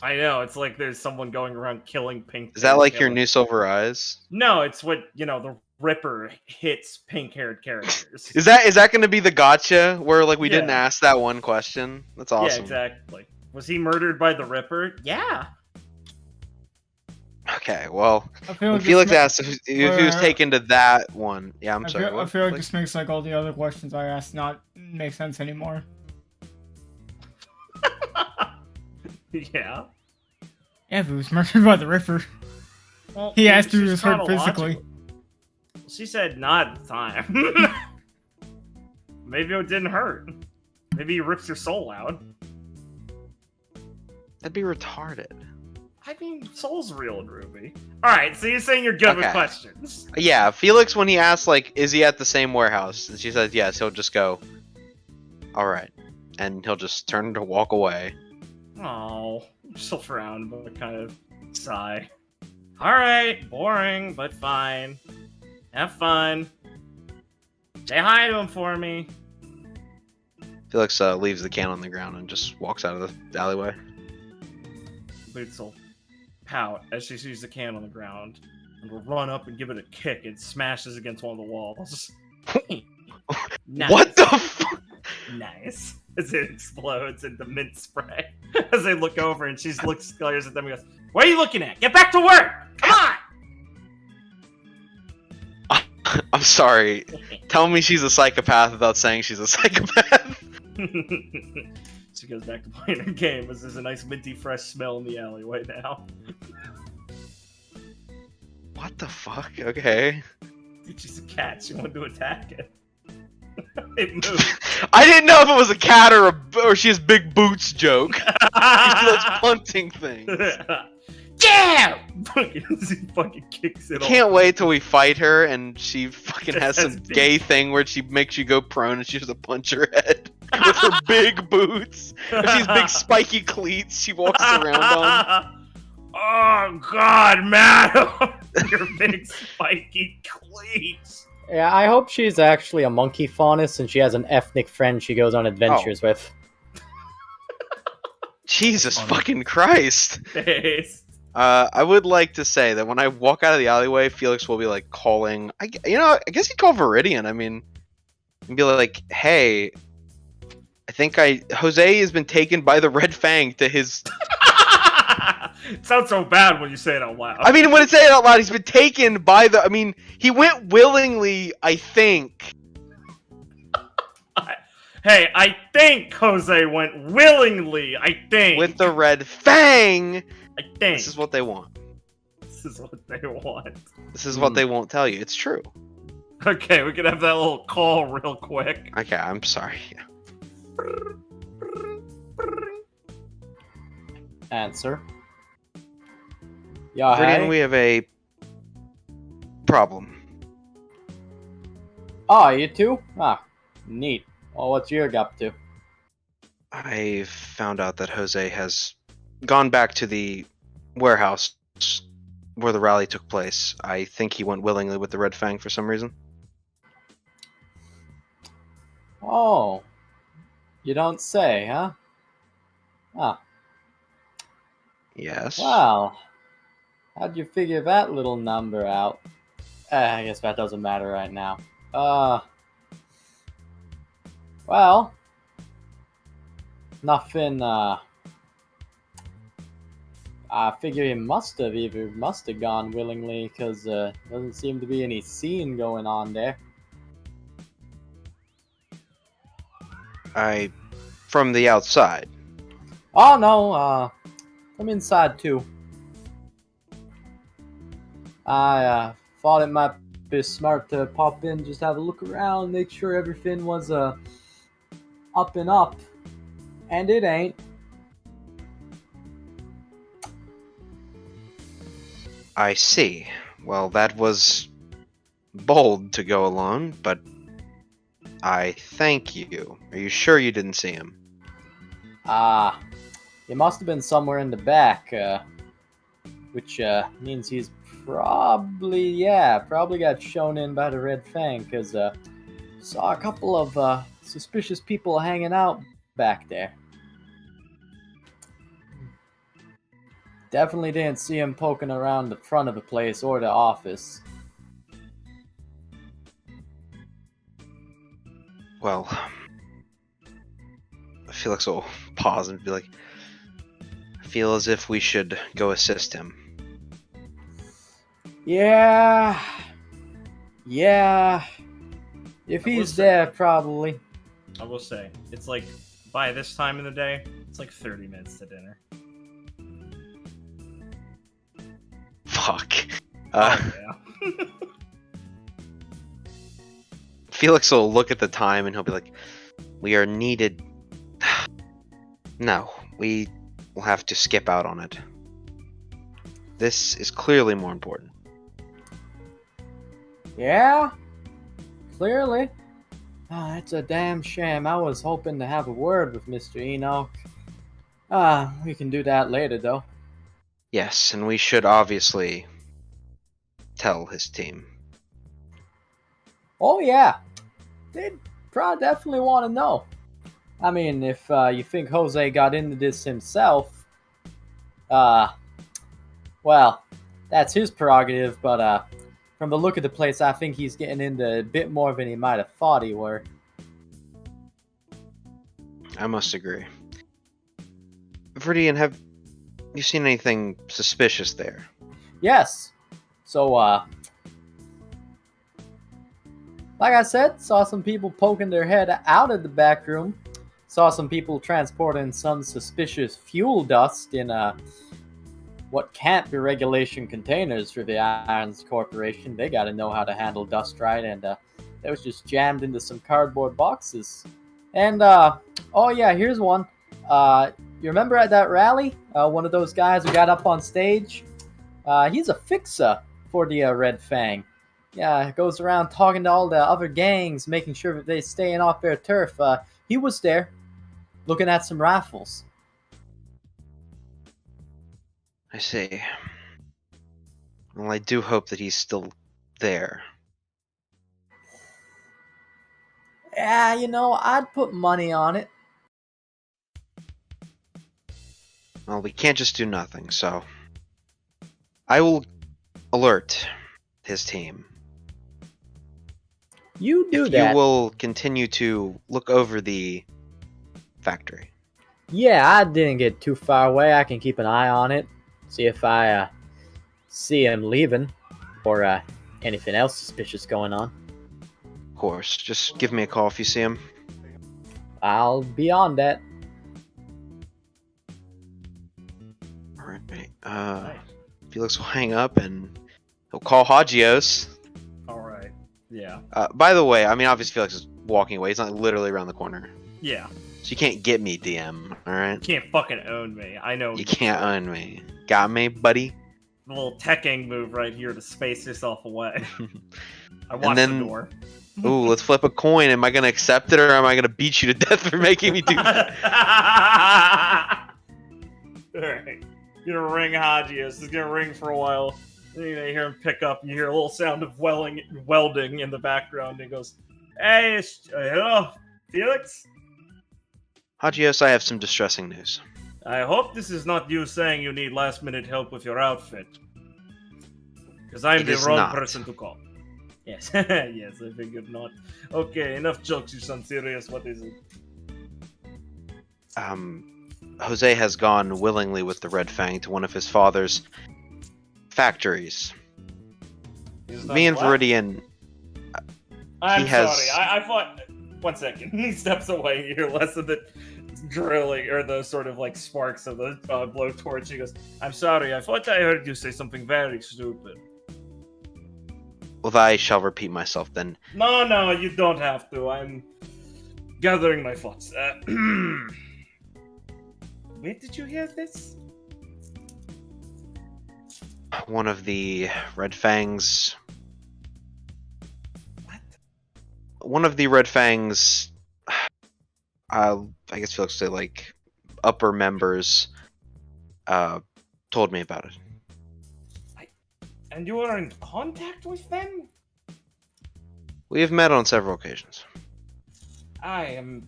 I know. It's like there's someone going around killing pink. Is that like your new Silver Eyes? No, it's what the Ripper hits pink-haired characters. Is that going to be the gotcha where like we didn't Yeah. ask that one question? That's awesome. Yeah, exactly. Was he murdered by the Ripper? Yeah. Okay, well, I feel when like Felix this asked if he was taken to that one, yeah, I'm sorry. I what? feel like Like- this makes like all the other questions I asked not make sense anymore. Yeah. Yeah, if he was murdered by the Ripper. Well, He asked it's if he just was hurt physically. chronological. She said not at the time. Maybe it didn't hurt. Maybe he rips your soul out. That'd be retarded. I mean, soul's real in RWBY. Alright, so you're saying you're good with Okay. questions. Yeah, Felix, when he asks, like, is he at the same warehouse? And she says yes, he'll just go, alright. And he'll just turn to walk away. Oh, still frown, but kind of sigh. Alright, boring, but fine. Have fun. Say hi to him for me. Felix leaves the can on the ground and just walks out of the alleyway. Boots will pout as she sees the can on the ground and will run up and give it a kick. It smashes against one of the walls. Nice. What the fuck? Nice. As it explodes into mint spray. As they look over and she glares at them and goes, "What are you looking at? Get back to work! Come on!" I'm sorry. Tell me she's a psychopath without saying she's a psychopath. She goes back to playing her game as there's a nice minty fresh smell in the alleyway now. What the fuck? Okay. She's a cat. She wanted to attack it. It moved. I didn't know if it was a cat or she has big boots joke. She does punting things. Yeah! He fucking kicks it off. Can't wait till we fight her and she fucking has Just some has gay thing where she makes you go prone and she has to punch her head with her big boots. Or she's big spiky cleats she walks around on. Oh god, madam! Your big spiky cleats. Yeah, I hope she's actually a monkey faunus and she has an ethnic friend she goes on adventures with. Jesus fucking Christ. Face. I would like to say that when I walk out of the alleyway, Felix will be like calling. I guess he'd call Viridian. I mean, and be like, "Hey, I think Jose has been taken by the Red Fang to his." It sounds so bad when you say it out loud. I mean, when I say it out loud, he's been taken by the. I mean, he went willingly. I think. Hey, I think Jose went willingly. I think With the Red Fang. I think This is what they want. This is what they want. This is what they won't tell you. It's true. Okay, we can have that little call real quick. Okay, I'm sorry. Answer. Yeah, Viridian, hey. we have a problem. Oh, you too? Ah, neat. Well, what's your up to? I found out that Jose has gone back to the warehouse where the rally took place. I think he went willingly with the Red Fang for some reason. Oh. You don't say, huh? Ah. Yes. Wow. How'd you figure that little number out? I guess that doesn't matter right now. Well. Nothing, I figure he must have gone willingly, because doesn't seem to be any scene going on there. From the outside. Oh no, I'm inside too. I thought it might be smart to pop in, just have a look around, make sure everything was up and up. And it ain't. I see. Well, that was bold to go alone, but I thank you. Are you sure you didn't see him? He must have been somewhere in the back, which means he's probably got shown in by the Red Fang, because saw a couple of suspicious people hanging out back there. Definitely didn't see him poking around the front of the place or the office. Well, Felix will pause and be like, I feel as if we should go assist him. Yeah. If he's there, probably. I will say, it's like, by this time in the day, it's like 30 minutes to dinner. Fuck. Oh, yeah. Felix will look at the time and he'll be like, "We are needed." No, we will have to skip out on it. This is clearly more important. Yeah, clearly. Ah, it's a damn shame. I was hoping to have a word with Mr. Enoch. We can do that later, though. Yes, and we should obviously tell his team. Oh, yeah. They'd probably definitely want to know. I mean, if you think Jose got into this himself, well, that's his prerogative, but from the look of the place, I think he's getting into a bit more than he might have thought he were. I must agree. Viridian, have you seen anything suspicious there? Yes. So, like I said, saw some people poking their head out of the back room. Saw some people transporting some suspicious fuel dust in what can't be regulation containers for the Irons Corporation. They got to know how to handle dust right, and that was just jammed into some cardboard boxes. And oh yeah, here's one. You remember at that rally, one of those guys who got up on stage? He's a fixer for the Red Fang. Yeah, goes around talking to all the other gangs, making sure that they're staying off their turf. He was there, looking at some rifles. I see. Well, I do hope that he's still there. Yeah, you know, I'd put money on it. Well, we can't just do nothing, so I will alert his team. You do If that. you will continue to look over the factory. Yeah, I didn't get too far away. I can keep an eye on it. See if I see him leaving or anything else suspicious going on. Of course, just give me a call if you see him. I'll be on that. Alright, Felix will hang up and he'll call Hagios. Alright. Yeah. By the way, I mean, obviously Felix is walking away. He's not literally around the corner. Yeah. So you can't get me, DM, alright? You can't fucking own me. I know. You can't own me. Got me, buddy? The little teching move right here to space yourself away. I watched then- the door. Ooh, let's flip a coin. Am I going to accept it or am I going to beat you to death for making me do that? Alright. You're gonna ring Hagios. He's gonna ring for a while. Then you hear him pick up, and you hear a little sound of welding in the background. And he goes, "Hey, hello, Felix? Hagios, I have some distressing news. I hope this is not you saying you need last-minute help with your outfit. Because I'm It the is wrong not. person to call." Yes, yes, I figured not. Okay, enough jokes, you sound serious. What is it? Jose has gone willingly with the Red Fang to one of his father's factories. Is Me and that what? Viridian, I'm he has- sorry. I thought. 1 second. He steps away. You hear less of the drilling or the sort of like sparks of the blowtorch. He goes, "I'm sorry. I thought I heard you say something very stupid." well, I shall repeat myself then. No, you don't have to. I'm gathering my thoughts. Where did you hear this? One of the Red Fangs. What? One of the Red Fangs. I guess Felix would say, like, upper members told me about it. And you are in contact with them? We have met on several occasions. I am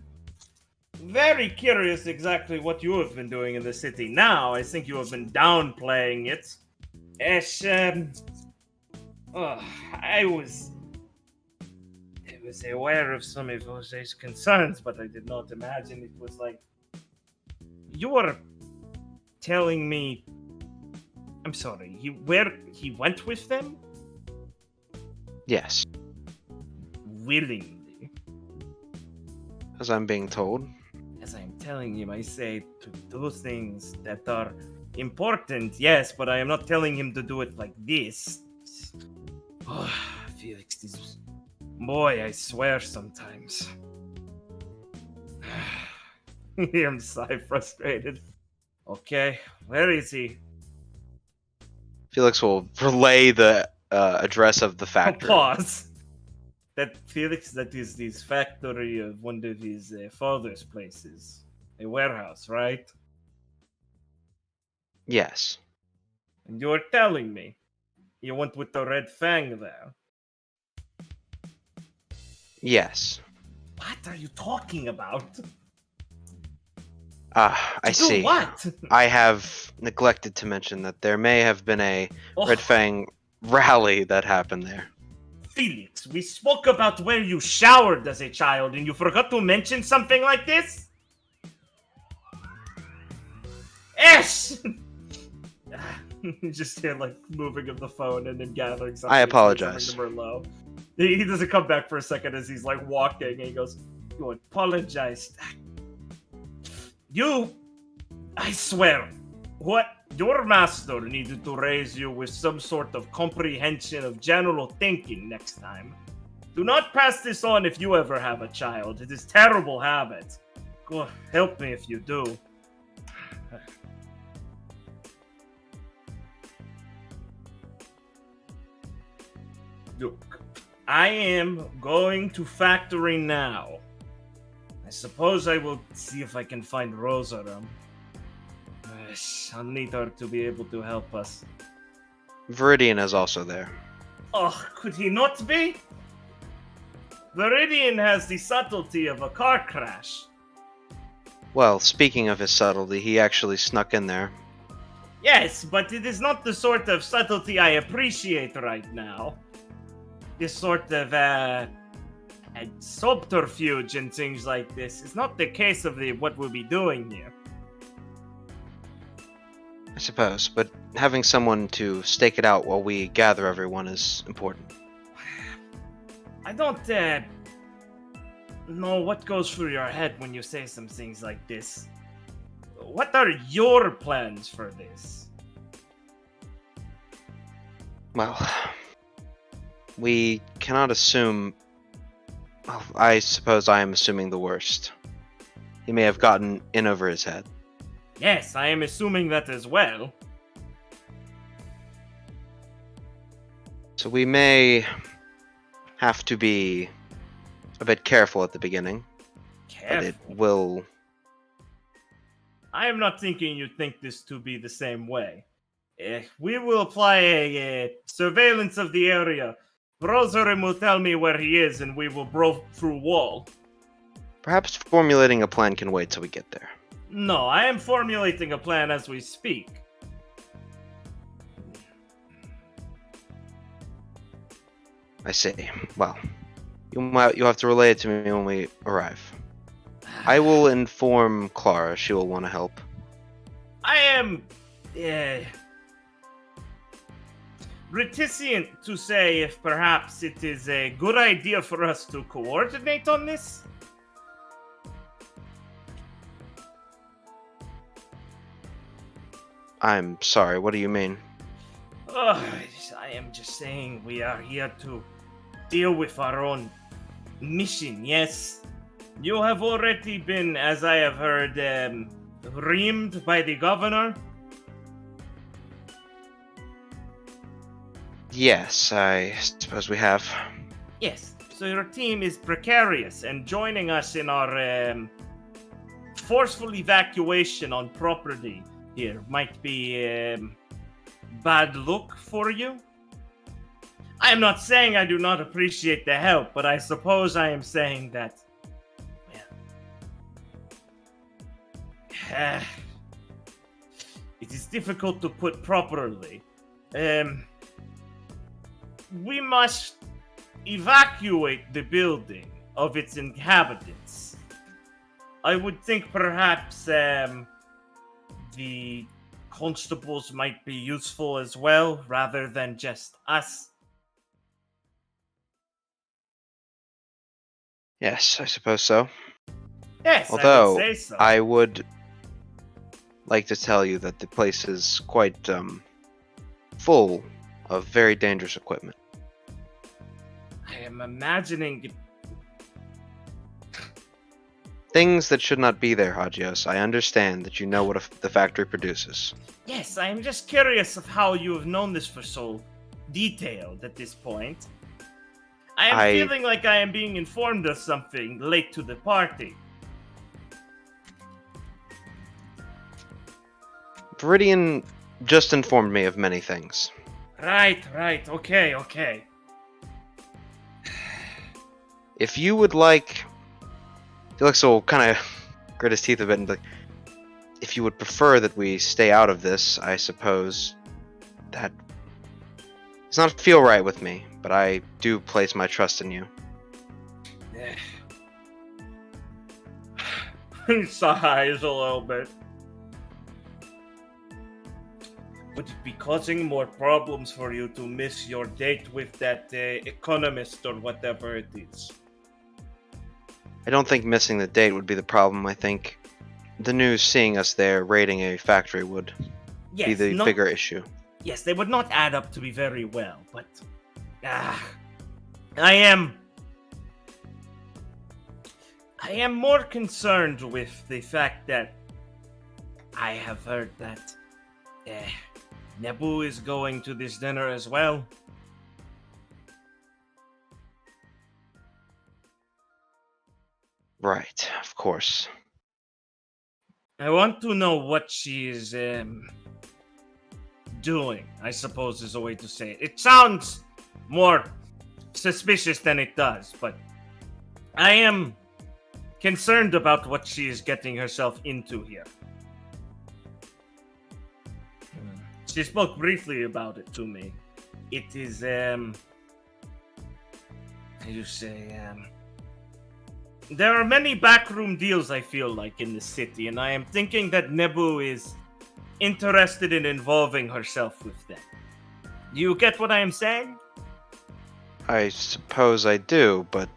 very curious exactly what you have been doing in the city now. I think you have been downplaying it. I was aware of some of Jose's concerns, but I did not imagine it was like... You were telling me... I'm sorry, he went with them? Yes, Willingly. as I'm being told. As I'm telling him, I say to do things that are important, yes, but I am not telling him to do it like this. Oh, Felix, this Boy, I swear sometimes. You hear him sigh, frustrated. Okay, where is he? Felix will relay the address of the factory. Pause. That Felix, that is this factory of one of his father's places. A warehouse, right? Yes. And you're telling me you went with the Red Fang there? Yes. What are you talking about? I To do see. what? I have neglected to mention that there may have been a Oh, Red Fang rally that happened there. Felix, we spoke about where you showered as a child and you forgot to mention something like this? Ash! You just hear like moving of the phone and then gathering something. I apologize. Something to Merlot. He doesn't come back for a second as he's like walking and he goes, "You apologized. I swear, what your master needed to raise you with some sort of comprehension of general thinking next time. Do not pass this on if you ever have a child. It is terrible habit. Go help me if you do." Look, I am going to factory now. I suppose I will see if I can find Rosarum. I'll need her to be able to help us. Viridian is also there. Oh, could he not be? Viridian has the subtlety of a car crash. Well, speaking of his subtlety, he actually snuck in there. Yes, but it is not the sort of subtlety I appreciate right now. This sort of, subterfuge and things like this is not the case of what we'll be doing here. I suppose, but having someone to stake it out while we gather everyone is important. I don't, know what goes through your head when you say some things like this. What are your plans for this? Well, we cannot assume... Well, I suppose I am assuming the worst. He may have gotten in over his head. Yes, I am assuming that as well. So we may have to be a bit careful at the beginning. Careful. But it will... I am not thinking you think this to be the same way. We will apply a surveillance of the area. Rosarim will tell me where he is and we will break through wall. Perhaps formulating a plan can wait till we get there. No, I am formulating a plan as we speak. I see. Well, you'll have to relay it to me when we arrive. I will inform Clara. She will want to help. I am reticent to say if perhaps it is a good idea for us to coordinate on this. I'm sorry, what do you mean? I am just saying we are here to deal with our own mission, yes? You have already been, as I have heard, reamed by the governor? Yes, I suppose we have. Yes, so your team is precarious, and joining us in our forceful evacuation on property here might be bad luck for you. I am not saying I do not appreciate the help, but I suppose I am saying that, well, it is difficult to put properly. We must evacuate the building of its inhabitants. I would think perhaps the constables might be useful as well, rather than just us. Yes, I suppose so. Yes, Although, I would say so. I would like to tell you that the place is quite full of very dangerous equipment. am imagining. Things that should not be there, Hagios. I understand that you know what the factory produces. Yes, I am just curious of how you have known this for so detailed at this point. I am feeling like I am being informed of something late to the party. Viridian just informed me of many things. Right, okay. If you would like... Felix will kind of grit his teeth a bit and be like, if you would prefer that we stay out of this, I suppose that does not feel right with me, but I do place my trust in you. He sighs a little bit. Would it be causing more problems for you to miss your date with that economist or whatever it is? I don't think missing the date would be the problem. I think the news seeing us there raiding a factory would be the bigger issue. Yes, they would not add up to be very well, but... I am more concerned with the fact that I have heard that Nebu is going to this dinner as well. Right, of course. I want to know what she is doing, I suppose is a way to say it. It sounds more suspicious than it does, but I am concerned about what she is getting herself into here. She spoke briefly about it to me. It is, how do you say, there are many backroom deals, I feel like, in the city, and I am thinking that Nebu is interested in involving herself with them. Do you get what I am saying? I suppose I do, but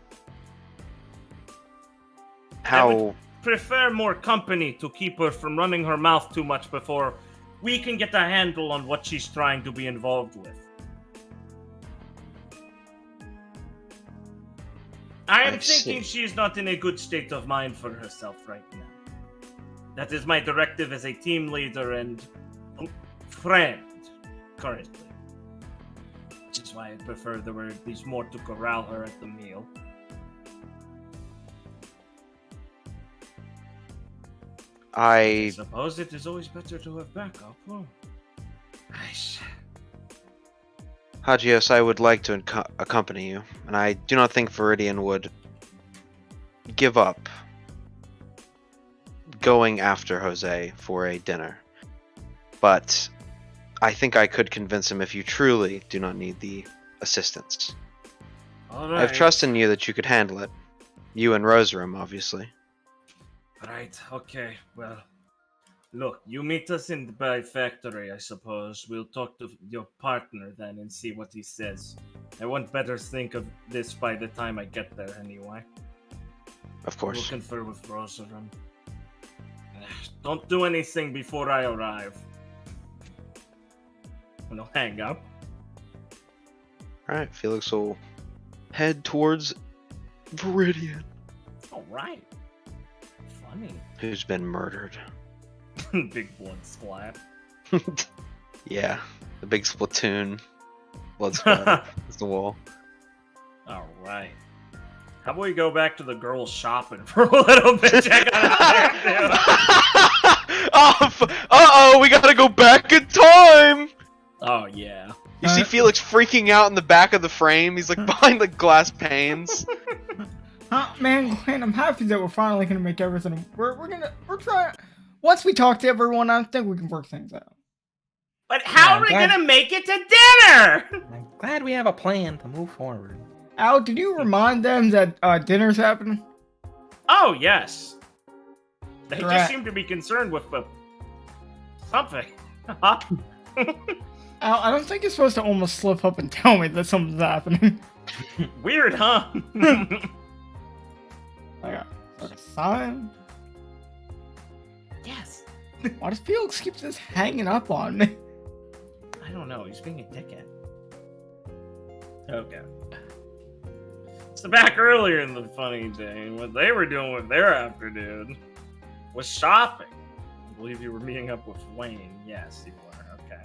how... I would prefer more company to keep her from running her mouth too much before we can get a handle on what she's trying to be involved with. I am thinking she is not in a good state of mind for herself right now. That is my directive as a team leader and friend, currently. Which is why I prefer there were at least more to corral her at the meal. I suppose it is always better to have backup. Oh. Nice. Hagios, I would like to accompany you, and I do not think Viridian would give up going after Jose for a dinner. But I think I could convince him if you truly do not need the assistance. All right. I have trust in you that you could handle it. You and Rosarum, obviously. Right, okay, well, look, you meet us in the factory, I suppose. We'll talk to your partner then and see what he says. I want better think of this by the time I get there anyway. Of course. We'll confer with Rosarum. Don't do anything before I arrive. And I'll hang up. Alright, Felix will head towards Viridian. Alright. Funny. Who's been murdered. Big blood splat. Yeah, the big splatoon. Blood splat against the wall. Alright. How about we go back to the girls shopping for a little bit? Check it out there, Uh-oh, we gotta go back in time! Oh, yeah. You see Felix freaking out in the back of the frame. He's like behind the glass panes. Man, Gwen, I'm happy that we're finally gonna make everything. We're trying. Once we talk to everyone, I think we can work things out. But how are we gonna make it to dinner? I'm glad we have a plan to move forward. Al, did you remind them that dinner's happening? Oh, yes. They just seem to be concerned with something. Huh? Al, I don't think you're supposed to almost slip up and tell me that something's happening. Weird, huh? I got a sign. Yes. Why does Felix keep this hanging up on me? I don't know. He's being a dickhead. Okay. So back earlier in the funny day, what they were doing with their afternoon was shopping. I believe you were meeting up with Wayne. Yes, you were. Okay.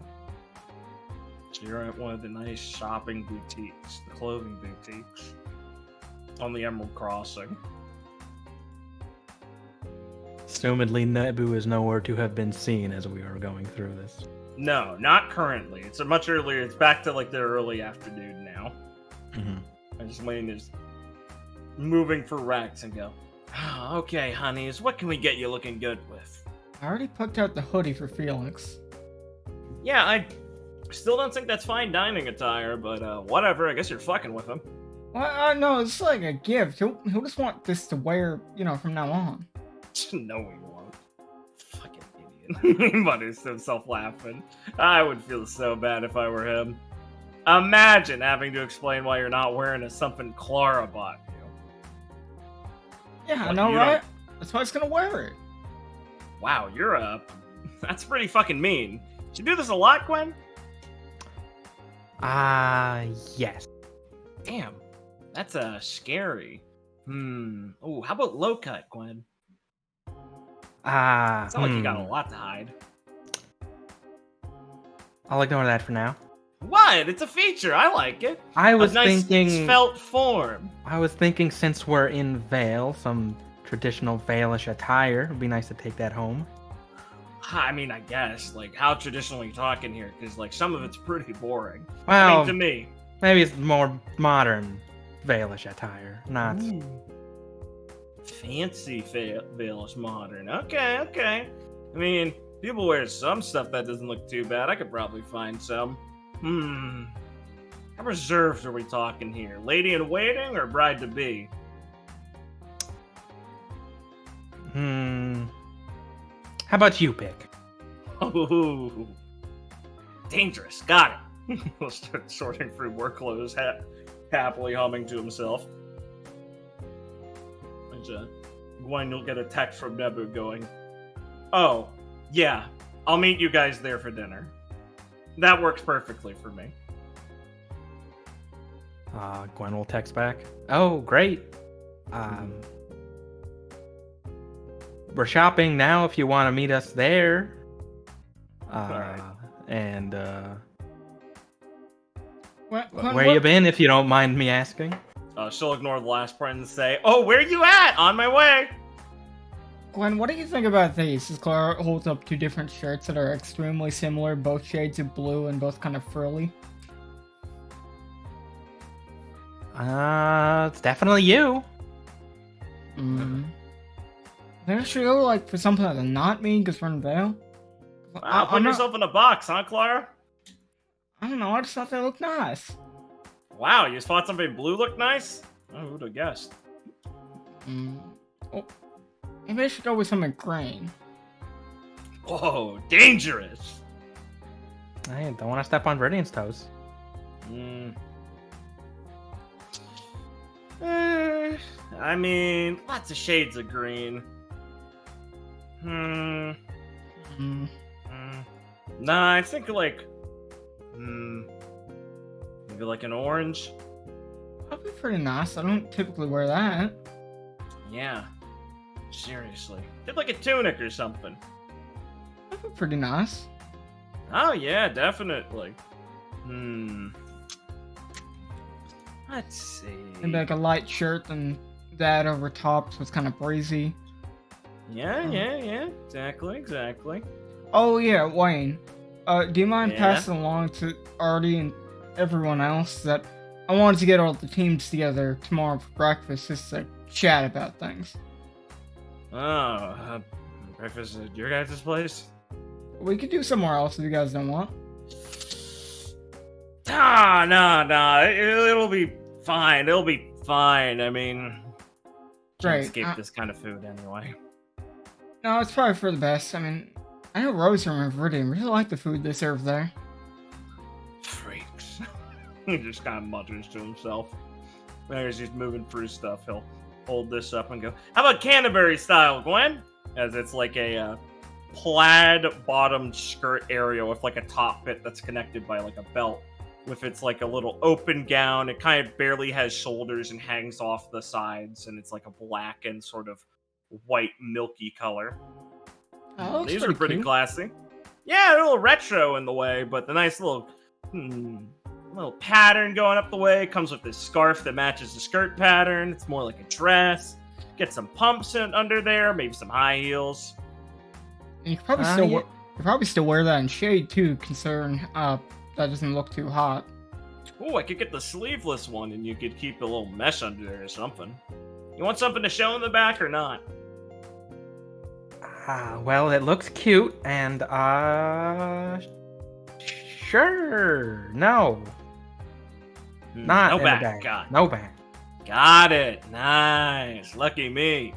So you're at one of the nice shopping boutiques, the clothing boutiques, on the Emerald Crossing. Assumedly, Nebu is nowhere to have been seen as we are going through this. No, not currently. It's a much earlier. It's back to like the early afternoon now. I just Wayne is moving for Rex and go, "Oh, okay, honeys, what can we get you looking good with?" I already picked out the hoodie for Felix. Yeah, I still don't think that's fine dining attire, but whatever. I guess you're fucking with him. Well, no, it's like a gift. He'll just want this to wear, from now on. No, he won't. Fucking idiot. He mutters to himself, laughing. I would feel so bad if I were him. Imagine having to explain why you're not wearing something Clara bought you. Yeah, I What, know, you right? That's why he's gonna wear it. Wow, you're up. That's pretty fucking mean. Did you do this a lot, Gwen? Yes. Damn, that's scary. Oh, how about low cut, Gwen? It's not like you got a lot to hide. I'll ignore that for now. What? It's a feature. I like it. I was a nice thinking. svelte form. I was thinking, since we're in Vale, some traditional Vale-ish attire. It'd be nice to take that home. I mean, I guess. Like, how traditional are you talking here? Because, like, some of it's pretty boring. Well, I mean, to me. maybe it's more modern Vale-ish attire, not. Fancy Vale-ish modern. Okay. I mean, people wear some stuff that doesn't look too bad. I could probably find some. How reserved are we talking here? Lady in waiting or bride to be? How about you pick? Ooh. Dangerous. Got it. He'll start sorting through work clothes, happily humming to himself. And Gwen will get a text from Nebu going, "Oh, yeah, I'll meet you guys there for dinner." That works perfectly for me. Gwen will text back. Oh, great. We're shopping now if you want to meet us there. Alright. And Gwen, where you been, if you don't mind me asking? She'll ignore the last part and say, "Oh, where you at? On my way." Gwen, what do you think about these? As Clara holds up two different shirts that are extremely similar, both shades of blue and both kind of frilly. It's definitely you. I think I should go for something that's not me because we're in Vale. Wow, put yourself in a box, huh, Clara? I don't know, I just thought they looked nice. Wow, you thought something blue looked nice? Oh, who'd have guessed? Oh, maybe I should go with something green. Whoa, dangerous! I don't want to step on Viridian's toes. I mean, lots of shades of green. Nah, I think maybe like an orange. That'd be pretty nice. I don't typically wear that. Yeah, seriously. Did like a tunic or something. That'd be pretty nice. Oh yeah, definitely. Let's see. Maybe like a light shirt and that over top, so it's kind of breezy. Yeah. Exactly. Oh yeah, Wayne. Do you mind Yeah? passing along to Artie and everyone else that I wanted to get all the teams together tomorrow for breakfast just to chat about things. Oh, breakfast at your guys' place? We could do somewhere else if you guys don't want. No. It'll be fine. It'll be fine. I mean, can't Great. escape this kind of food anyway. No, it's probably for the best. I mean, I know Rose and Viridian really like the food they serve there. Freaks. He just kind of mutters to himself. As he's moving through stuff, he'll hold this up and go, "How about Canterbury style, Gwen?" As it's like a plaid bottomed skirt area with like a top bit that's connected by like a belt with its like a little open gown. It kind of barely has shoulders and hangs off the sides, and it's like a black and sort of white milky color. Oh, looks These are pretty cute. classy. Yeah, they're a little retro in the way, but the nice little pattern going up the way. It comes with this scarf that matches the skirt pattern. It's more like a dress. Get some pumps under there, maybe some high heels. And you could probably still wear that in shade too, considering that doesn't look too hot. Ooh, I could get the sleeveless one, and you could keep a little mesh under there or something. You want something to show in the back or not? Well, it looks cute, and sure. No. Not no in back. the bag. Got it. No back. Got it. Nice. Lucky me.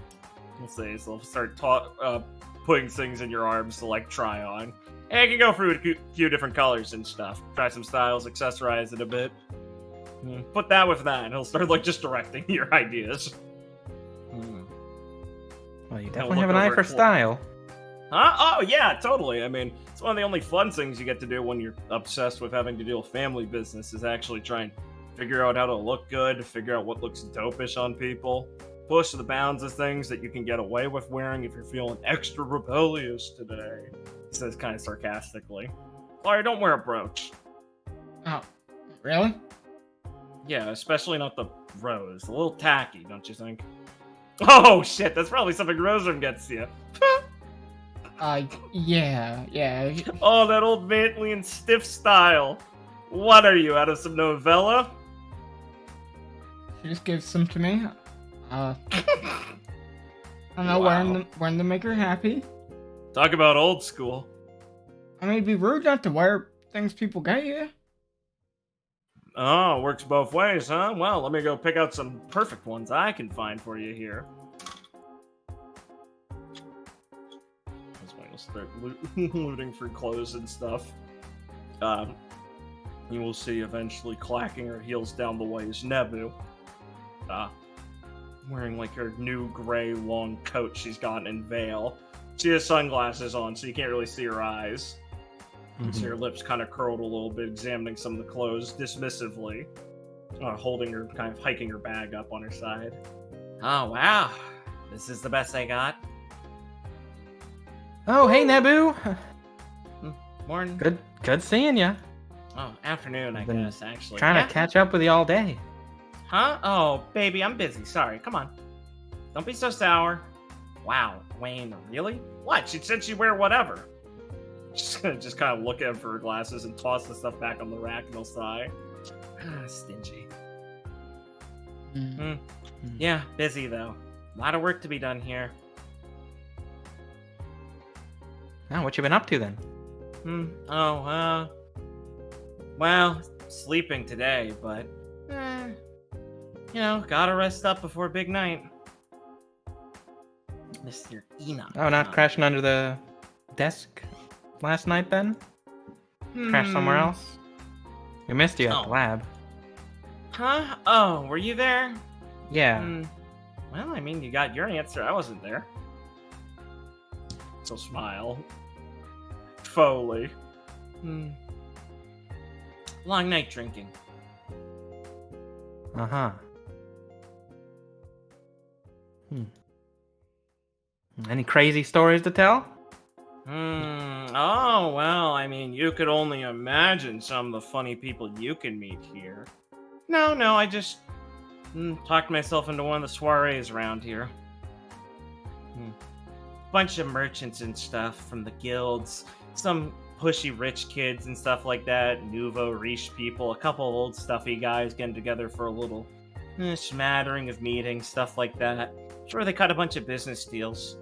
Let's see. So I'll start putting things in your arms to like try on. And I can go through a few different colors and stuff. Try some styles, accessorize it a bit. Put that with that, and he'll start like just directing your ideas. Well, you I'll definitely look have an eye over for it. style. Huh? Oh, yeah, totally. I mean, it's one of the only fun things you get to do when you're obsessed with having to deal with family business is actually try and figure out how to look good, figure out what looks dopish on people, push the bounds of things that you can get away with wearing if you're feeling extra rebellious today. He says kind of sarcastically. Clara, don't wear a brooch. Oh, really? Yeah, especially not the rose. A little tacky, don't you think? Oh, shit, that's probably something Rosram gets to you. Yeah. Oh, that old Vantlian stiff style. What are you, out of some novella? She just gives some to me. I don't know, Wow. wearing them make her happy. Talk about old school. I mean, it'd be rude not to wear things people get you. Oh, works both ways, huh? Well, let me go pick out some perfect ones I can find for you here. This way we'll start looting for clothes and stuff. You will see eventually clacking her heels down the way is Nebu. Wearing like her new gray long coat she's gotten in Veil. She has sunglasses on, so you can't really see her eyes. You see her lips kind of curled a little bit, examining some of the clothes dismissively. Holding her, kind of hiking her bag up on her side. Oh, wow. This is the best I got. Oh, hey, Nebu. Morning. Good seeing you. Oh, afternoon, I Been guess, actually. Trying Yeah? to catch up with you all day. Huh? Oh, baby, I'm busy. Sorry. Come on. Don't be so sour. Wow, Wayne, really? What? She said she'd wear whatever. She's gonna just kind of look at him for her glasses and toss the stuff back on the rack and he'll sigh. Stingy. Yeah, busy though. A lot of work to be done here. Oh, what you been up to then? Well, sleeping today, but, gotta rest up before big night. Mr. Enoch. Oh, not crashing under the desk last night then? Crash somewhere else? We missed you at the lab. Huh? Oh, were you there? Yeah. Well, I mean, you got your answer. I wasn't there. So smile. Foley. Long night drinking. Uh-huh. Any crazy stories to tell? Oh, well, I mean, you could only imagine some of the funny people you can meet here. No, I just talked myself into one of the soirees around here. Bunch of merchants and stuff from the guilds, some pushy rich kids and stuff like that, nouveau riche people, a couple of old stuffy guys getting together for a little smattering of meetings, stuff like that. Sure, they cut a bunch of business deals.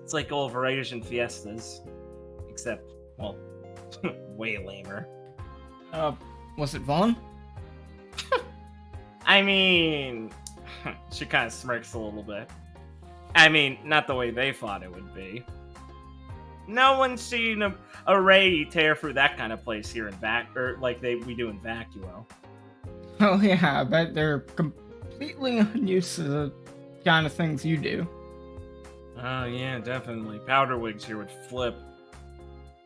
It's like old Viridian fiestas. Except, well, way lamer. Was it Vaughn? I mean, she kind of smirks a little bit. I mean, not the way they thought it would be. No one's seen a ray tear through that kind of place here in like we do in Vacuo. Oh yeah, I bet they're completely unused to the kind of things you do. Oh yeah, definitely. Powderwigs here would flip.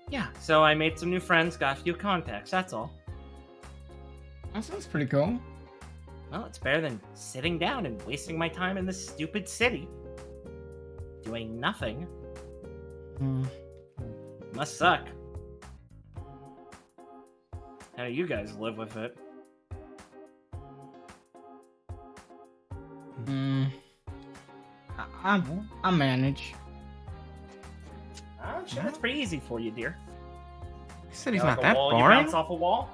Yeah, so I made some new friends, got a few contacts, that's all. That sounds pretty cool. Well, it's better than sitting down and wasting my time in this stupid city. Doing nothing. Hmm. Must suck. How do you guys live with it? I manage. I'm sure that's pretty easy for you, dear. This city's Like not a that wall, you boring. bounce off a wall?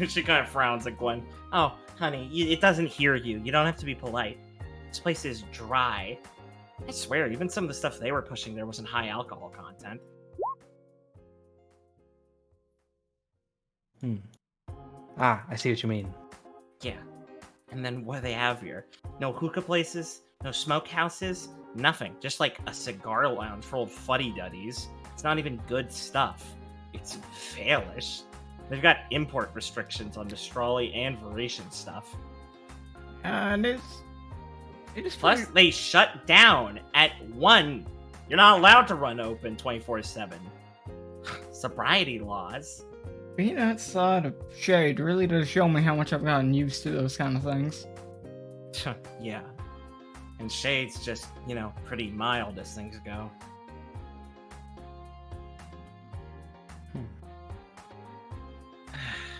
She kind of frowns at Gwen. Oh, honey, it doesn't hear you. You don't have to be polite. This place is dry. I swear, even some of the stuff they were pushing there wasn't high alcohol content. Ah, I see what you mean. Yeah. And then what do they have here? No hookah places, no smokehouses, nothing. Just like a cigar lounge full of fuddy-duddies. It's not even good stuff. It's failish. They've got import restrictions on Destrali and Viridian stuff. And it is Plus, pretty... they shut down at 1. You're not allowed to run open 24/7. Sobriety laws. Being outside of Shade really does show me how much I've gotten used to those kind of things. Yeah. And Shade's just, pretty mild as things go.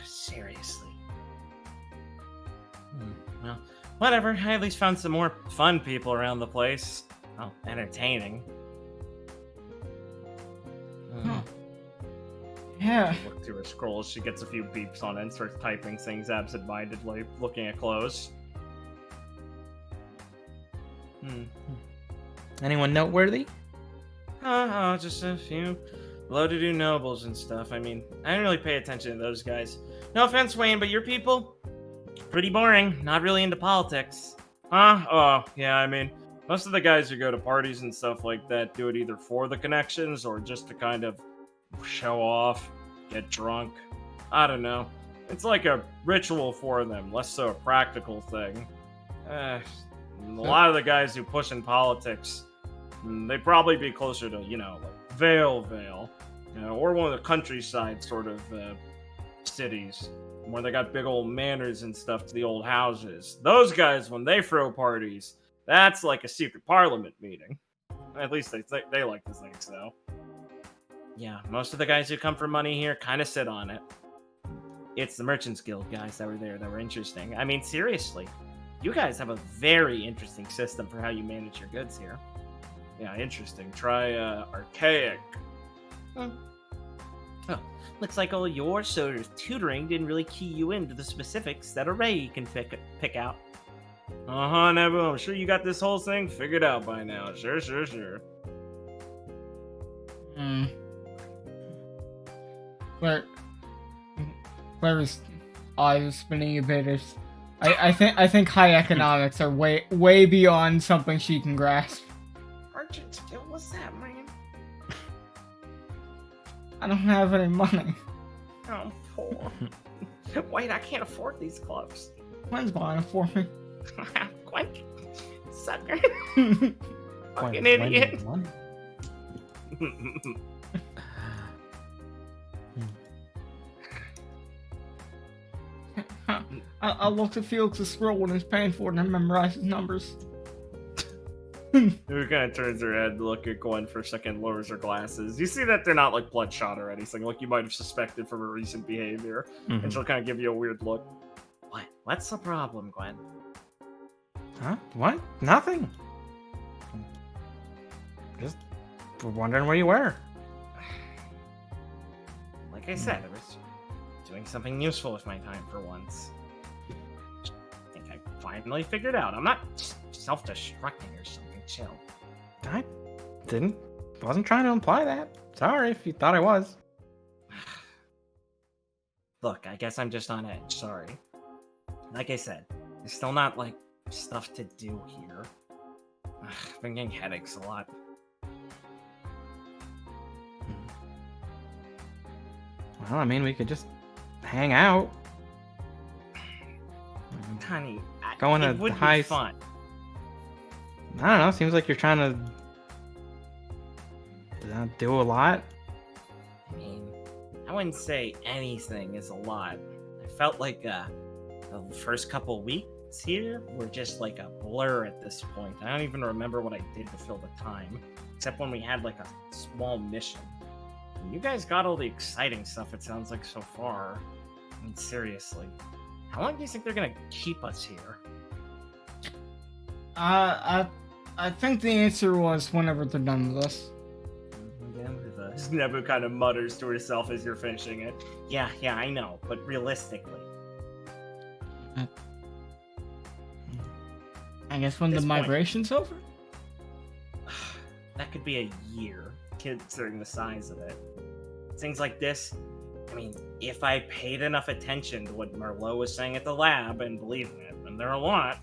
Seriously. Well, whatever. I at least found some more fun people around the place. Well, entertaining. Yeah. Look through her scrolls. She gets a few beeps on it and starts typing things absent-mindedly, looking at clothes. Anyone noteworthy? Just a few well-to-do nobles and stuff. I mean, I didn't really pay attention to those guys. No offense, Wayne, but your people? Pretty boring. Not really into politics. Oh, yeah, I mean, most of the guys who go to parties and stuff like that do it either for the connections or just to kind of show off, get drunk. I don't know. It's like a ritual for them, less so a practical thing. A lot of the guys who push in politics, they'd probably be closer to, like Vale, or one of the countryside sort of cities, where they got big old manors and stuff to the old houses. Those guys, when they throw parties, that's like a secret parliament meeting. At least they like to think so. Yeah, most of the guys who come for money here kind of sit on it. It's the Merchants Guild guys that were there that were interesting. I mean, seriously, you guys have a very interesting system for how you manage your goods here. Yeah, interesting. Try Archaic. Oh, looks like all your sort of tutoring didn't really key you into the specifics that RWBY can pick out. Nebu, I'm sure you got this whole thing figured out by now. Sure. Claire's eyes spinning a bit. I think high economics are way beyond something she can grasp. Merchants Guild, what's that, man? I don't have any money. Oh, poor. Wait, I can't afford these gloves. Gwen's buying it for me. Gwen, sucker. Gwen, Fucking idiot. Gwen. I looked at Felix's scroll when he's paying for it and I memorized his numbers. Who kind of turns her head to look at Gwen for a second, lowers her glasses. You see that they're not like bloodshot or anything, like you might have suspected from her recent behavior. And she'll kind of give you a weird look. What? What's the problem, Gwen? Huh? What? Nothing. Just wondering where you were. Like I said, I was doing something useful with my time for once. I think I finally figured out. I'm not self-destructing or something. Chill. I wasn't trying to imply that. Sorry if you thought I was. Look, I guess I'm just on edge. Sorry. Like I said, there's still not, like, stuff to do here. I've been getting headaches a lot. Well, I mean, we could just hang out. Honey, Going it to would high be fun. I don't know. Seems like you're trying to do a lot. I mean, I wouldn't say anything is a lot. I felt like the first couple weeks here were just like a blur at this point. I don't even remember what I did to fill the time, except when we had like a small mission. And you guys got all the exciting stuff, it sounds like, so far. I mean, seriously, how long do you think they're gonna keep us here? I think the answer was whenever they're done with us. Nebu kind of mutters to herself as you're finishing it. Yeah, I know, but realistically. I guess when the migration's over? That could be a year, considering the size of it. Things like this, I mean, if I paid enough attention to what Merlot was saying at the lab, and believe me, and there are a lot,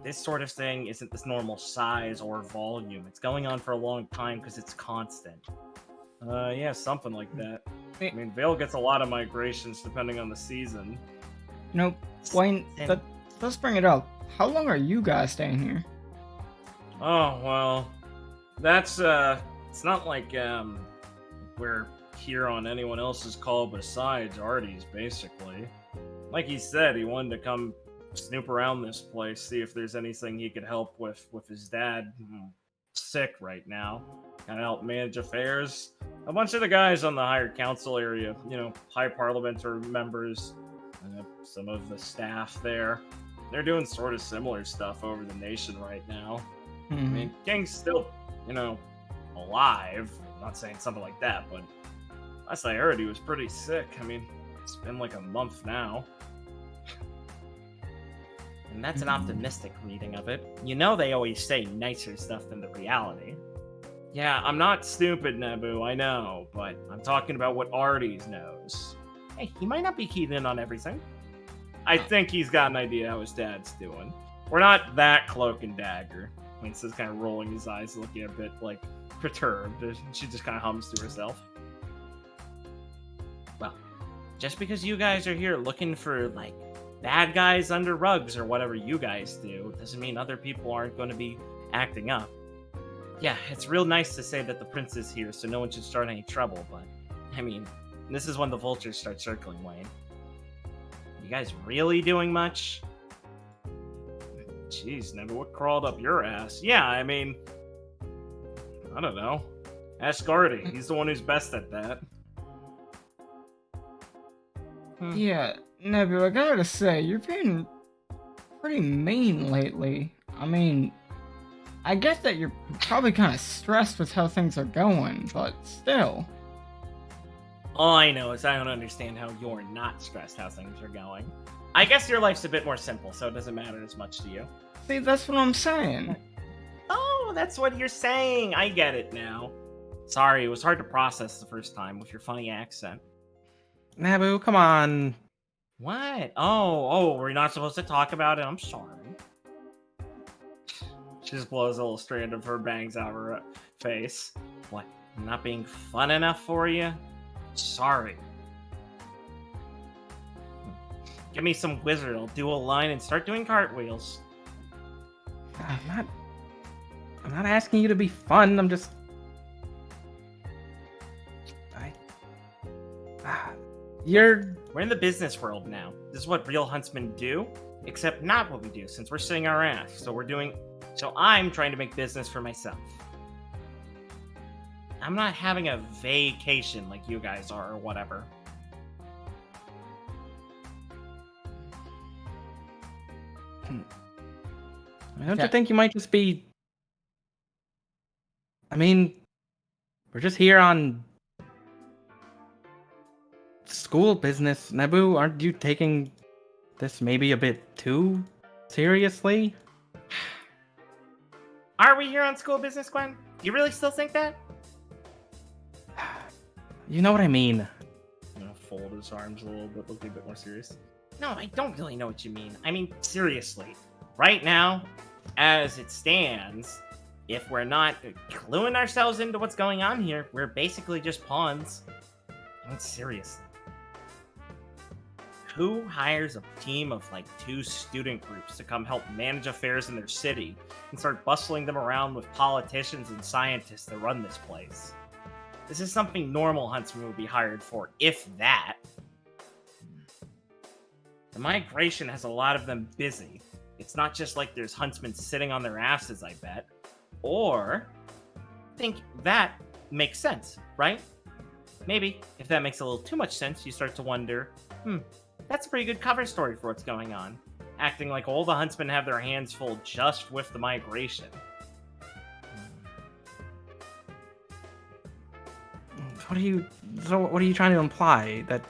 this sort of thing isn't this normal size or volume. It's going on for a long time because it's constant. Yeah, something like that. I mean, Vale gets a lot of migrations depending on the season. Nope. Wayne, let's bring it up. How long are you guys staying here? Oh, well, that's, it's not like, we're here on anyone else's call besides Artie's, basically. Like he said, he wanted to come snoop around this place, see if there's anything he could help with his dad. Sick right now. Kind of help manage affairs. A bunch of the guys on the higher council area, you know, high parliamentary members, some of the staff there, they're doing sort of similar stuff over the nation right now. I mean, King's still, you know, alive. I'm not saying something like that, but last I heard he was pretty sick. I mean, it's been like a month now. And that's an optimistic reading of it. You know they always say nicer stuff than the reality. Yeah, I'm not stupid, Nebu, I know, but I'm talking about what Artie's knows. Hey, he might not be keyed in on everything. I think he's got an idea how his dad's doing. We're not that cloak and dagger. Winston's kind of rolling his eyes, looking a bit, like, perturbed. She just kind of hums to herself. Well, just because you guys are here looking for, like, bad guys under rugs or whatever you guys do, doesn't mean other people aren't going to be acting up. Yeah, it's real nice to say that the prince is here, so no one should start any trouble, but, I mean, this is when the vultures start circling, Wayne. You guys really doing much? Jeez, Never, what crawled up your ass? Yeah, I mean, I don't know. Ask Artie, he's the one who's best at that. Yeah, Nebu, I gotta say, you're being pretty mean lately. I mean, I get that you're probably kind of stressed with how things are going, but still. All I know is I don't understand how you're not stressed how things are going. I guess your life's a bit more simple, so it doesn't matter as much to you. See, that's what I'm saying. Oh, that's what you're saying. I get it now. Sorry, it was hard to process the first time with your funny accent. Nabu, come on. What? Oh, we're not supposed to talk about it? I'm sorry. She just blows a little strand of her bangs out of her face. What? Not being fun enough for you? Sorry. Give me some wizard, I'll do a line and start doing cartwheels. I'm not asking you to be fun, I'm just... We're in the business world now. This is what real huntsmen do, except not what we do, since we're sitting our ass. So I'm trying to make business for myself. I'm not having a vacation like you guys are or whatever. Don't you think you might just be... I mean, we're just here on school business. Nebu, aren't you taking this maybe a bit too seriously? Are we here on school business, Gwen? You really still think that? You know what I mean. I'm gonna fold his arms a little bit, looking a bit more serious. No, I don't really know what you mean. I mean, seriously. Right now, as it stands, if we're not cluing ourselves into what's going on here, we're basically just pawns. I mean, seriously. Who hires a team of, like, 2 student groups to come help manage affairs in their city and start bustling them around with politicians and scientists to run this place? This is something normal huntsmen would be hired for, if that. The migration has a lot of them busy. It's not just like there's huntsmen sitting on their asses, I bet. Or, I think that makes sense, right? Maybe, if that makes a little too much sense, you start to wonder, that's a pretty good cover story for what's going on. Acting like all the huntsmen have their hands full just with the migration. What are you trying to imply? That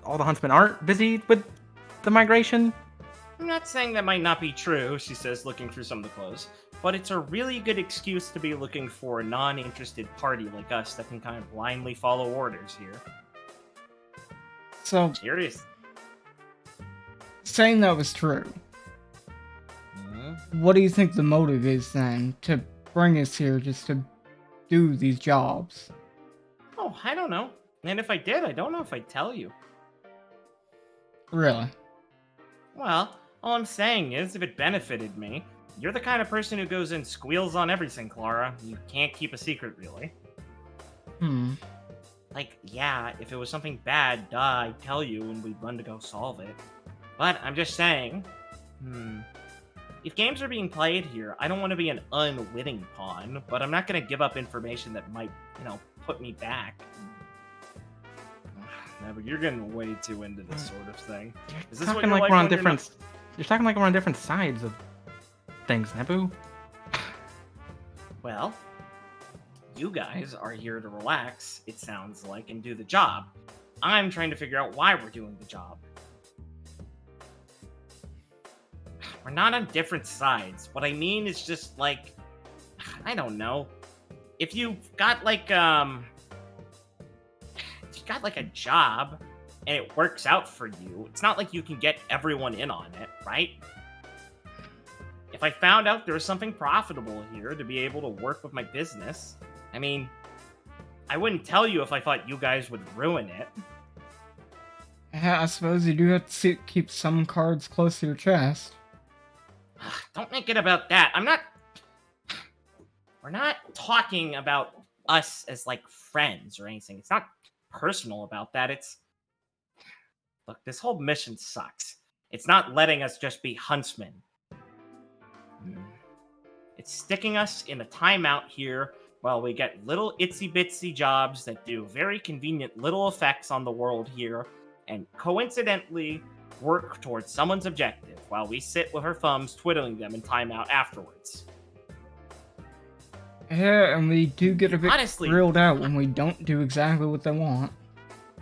all the huntsmen aren't busy with the migration? I'm not saying that might not be true, she says, looking through some of the clothes, but it's a really good excuse to be looking for a non-interested party like us that can kind of blindly follow orders here. So, Serious. saying that was true, what do you think the motive is then to bring us here just to do these jobs? Oh, I don't know. And if I did, I don't know if I'd tell you. Really? Well, all I'm saying is, if it benefited me, you're the kind of person who goes and squeals on everything, Clara. You can't keep a secret, really. Like, yeah, if it was something bad, duh, I'd tell you and we'd run to go solve it. But I'm just saying, if games are being played here, I don't want to be an unwitting pawn, but I'm not going to give up information that might, put me back. No, but you're getting way too into this sort of thing. Is this what Talking you're like we're on when you're different. You're talking like we're on different sides of things, Nebu. Well, you guys are here to relax, it sounds like, and do the job. I'm trying to figure out why we're doing the job. We're not on different sides. What I mean is just, like, I don't know. If you've got, like, a job, and it works out for you, it's not like you can get everyone in on it, right? If I found out there was something profitable here to be able to work with my business, I mean, I wouldn't tell you if I thought you guys would ruin it. Yeah, I suppose you do have to keep some cards close to your chest. Don't make it about that. We're not talking about us as, like, friends or anything. It's not personal about that. Look, this whole mission sucks. It's not letting us just be huntsmen. It's sticking us in a timeout here while we get little itsy-bitsy jobs that do very convenient little effects on the world here, and coincidentally work towards someone's objective while we sit with our thumbs twiddling them in timeout afterwards. Yeah, and we do get a bit Honestly, grilled out when we don't do exactly what they want.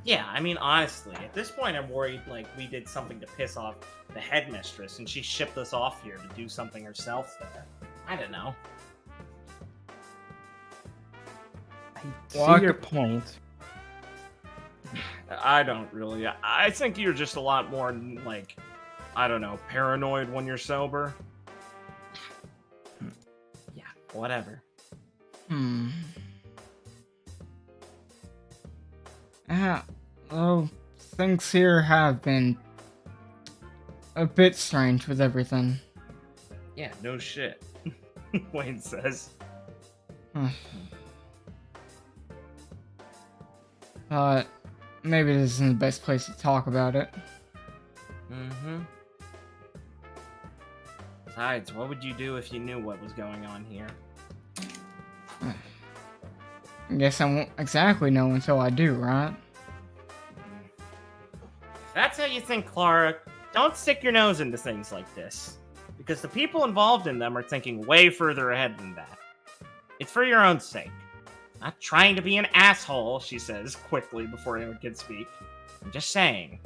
Yeah, I mean, honestly, at this point I'm worried, like, we did something to piss off the headmistress and she shipped us off here to do something herself there. I don't know. I see your point. I don't really. I think you're just a lot more, like, I don't know, paranoid when you're sober. Yeah, whatever. Well, things here have been a bit strange with everything. Yeah, no shit. Wayne says. But maybe this isn't the best place to talk about it. Besides, what would you do if you knew what was going on here? I guess I won't exactly know until I do, right? If that's how you think, Clara, don't stick your nose into things like this. Because the people involved in them are thinking way further ahead than that. It's for your own sake. Not trying to be an asshole, she says quickly before anyone can speak. I'm just saying.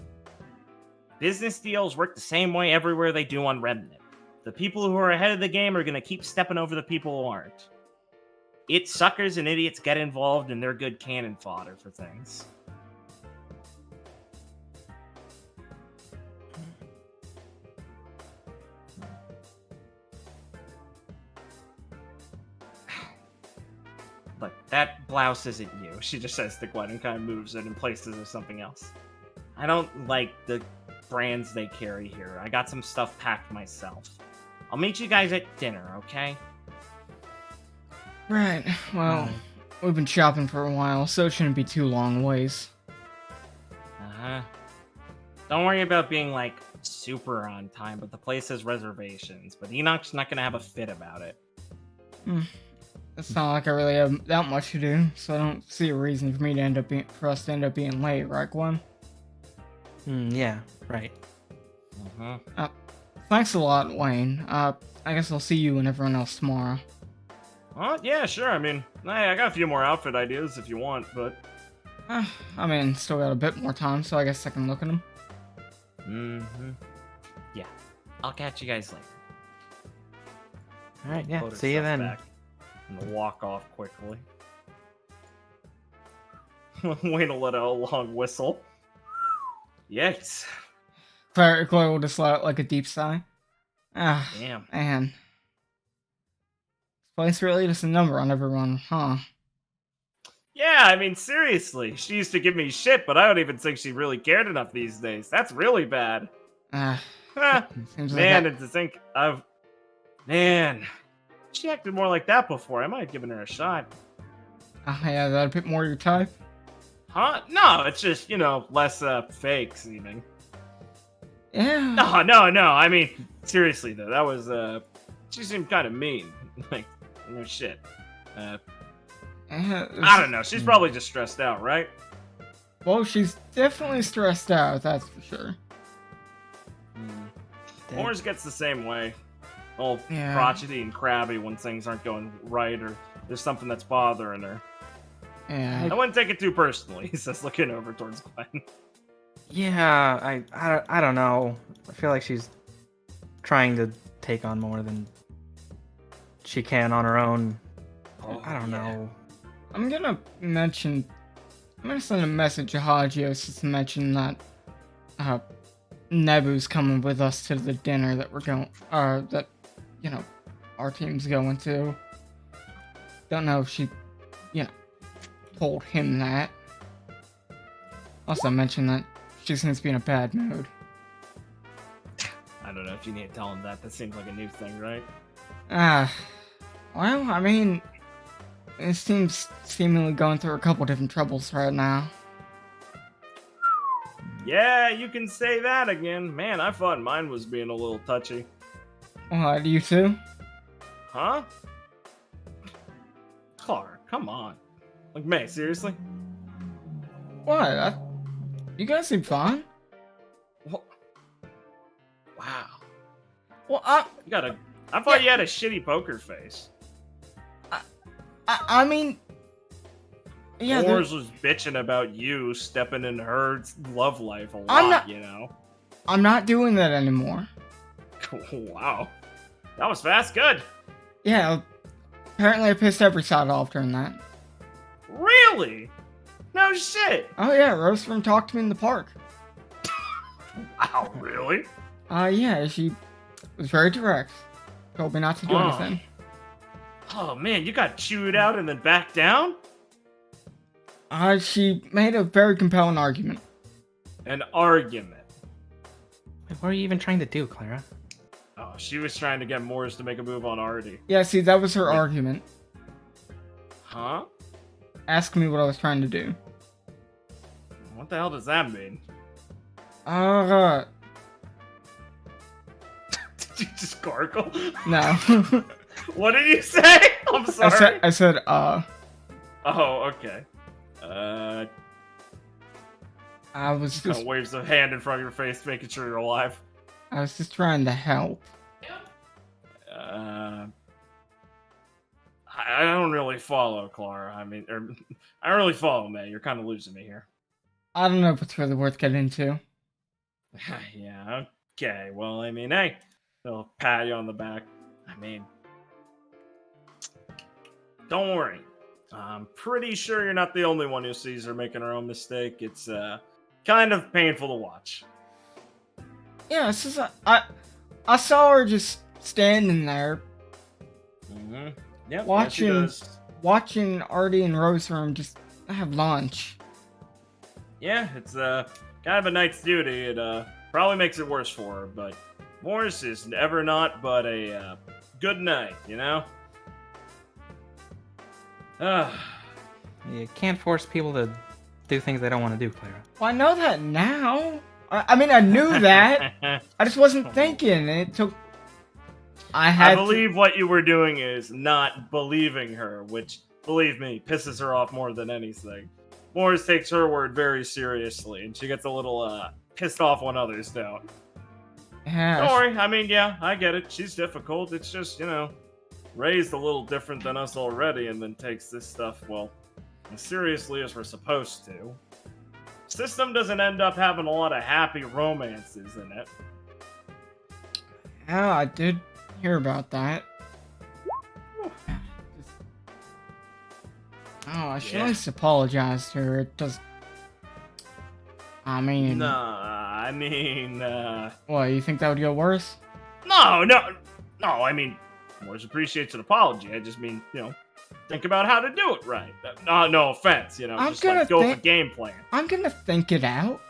Business deals work the same way everywhere they do on Remnant. The people who are ahead of the game are going to keep stepping over the people who aren't. Suckers and idiots get involved and they're good cannon fodder for things. Look, that blouse isn't you, she just says to Gwen and kind of moves it and places it something else. I don't like the brands they carry here. I got some stuff packed myself. I'll meet you guys at dinner, okay? Right, well, we've been shopping for a while, so it shouldn't be too long ways. Uh-huh. Don't worry about being, like, super on time, but the place has reservations. But Enoch's not gonna have a fit about it. It's not like I really have that much to do, so I don't see a reason for us to end up being late, right, Gwen? Yeah, right. Uh-huh. Thanks a lot, Wayne. I guess I'll see you and everyone else tomorrow. Yeah, sure. I mean, I got a few more outfit ideas if you want, but... I mean, still got a bit more time, so I guess I can look at them. Yeah. I'll catch you guys later. Alright, yeah, Put her see you stuff then. back and walk off quickly. Wait to let out a long whistle. Yikes. Claire will just let out like a deep sigh. Ah, Damn. man. This place really just a number on everyone, huh? Yeah, I mean, seriously. She used to give me shit, but I don't even think she really cared enough these days. That's really bad. Seems Man, like and to think of... Man. She acted more like that before. I might have given her a shot. yeah, that a bit more your type? Huh? No, it's just, less fake seeming. Yeah. No. I mean, seriously though, that was she seemed kind of mean. Like, no shit. Yeah, I don't know. She's probably just stressed out, right? Well, she's definitely stressed out, that's for sure. Orange gets the same way. All Yeah. crotchety and crabby when things aren't going right or there's something that's bothering her. Yeah. I wouldn't take it too personally, he says, looking over towards Gwen. Yeah, I don't know. I feel like she's trying to take on more than she can on her own. I don't know. I'm gonna send a message to Hagios just to mention that Nebu's coming with us to the dinner that we're going that our team's going to. Don't know if she told him that. Also mention that she seems to be in a bad mood. I don't know if you need to tell him that. That seems like a new thing, right? Well, I mean, this team's seemingly going through a couple different troubles right now. Yeah, you can say that again. Man, I thought mine was being a little touchy. What, you too? Huh? Clara, come on. Like, May, seriously? What? You guys seem fine. What? Wow. Well, I thought you had a shitty poker face. I mean, yeah. Wars was bitching about you stepping in her love life a lot, I'm not doing that anymore. Wow. That was fast. Good. Yeah, apparently I pissed every side off during that. Really? No shit. Oh yeah, Rosefern talked to me in the park. Wow, really? Yeah, she was very direct. Told me not to do anything. Oh man, you got chewed out and then back down? She made a very compelling argument. An argument. What are you even trying to do, Clara? Oh, she was trying to get Morris to make a move on Artie. Yeah, see, that was her argument. Huh? Ask me what I was trying to do. What the hell does that mean? Did you just gargle? No. What did you say? I'm sorry. I said, Oh, okay. I was Kind just of waves a hand in front of your face, making sure you're alive. I was just trying to help. I don't really follow, Clara. I don't really follow, May. You're kind of losing me here. I don't know if it's really worth getting into. Yeah, okay. Well, hey, they'll pat you on the back. Don't worry. I'm pretty sure you're not the only one who sees her making her own mistake. It's kind of painful to watch. Yeah, it's just I saw her just standing there, Yep, watching Artie and Rosefern just have lunch. Yeah, it's kind of a night's duty. It probably makes it worse for her, but Morris is never not but a good night, You can't force people to do things they don't want to do, Clara. Well, I know that now. I mean, I knew that. I just wasn't thinking. It took. I believe what you were doing is not believing her, which, believe me, pisses her off more than anything. Morris takes her word very seriously, and she gets a little pissed off when others don't. Yeah. Don't worry, I mean, yeah, I get it. She's difficult. It's just, raised a little different than us already, and then takes this stuff, well, as seriously as we're supposed to. System doesn't end up having a lot of happy romances in it. Yeah, I did hear about that. I should at least apologize to her. It does. I mean. What, you think that would get worse? No, I mean, Morris appreciates an apology. I just mean, think about how to do it right. No offense, just like go with the game plan. I'm gonna think it out.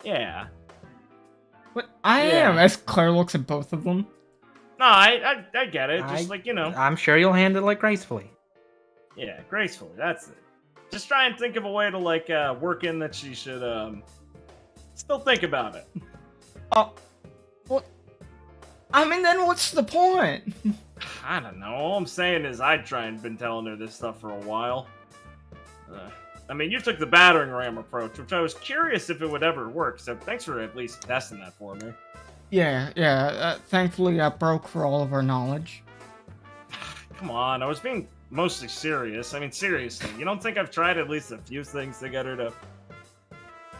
Yeah. But I am, as Claire looks at both of them. No, I get it. Just I'm sure you'll handle it gracefully. Yeah, gracefully. That's it. Just try and think of a way to work in that she should still think about it. What? I mean, then what's the point? I don't know. All I'm saying is I'd try and been telling her this stuff for a while. I mean, you took the battering ram approach, which I was curious if it would ever work, so thanks for at least testing that for me. Yeah. Thankfully, I broke for all of our knowledge. Come on, I was being mostly serious. I mean, seriously, you don't think I've tried at least a few things to get her to...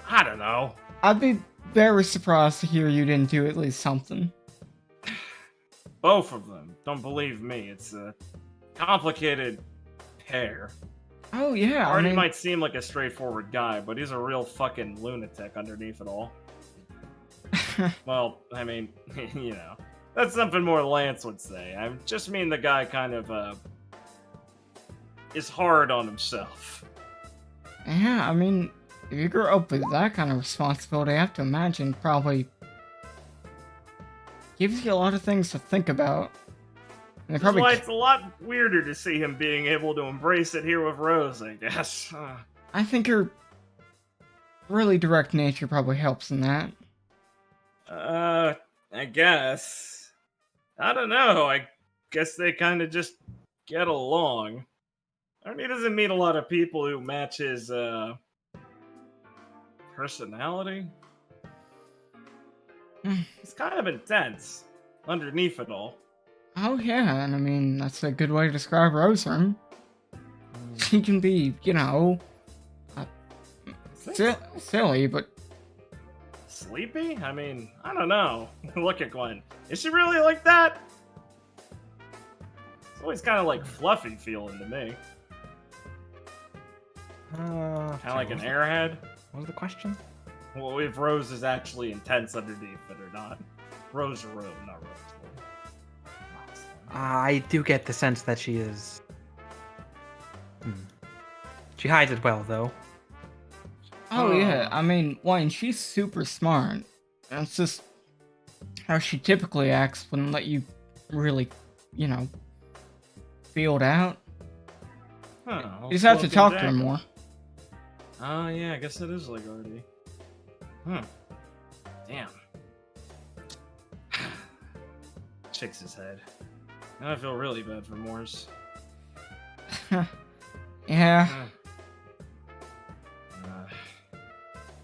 I don't know. I'd be very surprised to hear you didn't do at least something. Both of them. Don't believe me. It's a complicated pair. Oh, yeah. Artie might seem like a straightforward guy, but he's a real fucking lunatic underneath it all. Well, I mean, that's something more Lance would say. I just mean the guy kind of, is hard on himself. Yeah, I mean, if you grew up with that kind of responsibility, I have to imagine probably gives you a lot of things to think about. And That's why it's a lot weirder to see him being able to embrace it here with Rose, I guess. I think her really direct nature probably helps in that. I guess. I don't know. I guess they kind of just get along. Arnie doesn't meet a lot of people who match his, personality. He's kind of intense underneath it all. Oh yeah, and I mean, that's a good way to describe Roserum. She can be, silly, but... Sleepy? I mean, I don't know. Look at Gwen. Is she really like that? It's always kind of like fluffy feeling to me. Kind of like an airhead. What was the question? Well, if Rose is actually intense underneath it or not. Rose or Rose, not Rose. I do get the sense that she is... She hides it well, though. Oh, yeah. I mean, Wayne, she's super smart. That's just how she typically acts wouldn't let you really, feel it out. You just have to talk to her more. Oh, yeah, I guess it is like Artie. Damn. Shakes his head. Now I feel really bad for Morse. Yeah.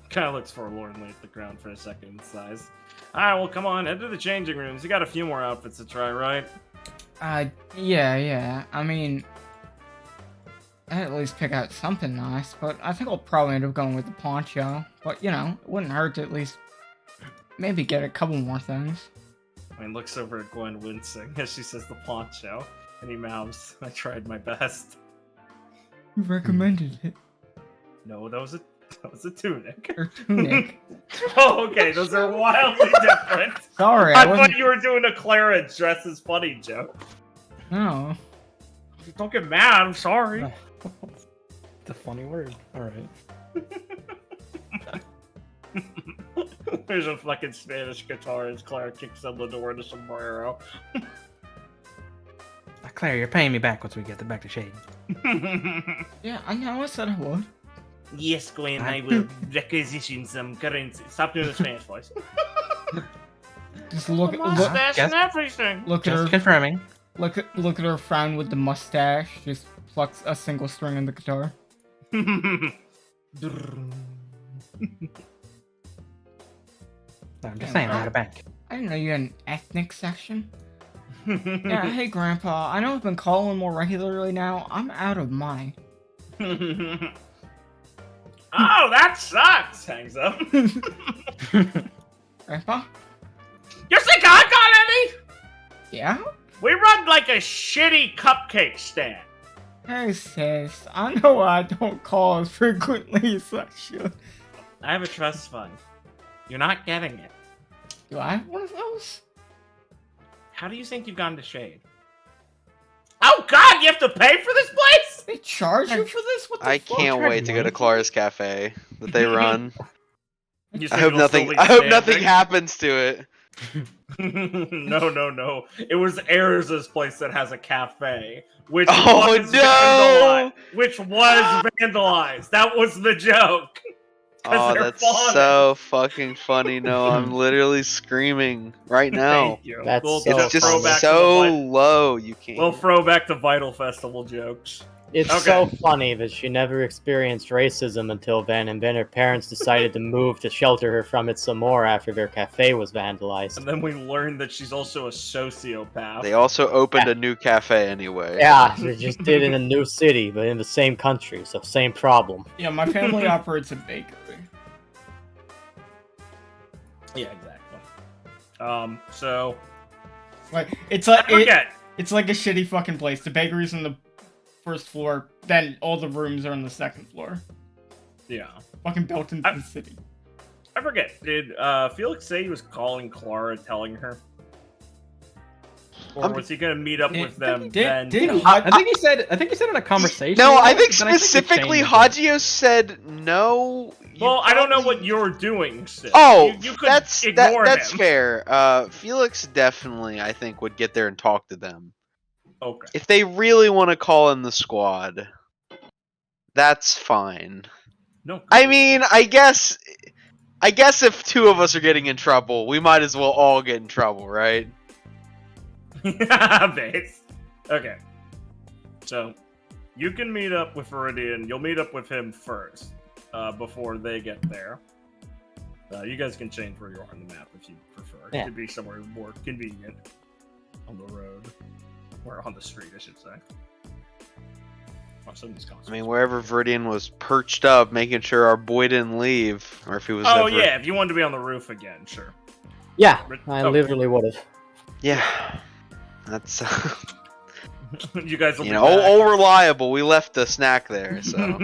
Kind of looks forlornly at the ground for a second and sighs. Alright, well, come on, head to the changing rooms. You got a few more outfits to try, right? Yeah. I mean, I'd at least pick out something nice, but I think I'll probably end up going with the poncho. But, it wouldn't hurt to at least maybe get a couple more things. I mean, looks over at Gwen wincing as she says the poncho, and he mouths, I tried my best. You recommended it. No, that was a tunic. Or tunic. Oh, okay, those are wildly different. Sorry, I thought you were doing a Clara dress as funny joke. No. Don't get mad, I'm sorry. It's a funny word. Alright. There's a fucking Spanish guitar as Clara kicks on the door to sombrero. Claire, you're paying me back once we get back to Shade. Yeah, I know. I said I would. Yes, Gwen, I will requisition some currency. Stop doing the Spanish voice. Just look at Mustache guess- and everything. look at Just her. confirming. Look at her frown with the mustache. Just plucks a single string on the guitar. I'm just saying, I had a bank. I didn't know you had an ethnic section. Yeah, hey Grandpa. I know I've been calling more regularly now. I'm out of money. Oh, that sucks! Hangs up. Grandpa? You think I got any? Yeah? We run like a shitty cupcake stand. Hey sis, I know I don't call as frequently as I should. I have a trust fund. You're not getting it. Do I have one of those? How do you think you've gone to Shade? Oh God, you have to pay for this place? They charge you for this? What the I fuck? can't wait to go to Clara's Cafe that they run. You I think hope it'll still nothing. be I hope nothing standing? happens to it. No. It was Ayers' place that has a cafe, which Oh, was no! vandalized. Which was vandalized. That was the joke. 'Cause Oh, they're that's fawning. so fucking funny. No, I'm literally screaming right now. Thank you. That's We'll so It's just throwback to so the low. You can't. We'll throw back to Vital Festival jokes. It's Okay. so funny that she never experienced racism until then, and then her parents decided to move to shelter her from it some more after their cafe was vandalized. And then we learned that she's also a sociopath. They also opened a new cafe anyway. Yeah, they just did it in a new city, but in the same country, so same problem. Yeah, my family operates a bakery. Yeah, exactly. So Like it's I like forget. it's like a shitty fucking place. The bakery's on the first floor, then all the rooms are on the second floor. Yeah. Fucking built into the city. I forget. Did Felix say he was calling Clara, telling her? Or was he gonna meet up with them then? I think he said in a conversation. No, I think then he specifically changed it. Hagio said no. you Well, I don't know probably- what you're doing. Sid. Oh, you could that's ignore that's him. fair. Felix definitely, I think, would get there and talk to them. Okay. If they really want to call in the squad, that's fine. No. I mean, I guess if two of us are getting in trouble, we might as well all get in trouble, right? Base. Okay. So, you can meet up with Viridian. You'll meet up with him first, before they get there. You guys can change where you are on the map if you prefer. Yeah. It could be somewhere more convenient on the road. Or on the street, I should say. I mean, wherever Viridian was perched up, making sure our boy didn't leave, or if he was. Oh ever... yeah, if you wanted to be on the roof again, sure. Yeah, I Okay. literally would have. Yeah, that's. You guys will You be know, back. all reliable. We left the snack there, so.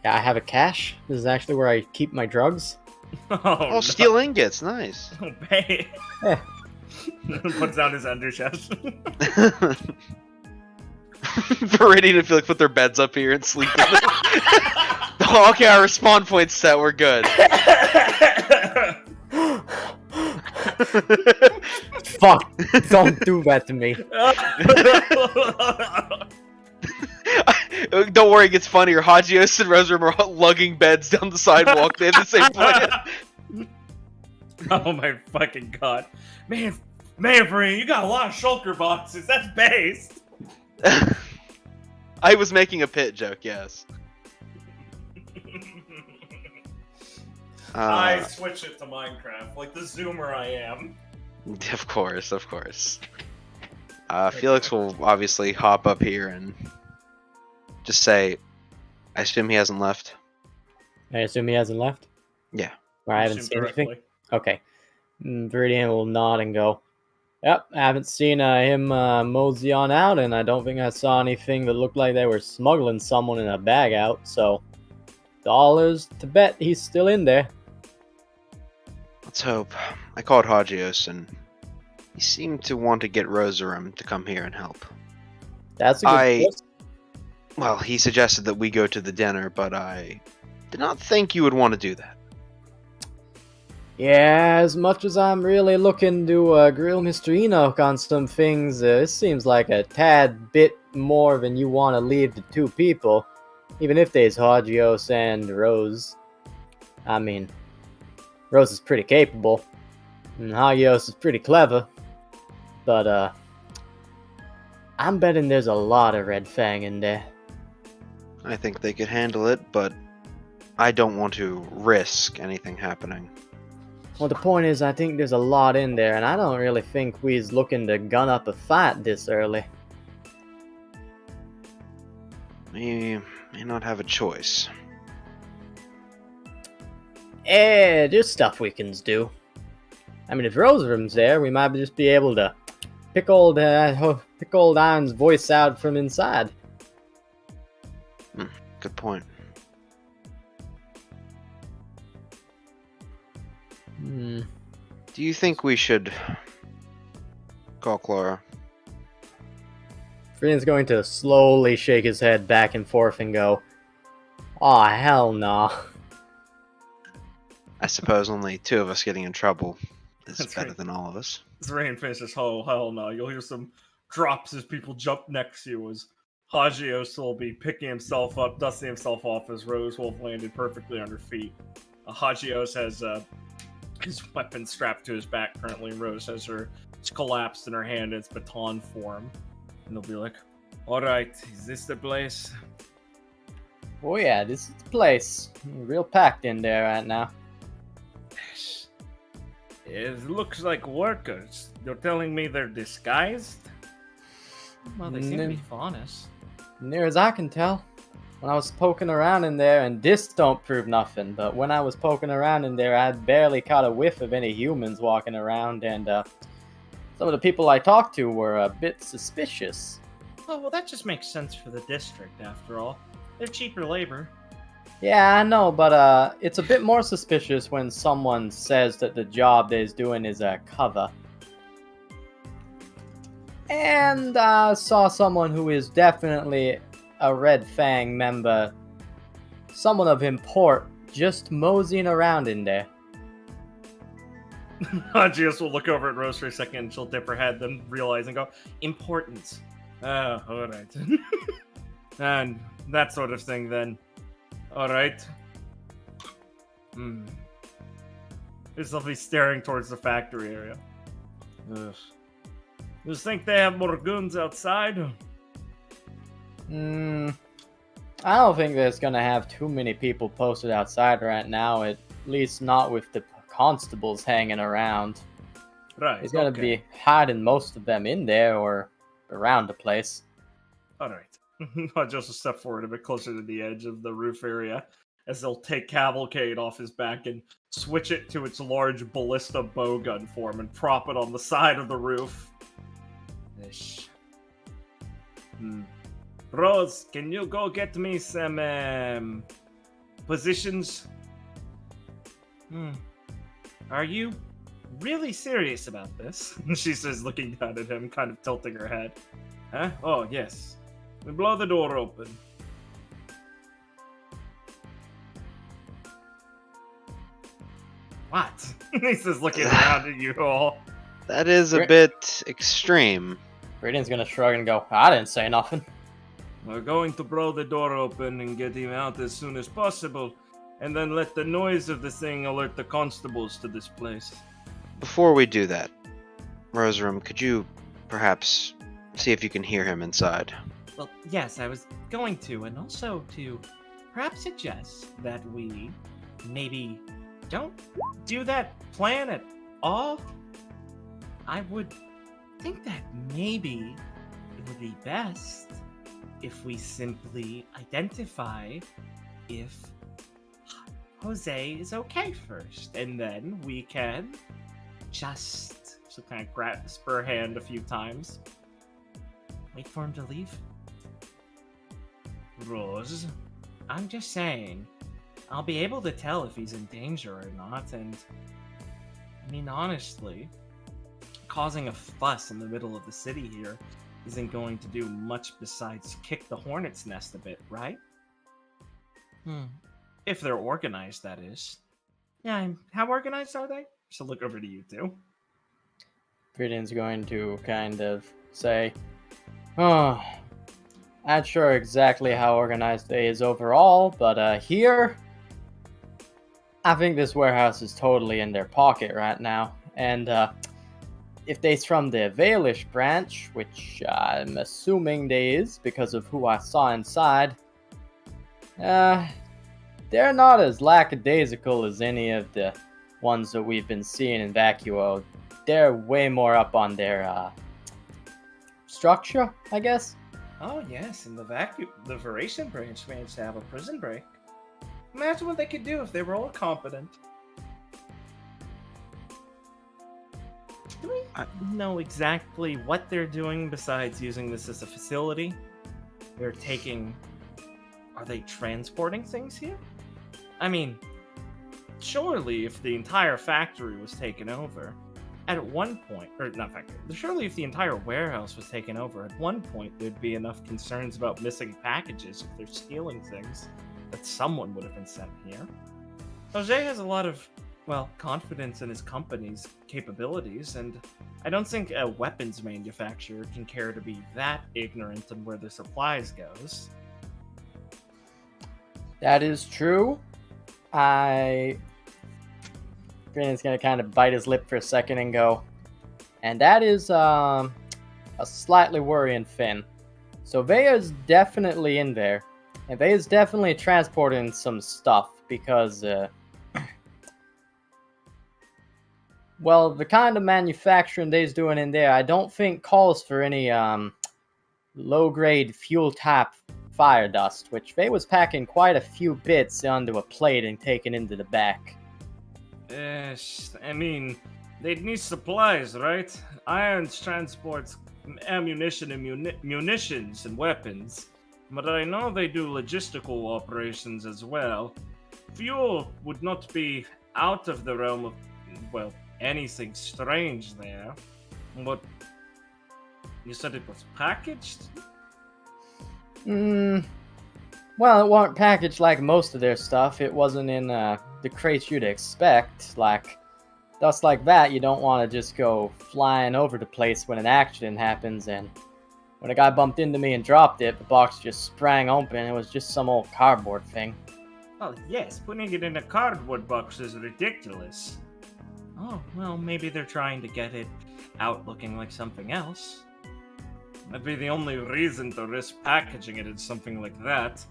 Yeah, I have a cache. This is actually where I keep my drugs. Oh, no. steel ingots, nice. Oh, babe. Yeah. Puts down his underchest. Viridian and Felix put their beds up here and sleep. Oh, okay, our respawn point's set. We're good. Fuck! Don't do that to me. Don't worry, it gets funnier. Hagios and Resurm are lugging beds down the sidewalk. They have the same plan. Oh my fucking god. Man, Viridian, you got a lot of shulker boxes. That's based. I was making a pit joke, yes. I switch it to Minecraft, like the zoomer I am. Of course, of course. Felix will obviously hop up here and just say, I assume he hasn't left. I assume he hasn't left? Yeah. Or I haven't Assume seen anything? directly. Okay. Viridian will nod and go, yep, I haven't seen him mosey on out, and I don't think I saw anything that looked like they were smuggling someone in a bag out, so dollars to bet he's still in there. Let's hope. I called Hagios and he seemed to want to get Rosarum to come here and help. That's a good choice. Well, he suggested that we go to the dinner, but I did not think you would want to do that. Yeah, as much as I'm really looking to grill Mr. Enoch on some things, it seems like a tad bit more than you want to leave to two people, even if there's Hagios and Rose. I mean, Rose is pretty capable, and Hagios is pretty clever, but I'm betting there's a lot of Red Fang in there. I think they could handle it, but I don't want to risk anything happening. Well, the point is, I think there's a lot in there, and I don't really think we's looking to gun up a fight this early. We may not have a choice. There's stuff we can do. I mean, if Roserum's there, we might just be able to pick old Iron's voice out from inside. Good point. Do you think we should call Clara? Viridian's going to slowly shake his head back and forth and go, "Aw, hell no." I suppose only two of us getting in trouble is That's better right. than all of us. As Rain finishes, oh, hell no. You'll hear some drops as people jump next to you as Hagios will be picking himself up, dusting himself off as Rose Wolf landed perfectly on her feet. Hagios has his weapon strapped to his back currently. Rose has it's collapsed in her hand in its baton form. And they'll be like, alright, is this the place? Oh yeah, this is the place. Real packed in there right now. It looks like workers. You're telling me they're disguised? Well, they seem to be honest. Near as I can tell. When I was poking around in there, and this don't prove nothing, but when I was poking around in there, I barely caught a whiff of any humans walking around, and some of the people I talked to were a bit suspicious. Oh, well, that just makes sense for the district, after all. They're cheaper labor. Yeah, I know, but it's a bit more suspicious when someone says that the job they're doing is a cover. And I saw someone who is definitely a Red Fang member, someone of import, just moseying around in there. Hagios will look over at Rose for a second and she'll dip her head, then realize and go, importance. Oh, alright. And that sort of thing then. Alright. There's somebody staring towards the factory area. Ugh. Just think they have more goons outside? I don't think there's gonna have too many people posted outside right now, at least not with the constables hanging around. Right. He's gonna be hiding most of them in there or around the place. Alright. I'll just step forward a bit closer to the edge of the roof area as they'll take Cavalcade off his back and switch it to its large ballista bowgun form and prop it on the side of the roof. Ish. Rose, can you go get me some positions? Are you really serious about this? She says, looking down at him, kind of tilting her head. Huh? Oh, yes. We blow the door open. What? He says, looking around at you all. That is a bit extreme. Viridian's gonna shrug and go, "I didn't say nothing." We're going to blow the door open and get him out as soon as possible, and then let the noise of the thing alert the constables to this place. Before we do that, Rosarum, could you perhaps see if you can hear him inside? Well, yes, I was going to, and also to perhaps suggest that we maybe don't do that plan at all. I would think that maybe it would be best if we simply identify if Jose is okay first, and then we can just kind of grasp her hand a few times. Wait for him to leave. Rose? I'm just saying, I'll be able to tell if he's in danger or not, and I mean, honestly, causing a fuss in the middle of the city here isn't going to do much besides kick the hornet's nest a bit, right? If they're organized, that is. Yeah, how organized are they? So look over to you two. Viridian's going to kind of say, oh, not sure exactly how organized it is overall, but here, I think this warehouse is totally in their pocket right now. And if they's from the Valish branch, which I'm assuming they is because of who I saw inside, they're not as lackadaisical as any of the ones that we've been seeing in Vacuo. They're way more up on their structure, I guess. Oh yes, and the Viridian branch managed to have a prison break. Imagine what they could do if they were all competent. Do we know exactly what they're doing besides using this as a facility? Are they transporting things here? I mean, surely if the entire factory was taken over, at one point, or not factory, surely if the entire warehouse was taken over, at one point there'd be enough concerns about missing packages if they're stealing things that someone would have been sent here. Jose has a lot of, confidence in his company's capabilities, and I don't think a weapons manufacturer can care to be that ignorant on where their supplies goes. That is true. Brandon's gonna kind of bite his lip for a second and go, and that is a slightly worrying thing. So Veya's definitely in there, and Veya's definitely transporting some stuff because, the kind of manufacturing they's doing in there, I don't think calls for any low-grade fuel-type fire dust, which Veya was packing quite a few bits onto a plate and taking into the back. Yes, I mean, they'd need supplies, right? Irons transports ammunition and munitions and weapons, but I know they do logistical operations as well. Fuel would not be out of the realm of, anything strange there. But you said it was packaged? Well, it wasn't packaged like most of their stuff. It wasn't in the crates you'd expect. Like, dust like that, you don't want to just go flying over the place when an accident happens. And when a guy bumped into me and dropped it, the box just sprang open. It was just some old cardboard thing. Oh, yes, putting it in a cardboard box is ridiculous. Oh, well, maybe they're trying to get it out looking like something else. That'd be the only reason to risk packaging it as something like that.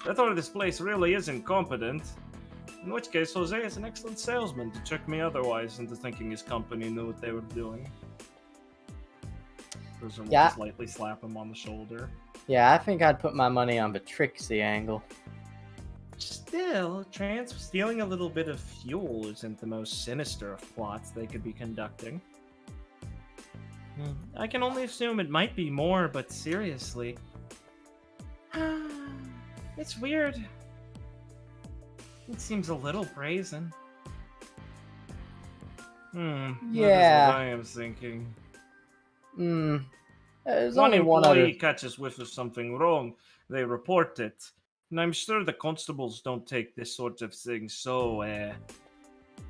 I thought this place really is incompetent. In which case, Jose is an excellent salesman to trick me otherwise into thinking his company knew what they were doing. Person will slightly slap him on the shoulder. Yeah, I think I'd put my money on the Trixie angle. Still, stealing a little bit of fuel isn't the most sinister of plots they could be conducting. I can only assume it might be more, but seriously. It's weird. It seems a little brazen. Yeah. That is what I am thinking. There's One only one other. employee catches whiff of something wrong, they report it. And I'm sure the constables don't take this sort of thing so,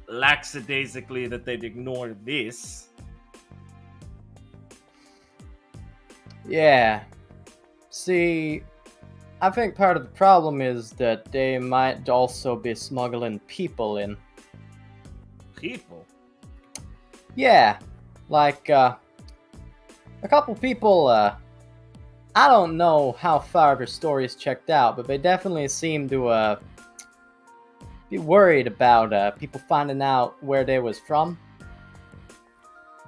lackadaisically that they'd ignore this. Yeah. See, I think part of the problem is that they might also be smuggling people in. People? Yeah. Like, a couple people, I don't know how far their stories checked out, but they definitely seem to, be worried about, people finding out where they was from.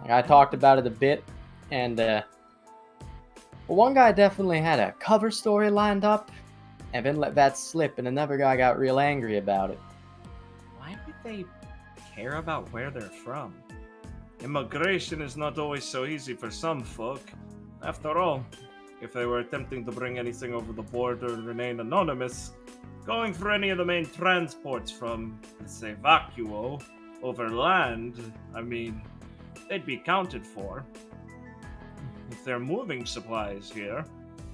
Like, I talked about it a bit, and, one guy definitely had a cover story lined up, and then let that slip, and another guy got real angry about it. Why would they care about where they're from? Immigration is not always so easy for some folk. After all, if they were attempting to bring anything over the border and remain anonymous, going for any of the main transports from, let's say, Vacuo, over land, I mean, they'd be counted for. If they're moving supplies here,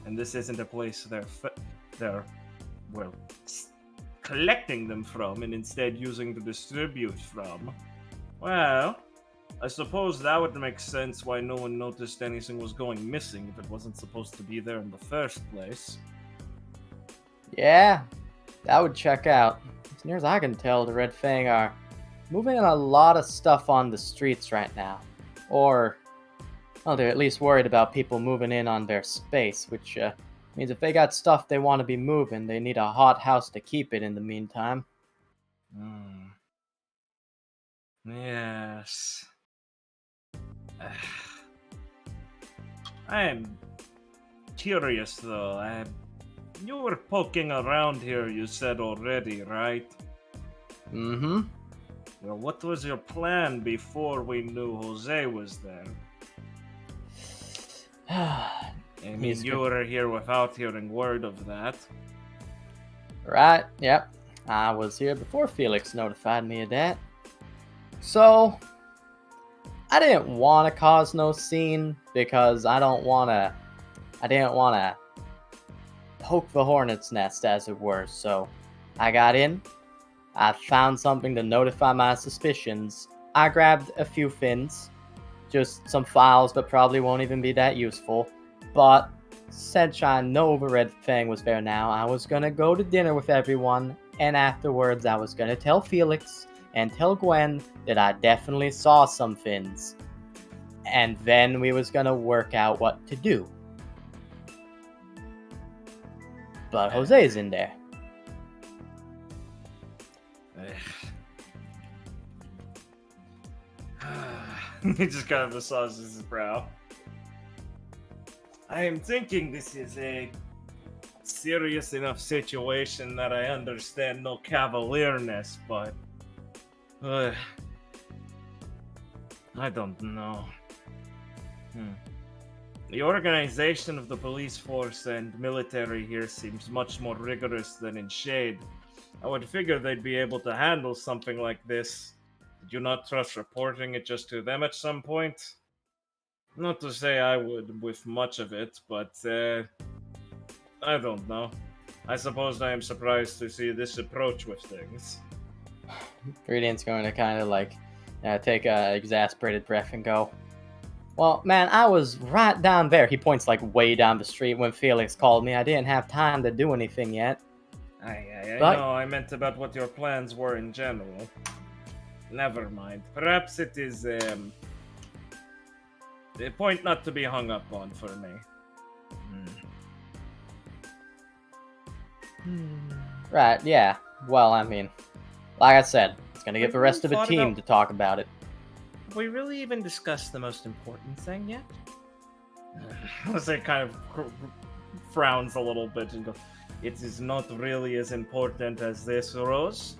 and this isn't a place they're collecting them from and instead using to distribute from, well, I suppose that would make sense why no one noticed anything was going missing if it wasn't supposed to be there in the first place. Yeah, that would check out. As near as I can tell, the Red Fang are moving a lot of stuff on the streets right now. Or, well, they're at least worried about people moving in on their space, which means if they got stuff they want to be moving, they need a hot house to keep it in the meantime. Yes. I am curious, though. You were poking around here, you said already, right? Mm-hmm. Well, what was your plan before we knew Jose was there? I mean, you were here without hearing word of that. Right, yep. I was here before Felix notified me of that. So, I didn't want to cause no scene because I didn't want to poke the hornet's nest, as it were. So, I got in. I found something to notify my suspicions. I grabbed a few fins. Just some files that probably won't even be that useful. But since I know the Red Fang was there now, I was gonna go to dinner with everyone, and afterwards I was gonna tell Felix and tell Gwen that I definitely saw some fins. And then we was gonna work out what to do. But Jose's in there. He just kind of massages his brow. I am thinking this is a serious enough situation that I understand no cavalierness, but I don't know. The organization of the police force and military here seems much more rigorous than in Shade. I would figure they'd be able to handle something like this. Did you not trust reporting it just to them at some point? Not to say I would with much of it, but I don't know. I suppose I am surprised to see this approach with things. Viridian's going to kind of take a exasperated breath and go, well, man, I was right down there. He points way down the street when Felix called me. I didn't have time to do anything yet. I know, I meant about what your plans were in general. Never mind. Perhaps it is a point not to be hung up on for me. Right, yeah. Well, I mean, like I said, it's gonna get the rest of the team to talk about it. Have we really even discussed the most important thing yet? Jose kind of frowns a little bit and goes, it is not really as important as this, Rose.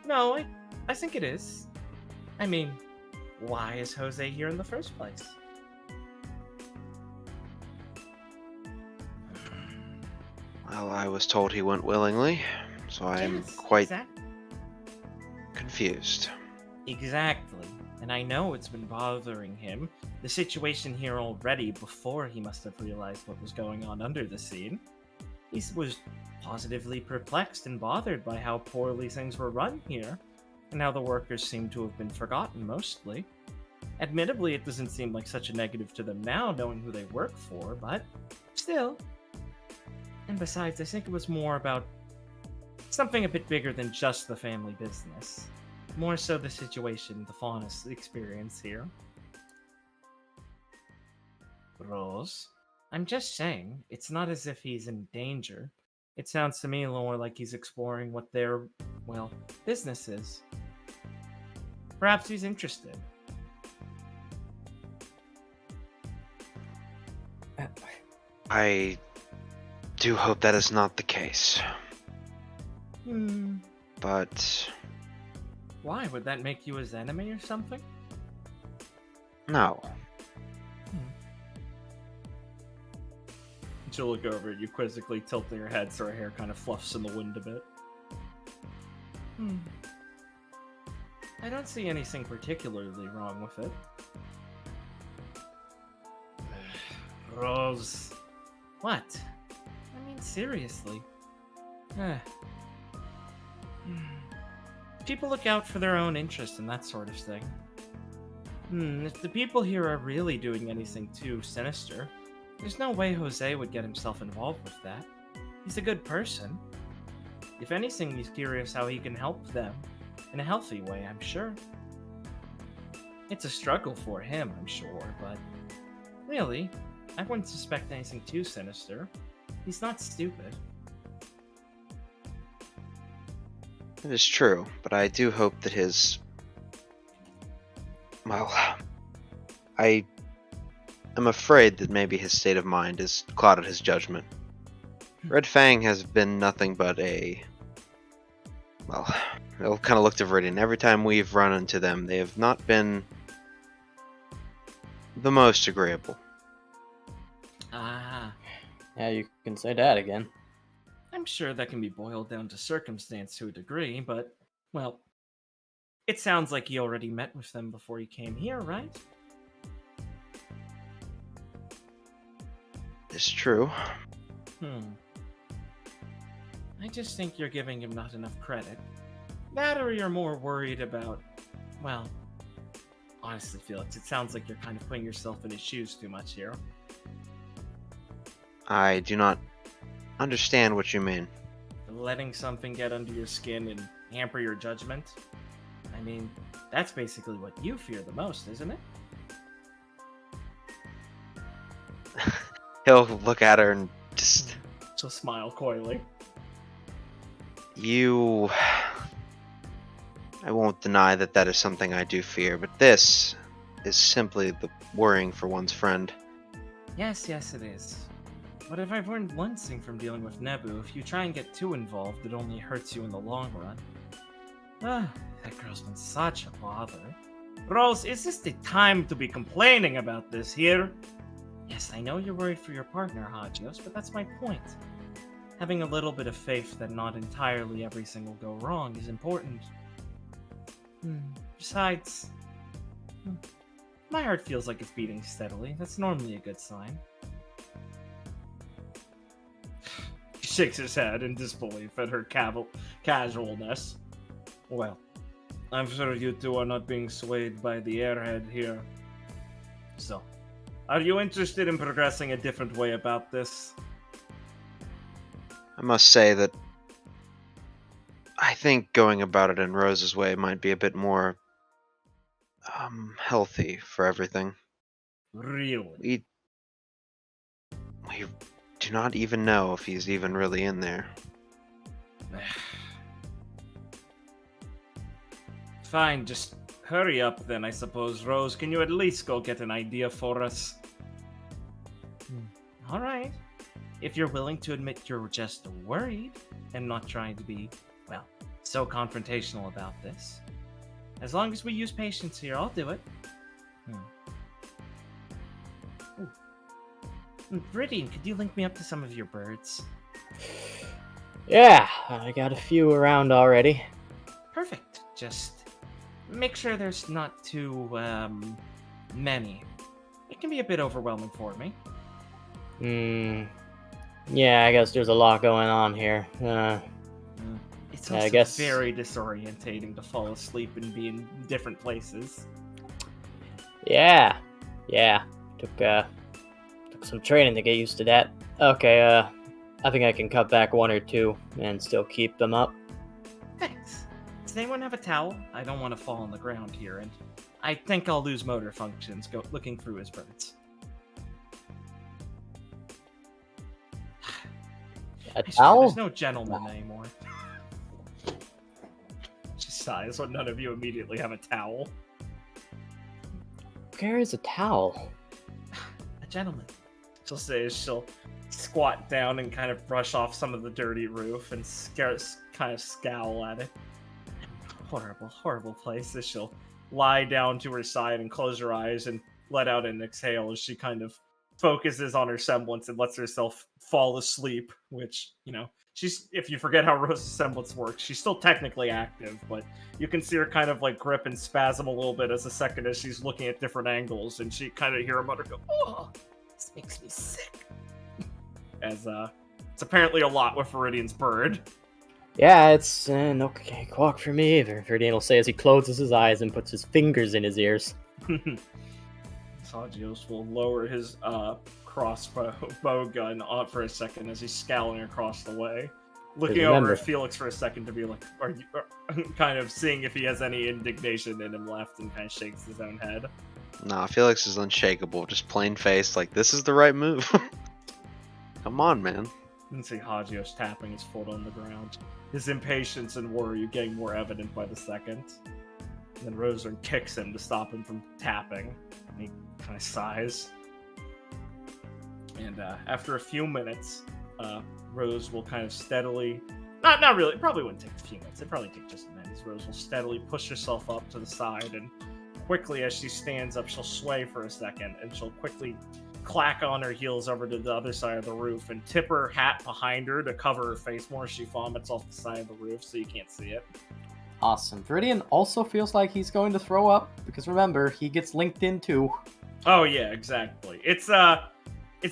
No, I think it is. I mean, why is Jose here in the first place? Well, I was told he went willingly, so I'm quite confused. Exactly. And I know it's been bothering him. The situation here already before he must have realized what was going on under the scene. He was positively perplexed and bothered by how poorly things were run here, and how the workers seem to have been forgotten mostly. Admittedly, it doesn't seem like such a negative to them now, knowing who they work for, but still. And besides, I think it was more about something a bit bigger than just the family business. More so the situation the Faunus experience here. Rose, I'm just saying, it's not as if he's in danger. It sounds to me more like he's exploring what their, business is. Perhaps he's interested. I do hope that is not the case. But... why? Would that make you his enemy or something? no. She'll look over at you quizzically, tilting her head so her hair kind of fluffs in the wind a bit. I don't see anything particularly wrong with it. Rose. What? I mean, seriously. People look out for their own interest and that sort of thing. If the people here are really doing anything too sinister, there's no way Jose would get himself involved with that. He's a good person. If anything, he's curious how he can help them. In a healthy way, I'm sure. It's a struggle for him, I'm sure, but... really, I wouldn't suspect anything too sinister. He's not stupid. It is true, but I do hope that his... well, I am afraid that maybe his state of mind has clouded his judgment. Red Fang has been nothing but a... well, they'll kind of look to Viridian. Every time we've run into them, they have not been the most agreeable. Ah, Yeah, you can say that again. I'm sure that can be boiled down to circumstance to a degree, but, well, it sounds like you already met with them before you came here, right? It's true. I just think you're giving him not enough credit. That or you're more worried about, well, honestly, Felix, it sounds like you're kind of putting yourself in his shoes too much here. I do not understand what you mean. Letting something get under your skin and hamper your judgment? I mean, that's basically what you fear the most, isn't it? He'll look at her and just... She'll smile coyly. you... I won't deny that that is something I do fear, but this is simply the worrying for one's friend. Yes, it is. But if I've learned one thing from dealing with Nebu, if you try and get too involved, it only hurts you in the long run. That girl's been such a bother. Rose, is this the time to be complaining about this here? Yes, I know you're worried for your partner, Hagios, but that's my point. Having a little bit of faith that not entirely everything will go wrong is important. Besides, my heart feels like it's beating steadily. That's normally a good sign. He shakes his head in disbelief at her casualness. Well, I'm sure you two are not being swayed by the airhead here. So, are you interested in progressing a different way about this? I must say that I think going about it in Rose's way might be a bit more healthy for everything. Really? We do not even know if he's even really in there. Fine, just hurry up then, I suppose. Rose, can you at least go get an idea for us? Alright. If you're willing to admit you're just worried and not trying to be, well, so confrontational about this. As long as we use patience here, I'll do it. Viridian, could you link me up to some of your birds? Yeah, I got a few around already. Perfect. Just make sure there's not too, many. It can be a bit overwhelming for me. Yeah, I guess there's a lot going on here. It's Yeah, also I guess- very disorientating to fall asleep and be in different places. Yeah. Took some training to get used to that. Okay, I think I can cut back one or two and still keep them up. Thanks. Does anyone have a towel? I don't want to fall on the ground here, and I think I'll lose motor functions looking through his birds. A I swear, towel? there's no gentleman anymore. She sighs when none of you immediately have a towel. Where is a towel? A gentleman. She'll say as she'll squat down and kind of brush off some of the dirty roof and kind of scowl at it. Horrible place as she'll lie down to her side and close her eyes and let out an exhale as she kind of focuses on her semblance and lets herself fall asleep, which, she's, if you forget how Rose's semblance works, she's still technically active, but you can see her kind of like grip and spasm a little bit as she's looking at different angles, and she kind of hear her mutter go, "Oh, this makes me sick." As it's apparently a lot with Viridian's bird. Yeah, it's no clock for me either, Viridian will say as he closes his eyes and puts his fingers in his ears. Hagios will lower his crossbow bow gun on for a second as he's scowling across the way, looking over at Felix for a second to be like, "Are you?" Kind of seeing if he has any indignation in him left, and kind of shakes his own head. Nah, Felix is unshakable, just plain faced, like this is the right move. Come on, man. You can see Hagios tapping his foot on the ground. His impatience and worry getting more evident by the second. And then Roser kicks him to stop him from tapping. And he kind of sighs. And after a few minutes, Rose will kind of steadily... Not really, it probably wouldn't take a few minutes. It'd probably take just a minute. Rose will steadily push herself up to the side, and quickly as she stands up, she'll sway for a second, and she'll quickly clack on her heels over to the other side of the roof and tip her hat behind her to cover her face more as she vomits off the side of the roof so you can't see it. Awesome. Viridian also feels like he's going to throw up, because remember, he gets linked in too. Oh yeah, exactly. It's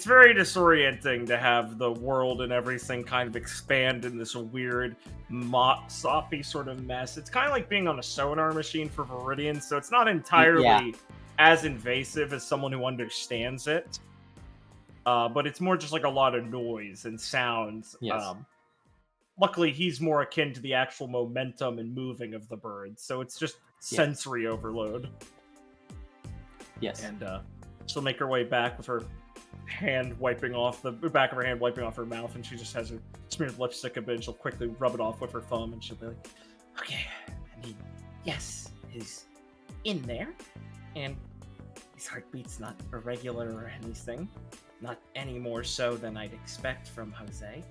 very disorienting to have the world and everything kind of expand in this weird, soppy sort of mess. It's kind of like being on a sonar machine for Viridian, so it's not entirely as invasive as someone who understands it. But it's more just like a lot of noise and sounds. Yes. Luckily, he's more akin to the actual momentum and moving of the bird, so it's just sensory overload. Yes. And she'll make her way back with her hand wiping off the back of her hand wiping off her mouth, and she just has her smeared lipstick a bit, and she'll quickly rub it off with her thumb, and she'll be like, okay, I mean, yes, he's in there, and his heartbeat's not irregular or anything, not any more so than I'd expect from Jose,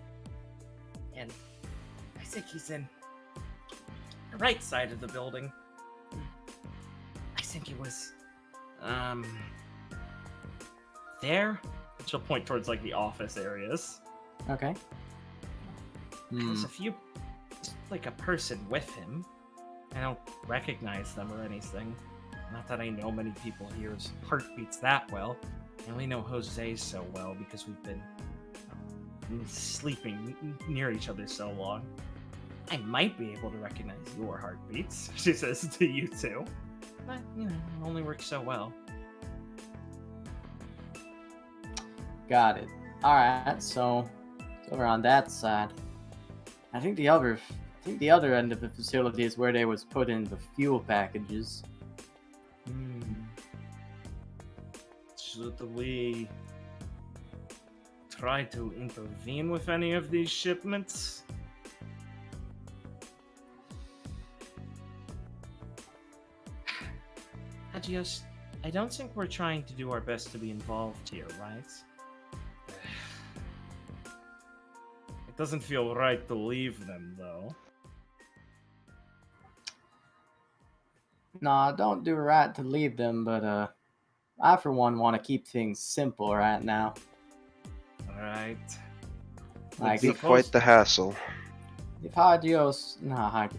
and I think he's in the right side of the building. I think it was there. She'll point towards like the office areas. Okay. There's a few, like a person with him. I don't recognize them or anything. Not that I know many people here's heartbeats that well. I only know Jose's so well because we've been sleeping near each other so long. I might be able to recognize your heartbeats, She says to you two. but it only works so well. Got it. Alright, so over on that side. I think the other end of the facility is where they was put in the fuel packages. Should we try to intervene with any of these shipments? Hagios, I don't think we're trying to do our best to be involved here, right? It doesn't feel right to leave them, though. Nah, don't do right to leave them, but I for one want to keep things simple right now. Alright. Like Be quite the hassle.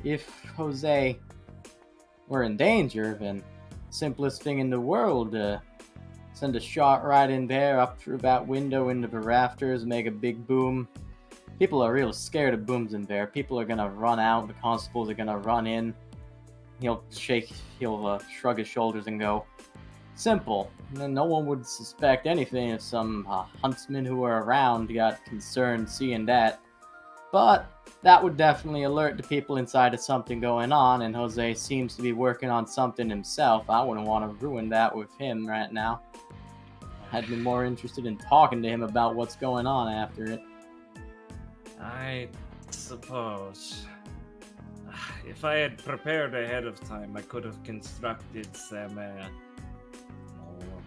if Jose were in danger, then simplest thing in the world, send a shot right in there, up through that window into the rafters, make a big boom. People are real scared of booms in there. People are gonna run out, the constables are gonna run in. He'll shrug his shoulders and go, simple. And then no one would suspect anything if some huntsmen who were around got concerned seeing that. But that would definitely alert the people inside of something going on, and Jose seems to be working on something himself. I wouldn't want to ruin that with him right now. I'd be more interested in talking to him about what's going on after it. I suppose. If I had prepared ahead of time, I could have constructed some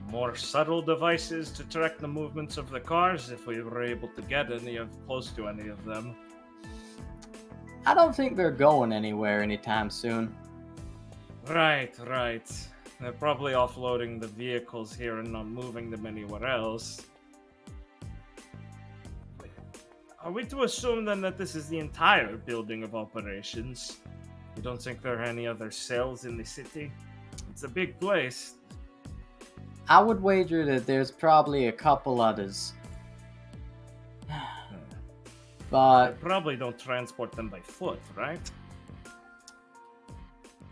more subtle devices to track the movements of the cars if we were able to get close to any of them. I don't think they're going anywhere anytime soon. Right. They're probably offloading the vehicles here and not moving them anywhere else. Are we to assume then that this is the entire building of operations? You don't think there are any other cells in the city? It's a big place. I would wager that there's probably a couple others. But Probably don't transport them by foot, right?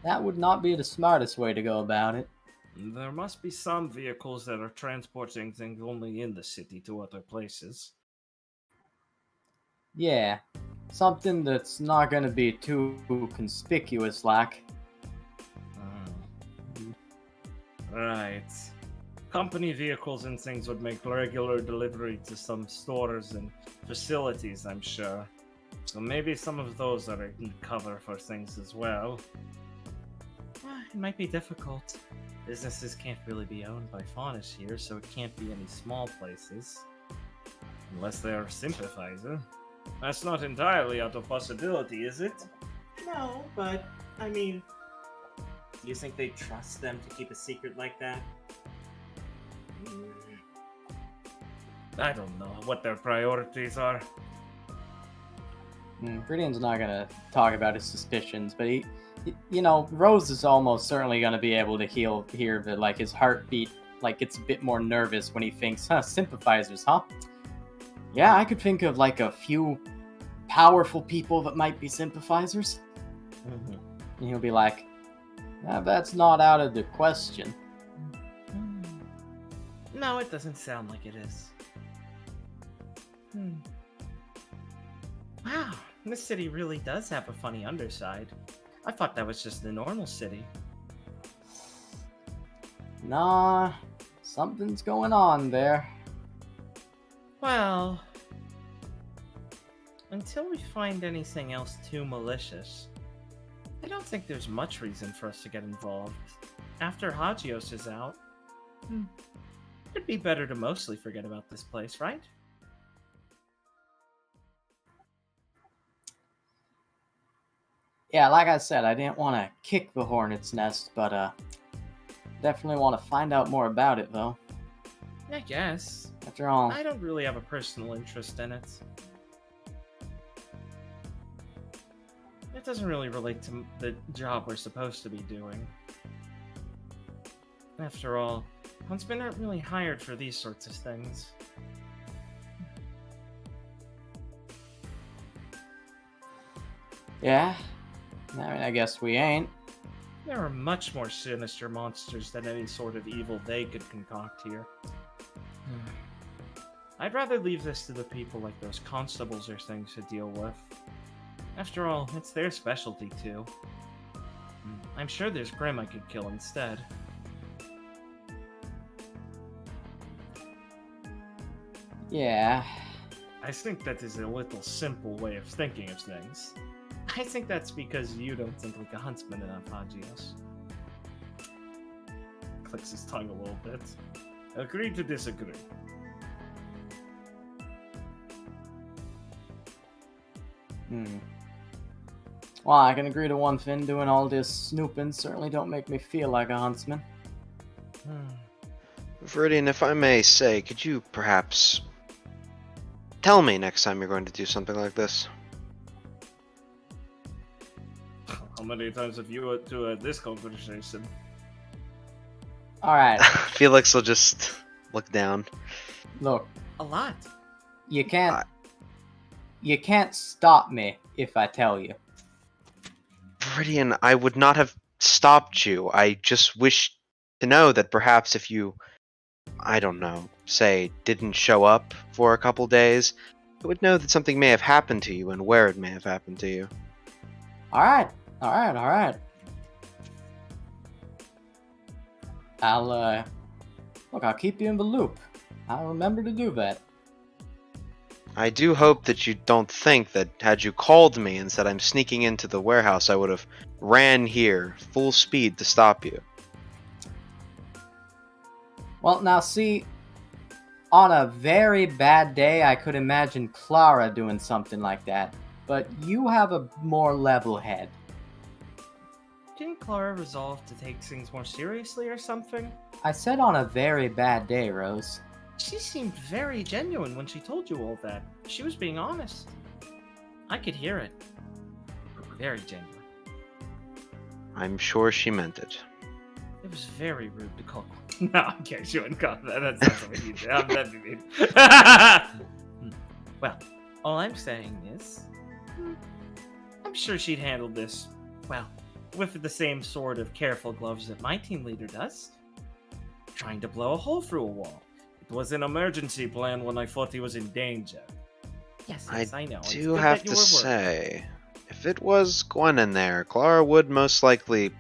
that would not be the smartest way to go about it. There must be some vehicles that are transporting things only in the city to other places. Yeah, something that's not gonna be too conspicuous, like. Right. Company vehicles and things would make regular delivery to some stores and facilities, I'm sure. So maybe some of those are in cover for things as well. It might be difficult. Businesses can't really be owned by faunish here, so it can't be any small places. Unless they're a sympathizer. That's not entirely out of possibility, is it? No, but, I mean... Do you think they'd trust them to keep a secret like that? I don't know what their priorities are. Viridian's not gonna talk about his suspicions, but you know, Rose is almost certainly gonna be able to hear that, like, his heartbeat, like, gets a bit more nervous when he thinks, sympathizers, huh? Yeah, I could think of, like, a few powerful people that might be sympathizers. And he'll be like, that's not out of the question. No, it doesn't sound like it is. Wow, this city really does have a funny underside. I thought that was just a normal city. Nah, something's going on there. Well, until we find anything else too malicious, I don't think there's much reason for us to get involved. After Hagios is out, it'd be better to mostly forget about this place, right? Yeah, like I said, I didn't want to kick the hornet's nest, but definitely want to find out more about it, though. I guess. After all, I don't really have a personal interest in it. It doesn't really relate to the job we're supposed to be doing. After all, huntsmen aren't really hired for these sorts of things. yeah, I mean, I guess we ain't. There are much more sinister monsters than any sort of evil they could concoct here. I'd rather leave this to the people like those constables or things to deal with. After all, it's their specialty too. I'm sure there's Grim I could kill instead. Yeah. I think that is a little simple way of thinking of things. I think that's because you don't think like a huntsman enough, Hagios. Clicks his tongue a little bit. Agree to disagree. Well, I can agree to one thing, doing all this snooping certainly don't make me feel like a huntsman. Viridian, if I may say, could you perhaps tell me next time you're going to do something like this? How many times have you had this conversation? Alright, Felix will just look down. look, A lot. you can't stop me if I tell you. Viridian, I would not have stopped you. I just wish to know that perhaps if you, I don't know, say, didn't show up for a couple days, I would know that something may have happened to you and where it may have happened to you. Alright. I'll keep you in the loop. I'll remember to do that. I do hope that you don't think that had you called me and said I'm sneaking into the warehouse, I would have ran here full speed to stop you. Well, now see, on a very bad day, I could imagine Clara doing something like that. But you have a more level head. Didn't Clara resolve to take things more seriously or something? I said on a very bad day, Rose. She seemed very genuine when she told you all that. She was being honest. I could hear it. Very genuine. I'm sure she meant it. It was very rude to call. No, okay, you wouldn't call that. That's not what you did. I'm not mean. Well, All I'm saying is, I'm sure she'd handle this, well, with the same sort of careful gloves that my team leader does. Trying to blow a hole through a wall. It was an emergency plan when I thought he was in danger. Yes, I I know. It's do good have that you to were worried. say, if it was Gwen in there, Clara would most likely...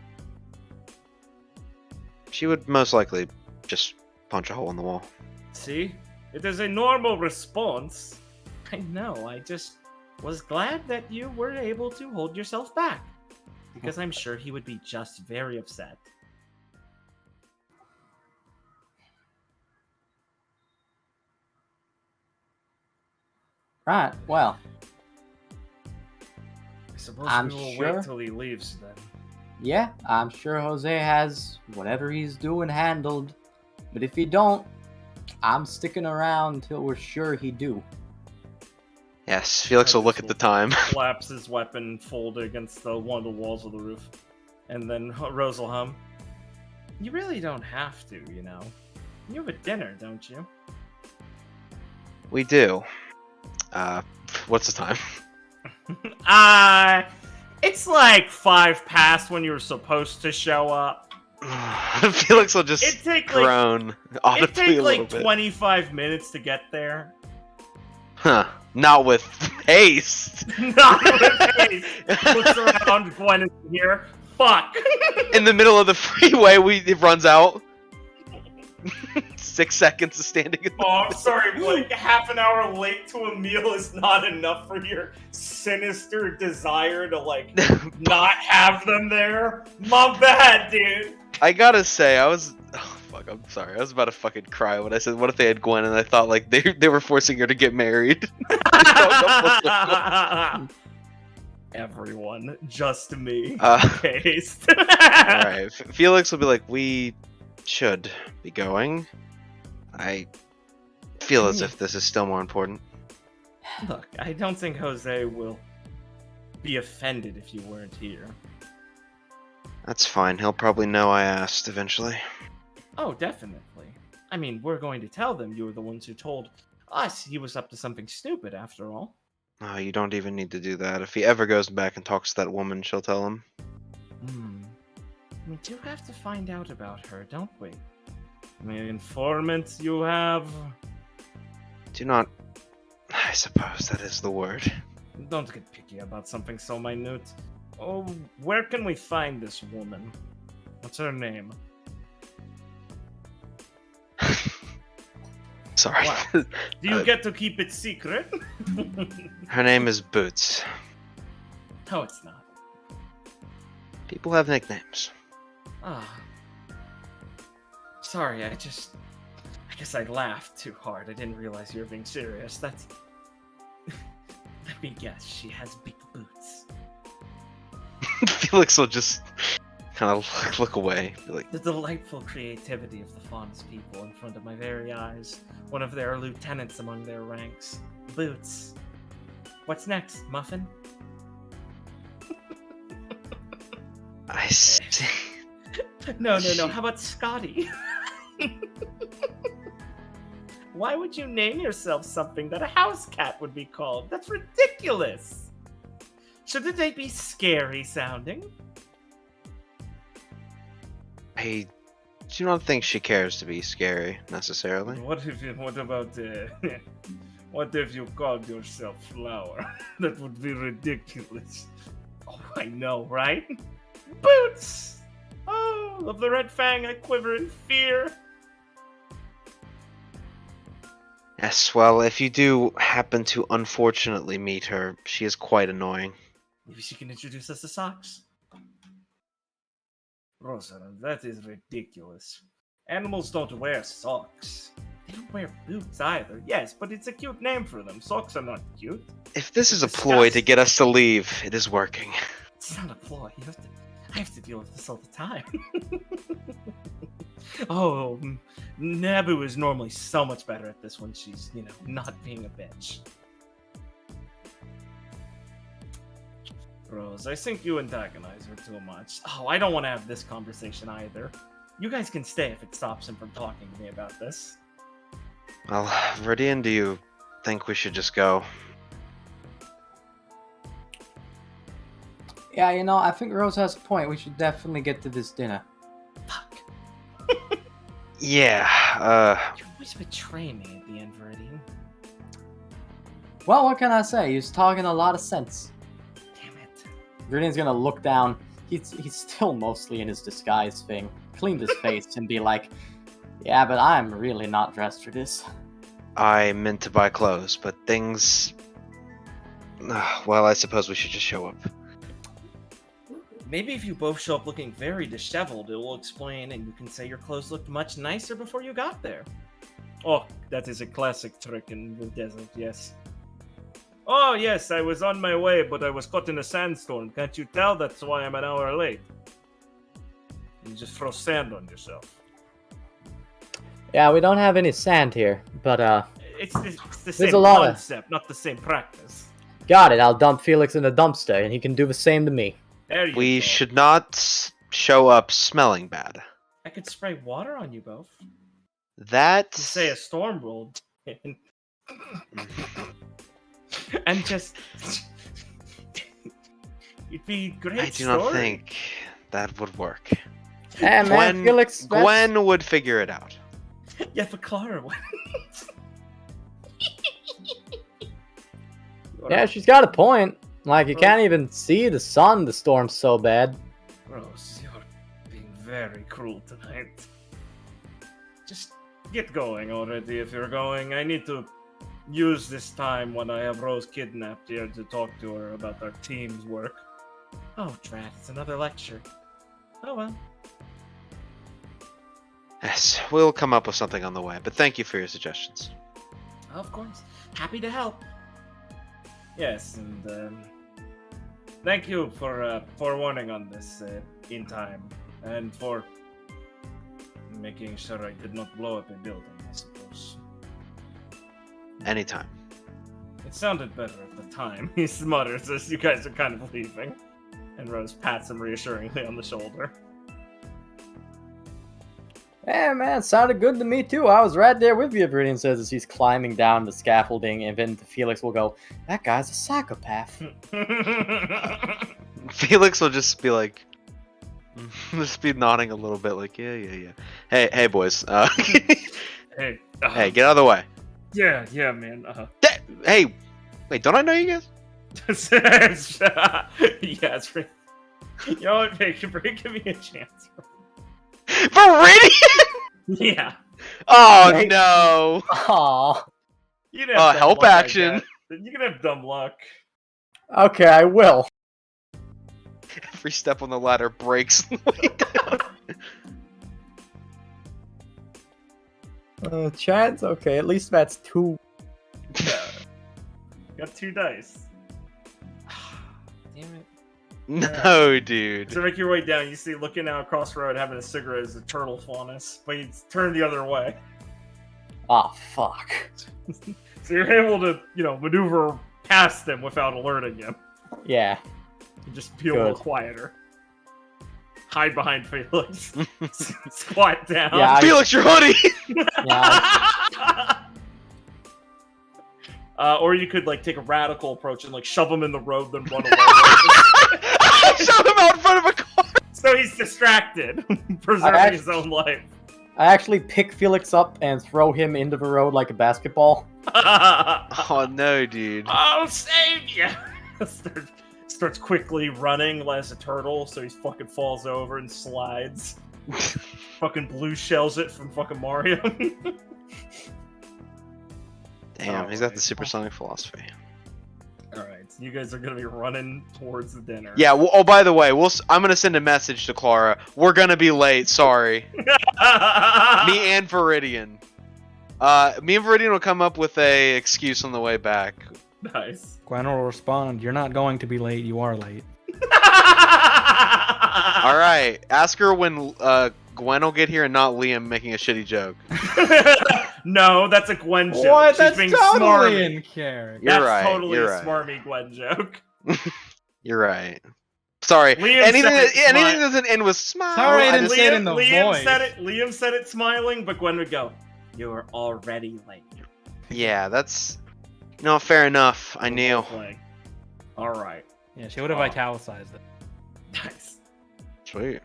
She would most likely just punch a hole in the wall. See? It is a normal response. I know, I just was glad that you were able to hold yourself back. Because I'm sure he would be just very upset. Right, well, I suppose I'm we will sure- wait till he leaves then. yeah, I'm sure Jose has whatever he's doing handled. But if he don't, I'm sticking around till we're sure he do. Yes, Felix will look at the time. Slaps his weapon folded against one of the walls of the roof. And then Rose will hum. You really don't have to, you know. You have a dinner, don't you? We do. What's the time? It's like 5 past when you were supposed to show up. Felix will just It'd take groan It'd audibly take a little like bit. 25 minutes to get there. Huh. Not with haste. Not with haste. Looks around, Gwen is here. Fuck. In the middle of the freeway, it runs out. 6 seconds of standing in the Oh, I'm sorry, like half an hour late to a meal is not enough for your sinister desire to like not have them there. My bad, dude. I gotta say, oh fuck, I'm sorry. I was about to fucking cry when I said, what if they had Gwen and I thought like they were forcing her to get married? Everyone, just me. Haste. Alright, Felix will be like, we should be going. I feel as if this is still more important. Look, I don't think Jose will be offended if you weren't here. That's fine. He'll probably know I asked eventually. Oh, definitely. I mean, we're going to tell them you were the ones who told us he was up to something stupid, after all. Oh, you don't even need to do that. If he ever goes back and talks to that woman, she'll tell him. We do have to find out about her, don't we? The informant you have. Do not... I suppose that is the word. Don't get picky about something so minute. Oh, where can we find this woman? What's her name? Sorry. Wow. Do you get to keep it secret? Her name is Boots. No, it's not. People have nicknames. Ah. Sorry, I guess I laughed too hard. I didn't realize you were being serious. That's... Let me guess, she has big boots. Felix will just kind of look away. Be like, The delightful creativity of the Faunus people in front of my very eyes. One of their lieutenants among their ranks. Boots. What's next, Muffin? I see. No. How about Scotty? Why would you name yourself something that a house cat would be called? That's ridiculous! Shouldn't they be scary sounding? I do not think she cares to be scary, necessarily. What if you called yourself Flower? That would be ridiculous. Oh, I know, right? Boots! Oh, of the red fang, I quiver in fear. Yes, well, if you do happen to unfortunately meet her, she is quite annoying. Maybe she can introduce us to Socks. Rosa, that is ridiculous. Animals don't wear socks. They don't wear boots Either, yes, but it's a cute name for them. Socks are not cute. If this is a ploy to get us to leave, it is working. It's not a ploy. I have to deal with this all the time. Oh, Nabu is normally so much better at this when she's, not being a bitch. Rose, I think you antagonize her too much. Oh, I don't want to have this conversation either. You guys can stay if it stops him from talking to me about this. Well, Viridian, do you think we should just go? Yeah, you know, I think Rose has a point. We should definitely get to this dinner. Fuck. Yeah. You always betray me at the end, Viridian. Well, what can I say? He's talking a lot of sense. Damn it. Viridian's gonna look down. He's still mostly in his disguise thing. Cleaned his face and be like, yeah, but I'm really not dressed for this. I meant to buy clothes, but things. Well, I suppose we should just show up. Maybe if you both show up looking very disheveled, it will explain and you can say your clothes looked much nicer before you got there. Oh, that is a classic trick in the desert, yes. Oh, yes, I was on my way, but I was caught in a sandstorm. Can't you tell? That's why I'm an hour late. You just throw sand on yourself. Yeah, we don't have any sand here, but It's the same a lot of- concept, not the same practice. got it. I'll dump Felix in the dumpster, and he can do the same to me. There you We go. should not show up smelling bad. I could spray water on you both. That. To say a storm rolled in. And just. It'd be great. I do not think that would work. Hey, man, Felix. that's- Gwen would figure it out. Yeah, but Clara went. Yeah, she's got a point. Like, you can't even see the sun, the storm's so bad. Rose, you're being very cruel tonight. Just get going already if you're going. I need to use this time when I have Rose kidnapped here to talk to her about our team's work. Oh, drat, it's another lecture. Oh well. Yes, we'll come up with something on the way, but thank you for your suggestions. Of course. Happy to help. Yes, and thank you for warning on this in time, and for making sure I did not blow up a building, I suppose. Anytime. It sounded better at the time, he smutters as you guys are kind of leaving. And Rose pats him reassuringly on the shoulder. Hey, man, sounded good to me, too. I was right there with you, Viridian says as he's climbing down the scaffolding, and then Felix will go, that guy's a psychopath. Felix will just be like, just be nodding a little bit, like, yeah. Hey, boys. Hey, Hey, get out of the way. Yeah, man. Hey, wait, don't I know you guys? Yes, you know what, Vic, give me a chance. Viridian? Yeah. Oh Right. no. Aww. You can have dumb Help luck like action. that. You can have dumb luck. Okay, I will. Every step on the ladder breaks the way down. Chance? Okay, at least that's 2. Yeah. Got 2 dice. Damn it. No, dude. So make your way down. You see, looking out across the road, having a cigarette is a turtle faunus, but you turn the other way. Ah, fuck. So you're able to, maneuver past them without alerting him. Yeah. You just be a little Good. quieter. Hide behind Felix. Squat down. Yeah, I- Felix, your hoodie. Yeah, Or you could take a radical approach and shove him in the road, then run away. Shove him out in front of a car. So he's distracted, preserving his own life. I actually pick Felix up and throw him into the road like a basketball. Oh no, dude. I'll save you. Starts quickly running as a turtle, so he fucking falls over and slides. Fucking blue shells it from fucking Mario. Damn, he's got the supersonic philosophy. Alright, so you guys are gonna be running towards the dinner. Yeah. Well, oh, by the way, I'm gonna send a message to Clara. We're gonna be late. Sorry. Me and Viridian. Me and Viridian will come up with a excuse on the way back. Nice. Gwen will respond, you're not going to be late, you are late. All right. Ask her when Gwen will get here and not Liam making a shitty joke. No, that's a Gwen joke. What? She's That's being totally smarmy. in character. You're That's right. totally You're a right. smarmy Gwen joke. You're right. Sorry. Liam Anything said that it anything that doesn't end with smile. Sorry, I I didn't just- say it in the Liam voice. said it. Liam said it smiling, but Gwen would go, "You are already late." Yeah, that's no fair enough. I knew. All right. Yeah, she would have italicized it. Nice. Sweet.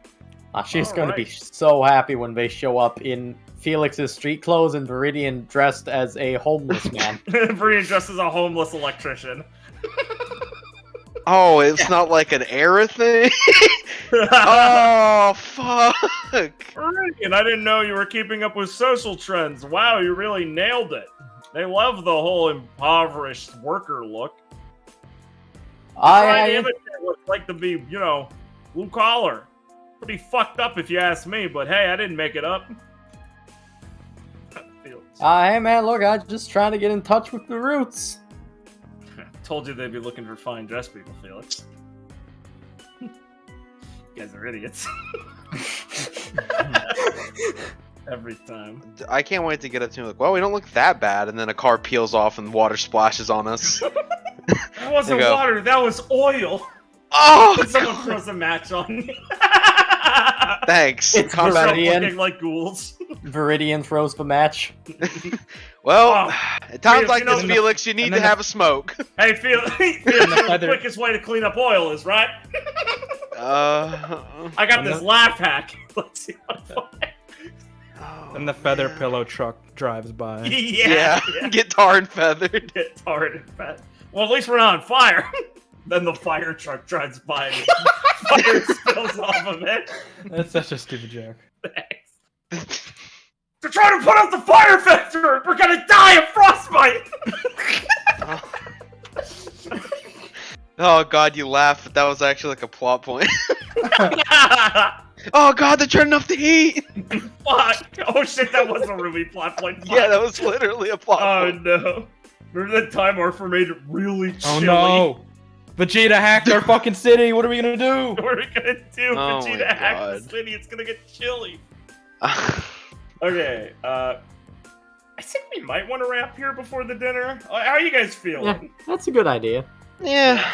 She's going to be Alright. so happy when they show up in Felix's street clothes and Viridian dressed as a homeless man. Viridian dressed as a homeless electrician. Oh, it's not like an era thing? Oh, fuck! Viridian, I didn't know you were keeping up with social trends. Wow, you really nailed it. They love the whole impoverished worker look. Trying to imitate what it's like to be, you know, blue collar. Pretty fucked up if you ask me, but hey, I didn't make it up. Hey man, look, I'm just trying to get in touch with the roots. Told you they'd be looking for fine dressed people, Felix. You guys are idiots. Every time. I can't wait to get up to him like, well, we don't look that bad, and then a car peels off and water splashes on us. That wasn't There you go. water, that was oil. Oh! Someone throws a match on you. Thanks. It's Start Viridian. looking like ghouls. Viridian throws the match. Well, Oh. at times Felix, like you know, this, Felix, you need to have a smoke. Hey, Felix, the quickest way to clean up oil is, right? I got this laugh hack. Let's see what I find. And the feather pillow truck drives by. Yeah. Get tar and feathered. Get tarred and fat. Well, at least we're not on fire. Then the fire truck drives by and fire spills off of it. That's such a stupid joke. Thanks. They're trying to put out the fire factory! We're gonna die of frostbite! Oh god, you laugh, but that was actually like a plot point. Oh god, they're turning off the heat! Fuck! Oh shit, that was a RWBY plot point. Yeah, that was literally a plot Oh point. no. Remember that time Arthur made it really Oh chilly? no! Vegeta hacked our fucking city. What are we gonna do? What are we gonna do? Oh Vegeta my hacked the God. city, it's gonna get chilly. Okay, I think we might want to wrap here before the dinner. How are you guys feeling? Yeah, that's a good idea. Yeah,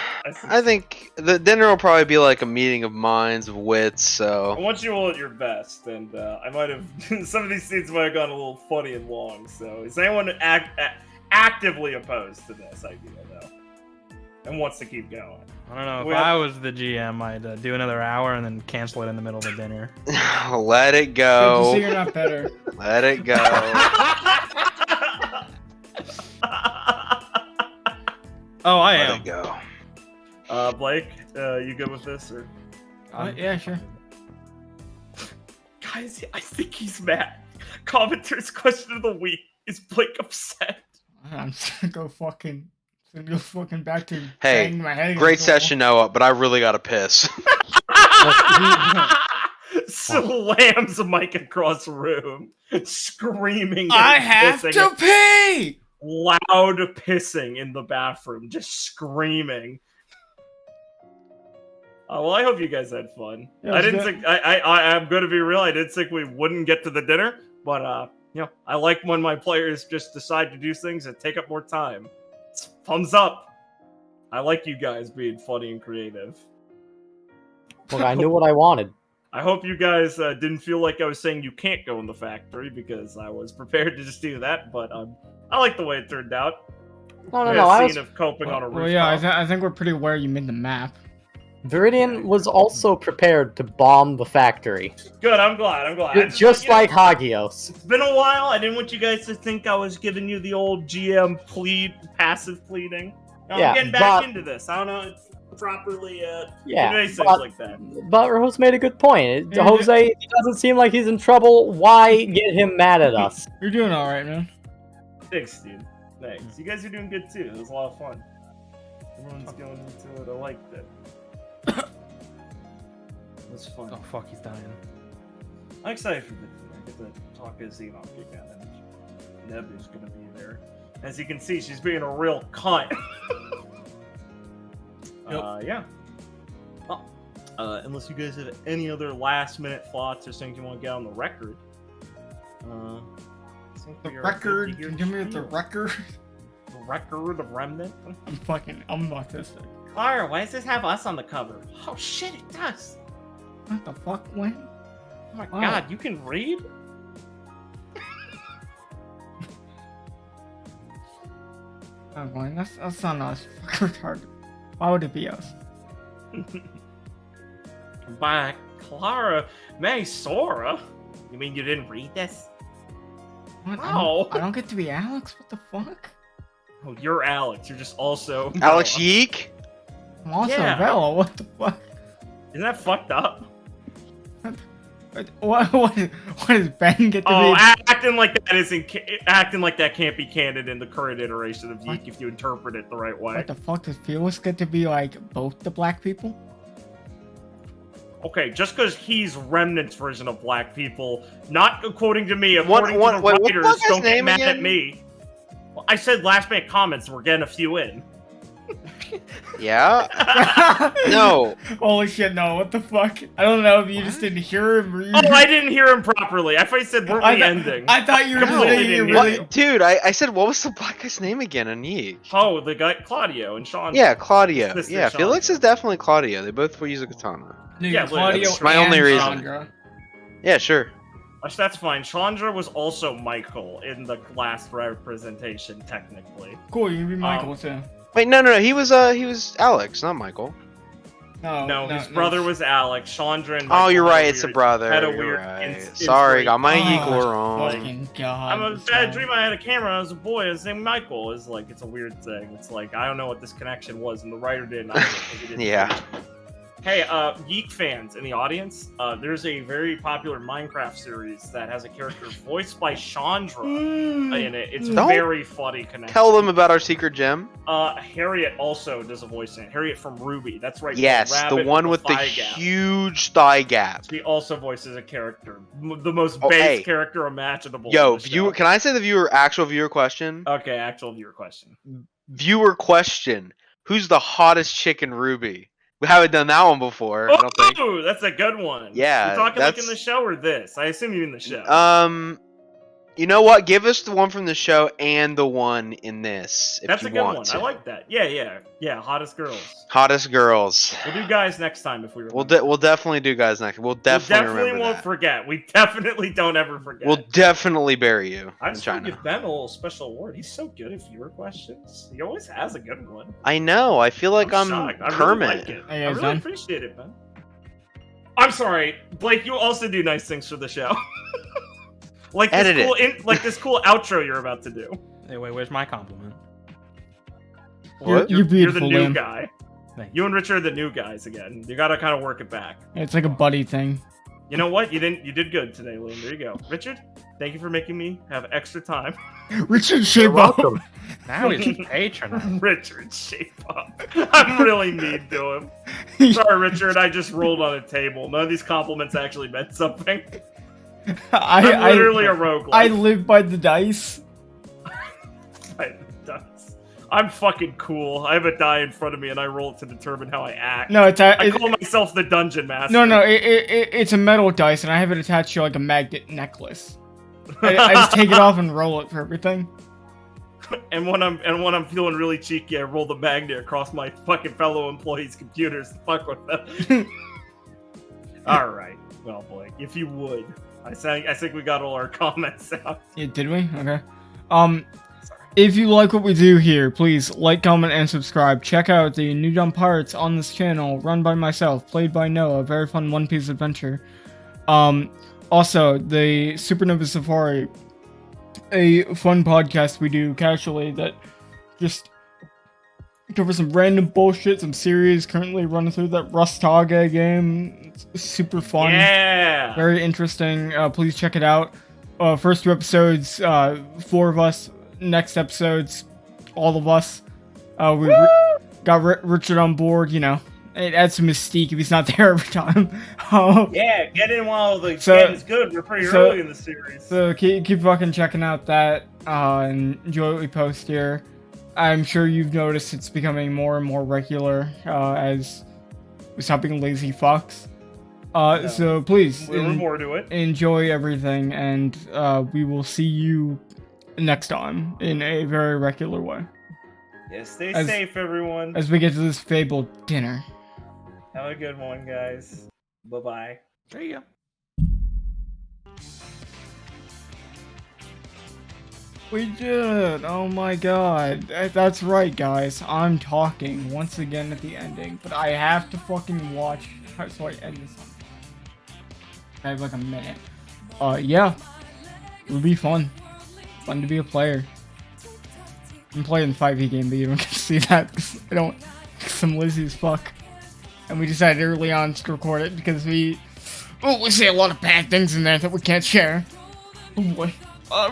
I think the dinner will probably be like a meeting of minds, of wits, I so... want you all at your best, and I might have... some of these scenes might have gone a little funny and long, so is anyone actively opposed to this idea, though? And wants to keep going? I don't know. If We I have- was the GM, I'd do another hour and then cancel it in the middle of the dinner. Let it Good to see go. you're not better. Let it go. Oh, I Let am. it go. Blake, you good with this, or? Yeah, sure. Guys, I think he's mad. Commentator's question of the week: is Blake upset? I'm just gonna go fucking back to Hey, banging my head against Great the wall. session, Noah, but I really gotta piss. Slams a mic across the room, screaming. I and have pissing. to pee! Loud pissing in the bathroom, just screaming. Well, I hope you guys had fun. Yeah, it I was didn't good. think I'm going to be real. I didn't think we wouldn't get to the dinner, but you know, I like when my players just decide to do things that take up more time. It's thumbs up. I like you guys being funny and creative. Look, I knew what I wanted. I hope you guys didn't feel like I was saying you can't go in the factory, because I was prepared to just do that, but I like the way it turned out. No, no, We no. had I a was scene of coping on a rooftop. Well, yeah, I think we're pretty aware you made the map. Viridian was also prepared to bomb the factory, Good, I'm glad. I just you know, like Hagios. it's been a while. I didn't want you guys to think I was giving you the old GM passive pleading. I'm Yeah, getting back but- into this. I don't know. It's properly Yeah, convey things but- like that. But Rose made a good point. Yeah, Jose he doesn't seem like he's in trouble. Why get him mad at us? You're doing all right, man. Thanks, dude. Thanks. You guys are doing good too. It was a lot of fun. Everyone's going into it. I liked it. It was fun. Oh fuck, he's dying. I'm excited for this. I get to talk to Xenon again, and Neb is going to be there. As you can see, she's being a real cunt. Yeah. Well, unless you guys have any other last-minute thoughts or things you want to get on the record. I think The we are record. good to Can hear you give me the spiel. record? The record of Remnant? I'm autistic. Clara, why does this have us on the cover? Oh shit, it does. What the fuck, Gwen? Oh my Wow. god, you can read? Oh, Gwen, that's not us. Fucking retarded. Why would it be us? by Clara May Sora. You mean you didn't read this? What? No. I don't get to be Alex? What the fuck? Oh, you're Alex. You're just also Alex Bella. Yeek? I'm also Yeah. Bella. What the fuck? Isn't that fucked up? What does Ben get to Oh, be? acting like that acting like that can't be canon in the current iteration of Yeek if you interpret it the right way. What the fuck does Felix get to be like both the black people? Okay, just because he's Remnant's version of black people, not according to me, What- according what- to the what the writers, fuck is don't get name mad at again? me. Well, I said last minute comments, and we're getting a few in. Yeah? No. Holy shit, no, what the fuck? I don't know if you just didn't hear him or you... Oh, I didn't hear him properly. I thought he said, weren't we ending? I thought you were Completely saying you didn't really... hear What? Dude, I said, what was the black guy's name again on Yeek? Oh, the guy, Claudio and Sean. Yeah, Claudio. Sister Yeah, Chandra. Felix is definitely Claudio. They both use a katana. Yeah, Claudio that's my only and reason. Chandra. Yeah, sure. That's fine. Chandra was also Michael in the last representation, technically. Cool, you can be Michael too. Wait, no. He was Alex, not Michael. No, his brother was Alex. Chandra and Oh, Michael you're had right. a It's a weird- brother. had a You're weird right. Sorry, got my Oh, equal wrong. Fucking God. I'm a bad dream. I had a camera. I was a boy. His name Michael. It's like it's a weird thing. It's like I don't know what this connection was, and the writer didn't. I don't think he didn't Yeah. finish it. Hey, geek fans in the audience, there's a very popular Minecraft series that has a character voiced by Chandra in it. It's Don't very funny connection. Tell them about our secret gem. Harriet also does a voice in it. Harriet from RWBY. That's right. Yes, the rabbit one with the thigh gap. huge thigh gap. She also voices a character, the most Oh, base hey. character imaginable. Yo, in the viewer, show. can I say the actual viewer question? Okay, actual viewer question. Viewer question: who's the hottest chick in RWBY? We haven't done that one before. I don't think. Oh, that's a good one. Yeah, You're talking like in that's- the show or this? I assume you mean the show. You know what? Give us the one from the show and the one in this. If That's you a good want one. to. I like that. Yeah. Hottest girls. Hottest girls. We'll do guys next time if we remember. We'll definitely do guys next. We'll definitely remember won't that. forget. We definitely don't ever forget. We'll definitely bury you I in just want to China. give Ben a little special award. He's so good at viewer questions. He always has a good one. I know. I feel like I'm shocked. I Kermit. really like it. Hey, I guys really done? appreciate it, Ben. I'm sorry, Blake. You also do nice things for the show. like this Edit cool, like this cool outro you're about to do. Hey, wait, where's my compliment? What? You're You're the beautiful, new Liam. guy. Thank You and Richard are the new guys again. You gotta kind of work it back. It's like a buddy thing. You know what? You did good today, Liam. There you go. Richard, thank you for making me have extra time. Richard shape up. Now he's patronizing. Richard, shape up. I'm really mean to him. Sorry, Richard. I just rolled on a table. None of these compliments actually meant something. I'm literally a roguelike. I live by the dice. I'm fucking cool. I have a die in front of me, and I roll it to determine how I act. No, it's I call myself the dungeon master. No, it's a metal dice, and I have it attached to like a magnet necklace. I just take it off and roll it for everything. And when I'm feeling really cheeky, I roll the magnet across my fucking fellow employees' computers to fuck with them. All right, well, boy, if you would, I think we got all our comments out. Yeah, did we? Okay. If you like what we do here, please like, comment, and subscribe. Check out the New Dawn Pirates on this channel, run by myself, played by Noah. Very fun One Piece adventure. Also, the Supernova Safari, a fun podcast we do casually that just cover some random bullshit, some series. Currently running through that Rustage game. It's super fun. Yeah. Very interesting. Please check it out. First 2 episodes, 4 of us. Next episodes, all of us. We got Richard on board. You know, it adds some mystique if he's not there every time. Yeah, get in while the So- game is good. We're pretty early in the series. So keep fucking checking out that and enjoy what we post here. I'm sure you've noticed it's becoming more and more regular as we stop being lazy fucks. So please We're more to it. enjoy everything, and we will see you next time in a very regular way Yeah, stay As- safe, everyone. as we get to this fabled dinner. Have a good one, guys. Bye-bye. There you go. We did! Oh my god. That's right, guys. I'm talking once again at the ending, but I have to fucking watch. So I end this. I have like a minute. Yeah. It would be fun. Fun to be a player. I'm playing the 5e game, but you don't get to see that because I'm lazy as fuck. And we decided early on to record it because we say a lot of bad things in there that we can't share. Oh boy.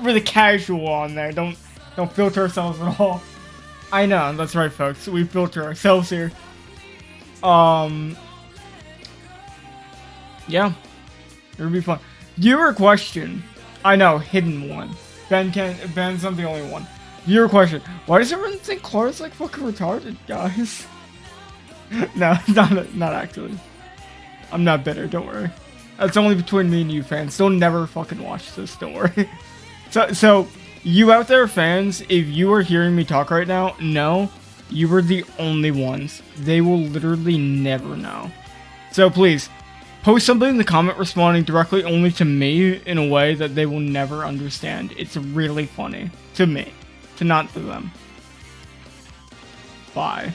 Really casual on there. Don't filter ourselves at all. I know, that's right, folks. We filter ourselves here. Yeah. It would be fun. Viewer question. I know, hidden one. Ben's not the only one. Viewer question. Why does everyone think Clara's like fucking retarded, guys? No, not actually. I'm not bitter, don't worry. That's only between me and you fans. Don't never fucking watch this, don't worry. So you out there fans, if you are hearing me talk right now, no, you were the only ones. They will literally never know. So please, post something in the comment responding directly only to me in a way that they will never understand. It's really funny to me, to not to them. Bye.